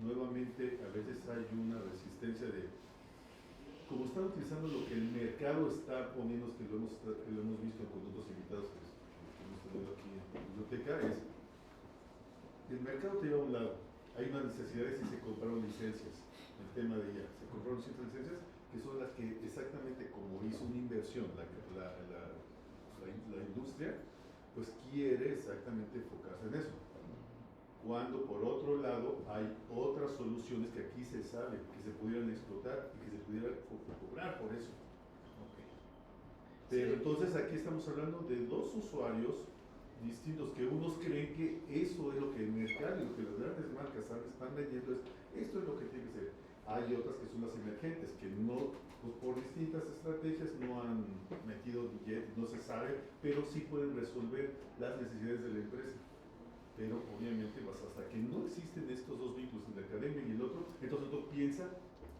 nuevamente a veces hay una resistencia de, como están utilizando lo que el mercado está poniendo, que lo hemos visto con otros invitados que hemos tenido aquí en la biblioteca, es el mercado te lleva a un lado. Hay unas necesidades y se compraron licencias. El tema de ella, se compraron ciertas licencias que son las que exactamente como hizo una inversión la industria, pues quiere exactamente enfocarse en eso. Cuando por otro lado hay otras soluciones que aquí se sabe que se pudieran explotar y que se pudiera cobrar por eso. Pero entonces aquí estamos hablando de dos usuarios distintos, que unos creen que eso es lo que el mercado y lo que las grandes marcas están vendiendo, esto es lo que tiene que ser. Hay otras que son las emergentes, que no, pues por distintas estrategias no han metido billete, no se sabe, pero sí pueden resolver las necesidades de la empresa. Pero obviamente hasta que no existen estos dos vínculos, el de la academia y el otro, entonces uno piensa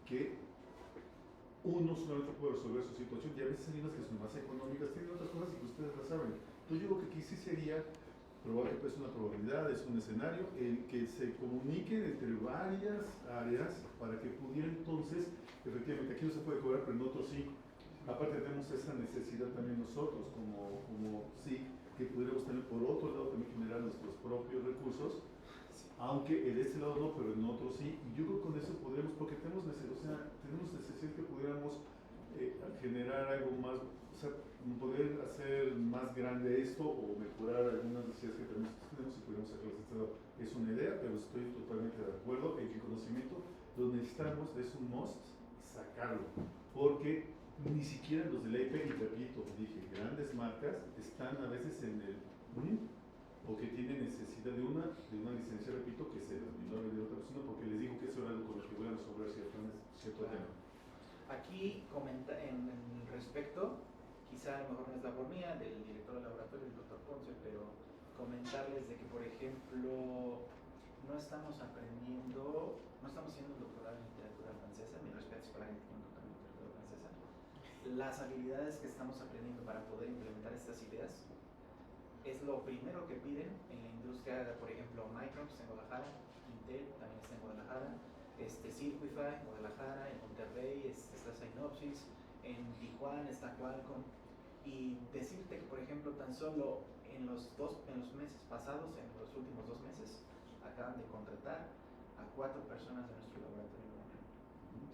que uno solamente puede resolver su situación, y a veces hay unas que son más económicas, tienen otras cosas y que ustedes las saben. Entonces yo creo que aquí sí sería probablemente es una probabilidad, es un escenario, el que se comuniquen entre varias áreas para que pudiera entonces, efectivamente, aquí no se puede cobrar, pero en otros sí. Aparte tenemos esa necesidad también nosotros, como sí, que pudiéramos tener por otro lado también generar nuestros propios recursos, aunque en este lado no, pero en otros sí. Y yo creo que con eso podríamos, porque tenemos necesidad que pudiéramos generar algo más, o sea, poder hacer más grande esto o mejorar algunas necesidades que tenemos y pudiéramos sacarlas de este lado. Es una idea, pero estoy totalmente de acuerdo en que el conocimiento lo necesitamos, es un must sacarlo, porque ni siquiera los de la IP, y repito, dije, grandes marcas están a veces en el o que tienen necesidad de una licencia, repito, que se las vino a de otra persona porque les dijo que eso era algo con lo que voy a resolver cierto tema. Aquí comenta en respecto, quizá a lo mejor no es labor mía, del director del laboratorio, el doctor Ponce, pero comentarles de que, por ejemplo, no estamos aprendiendo, no estamos haciendo un doctorado en literatura francesa, mi respeto para la gente que tiene un doctorado en literatura francesa. Las habilidades que estamos aprendiendo para poder implementar estas ideas es lo primero que piden en la industria, por ejemplo, Micron está en Guadalajara, Intel también está en Guadalajara, Circuify en Guadalajara, en Monterrey está Synopsys, en Tijuana está Qualcomm, y decirte que, por ejemplo, tan solo en los meses pasados, en los últimos 2 meses, acaban de contratar a 4 personas de nuestro laboratorio,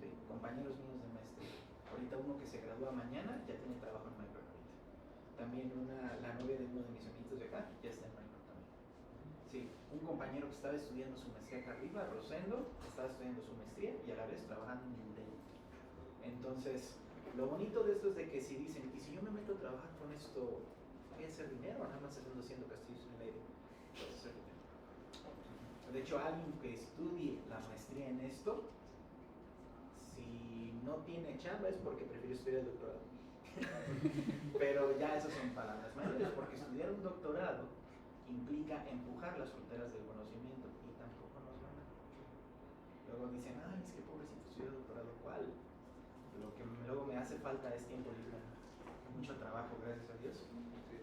¿sí? Compañeros míos de maestría. Ahorita uno que se gradúa mañana ya tiene trabajo en Micron. También la novia de uno de mis amiguitos de acá ya está en Micron también. Sí, un compañero que estaba estudiando su maestría acá arriba, Rosendo, estaba estudiando su maestría y a la vez trabajando en Intel. Entonces, lo bonito de esto es de que si dicen, ¿y si yo me meto a trabajar con esto, voy a hacer dinero o nada más ando haciendo castillos en el aire? Puedes hacer dinero. De hecho, alguien que estudie la maestría en esto, si no tiene chamba es porque prefiere estudiar el doctorado. Pero ya esas son palabras mayores, porque estudiar un doctorado implica empujar las fronteras del conocimiento y tampoco nos van a. Luego dicen, ay, es que pobrecito estudió doctorado. ¿Cuál? Lo que luego me hace falta es tiempo libre, mucho trabajo, gracias a Dios,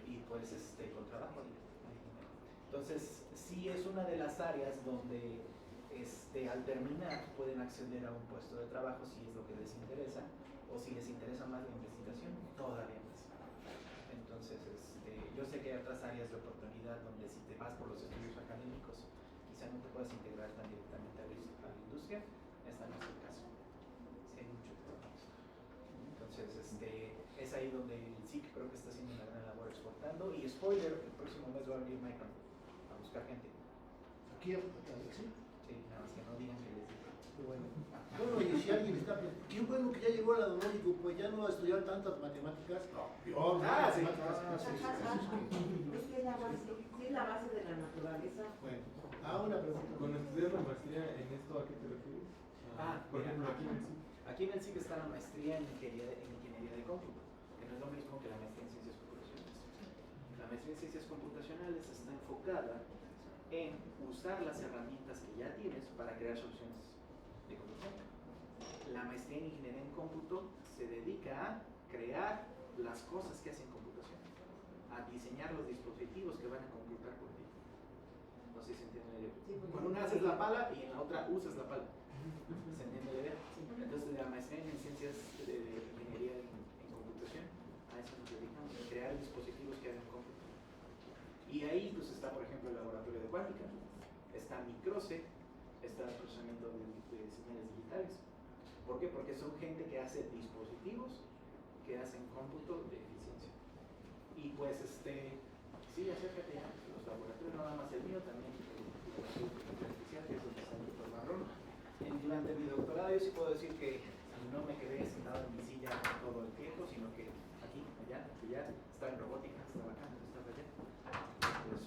y pues con trabajo hay dinero. Entonces sí es una de las áreas donde al terminar pueden acceder a un puesto de trabajo si es lo que les interesa, o si les interesa más la investigación, todavía más. Entonces yo sé que hay otras áreas de oportunidad donde si te vas por los estudios académicos quizá no te puedas integrar tan directamente a la industria. Esta no es el caso. Sí hay mucho trabajo. Entonces es ahí donde el SIC creo que está haciendo una gran labor exportando, y spoiler, el próximo mes va a venir Micron a buscar gente. ¿Aquí? Sí, nada más que no digan que les digo. Bueno, y si alguien está pensando, qué bueno que ya llegó al adonónico, pues ya no va a estudiar tantas matemáticas. No, peor, matemáticas. Es que es la base de la naturaleza. Bueno, ahora una pregunta. Con estudiar la maestría en esto, ¿a qué te refieres? Por ejemplo, aquí en el CIP. Aquí en el CIP está la maestría en ingeniería de cómputo, que no es lo mismo que la maestría en ciencias computacionales. La maestría en ciencias computacionales está enfocada en usar las herramientas que ya tienes para crear soluciones de computación. La maestría en ingeniería en cómputo se dedica a crear las cosas que hacen computación, a diseñar los dispositivos que van a computar por ti. No sé si se entiende la idea. Con una haces la pala y en la otra usas la pala. ¿Se entiende la idea? Entonces, la maestría en ciencias de ingeniería en computación, a eso nos dedicamos, a crear dispositivos que hagan cómputo. Y ahí pues está, por ejemplo, el laboratorio de cuántica, está Microse, está el procesamiento de señales digitales. ¿Por qué? Porque son gente que hace dispositivos que hacen cómputo de eficiencia. Y pues, sí, acércate a los laboratorios, no nada más el mío, también el laboratorio de inteligencia artificial, que es donde está el doctor Marrón. Durante mi doctorado yo sí puedo decir que no me quedé sentado en mi silla todo el tiempo, sino que aquí, allá, estaba en robótica, estaba acá, estaba allá. Pues,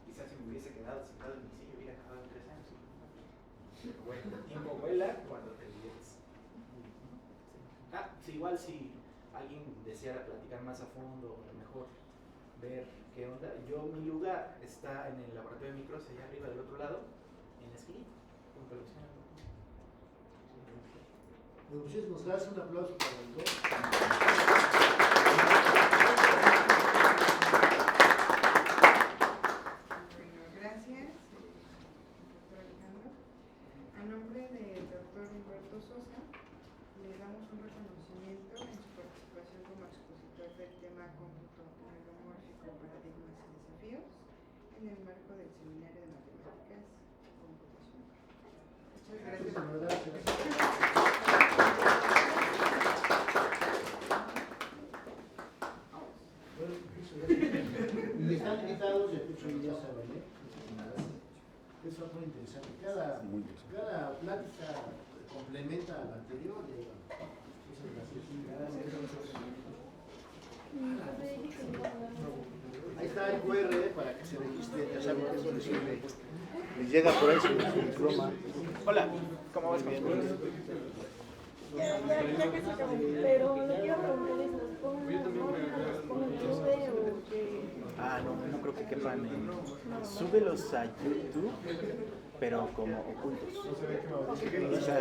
quizás si me hubiese quedado sentado en mi silla hubiera acabado en 3 años. Pero bueno, el tiempo vuela cuando te diviertes. Sí, igual si alguien deseara platicar más a fondo, o a lo mejor ver qué onda, mi lugar está en el laboratorio de micros, allá arriba del otro lado, en la esquina. Muchísimas gracias, un aplauso para el doctor. Bueno, gracias, doctor Alejandro. A nombre del doctor Humberto Sosa, le damos un reconocimiento en su participación como expositor del tema cómputo neuromórfico, paradigmas y desafíos en el marco del Seminario de Matemáticas y Computación. Muchas gracias. Muchísimas gracias. Están invitados, de hecho ya saben, eso es muy interesante. Cada plática complementa a la anterior. Ahí está el QR para que se registren, ya saben que eso les llega por ahí su diploma. Hola, ¿cómo vas? Ya casi acabó, pero lo que quiero preguntar es, ¿nos pongo en YouTube o qué? No creo que quepan. Súbelos a YouTube, pero como ocultos. O sea,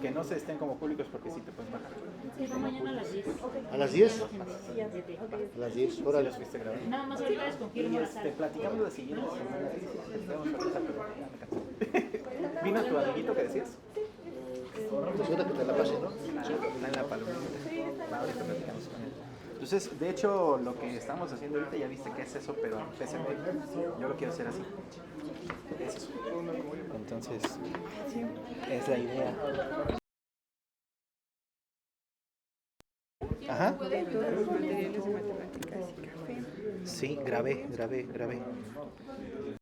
que no se estén como públicos porque sí te pueden bajar. Sí, va mañana a las 10. ¿A las 10? Sí, ya. A las 10, Sí, órale. los fuiste grabando. Nada más ahorita les confirmo la sala. Platicamos la siguiente semana. ¿Vino tu amiguito que decías? Pues ahora que te la pase, ¿no? Está en la palomita. Ahorita platicamos con él. Entonces, de hecho, lo que estamos haciendo ahorita, ya viste que es eso, pero en PCB. Yo lo quiero hacer así. Es eso. Entonces, es la idea. Ajá. De todos los materiales de matemáticas y café. Sí, grabé.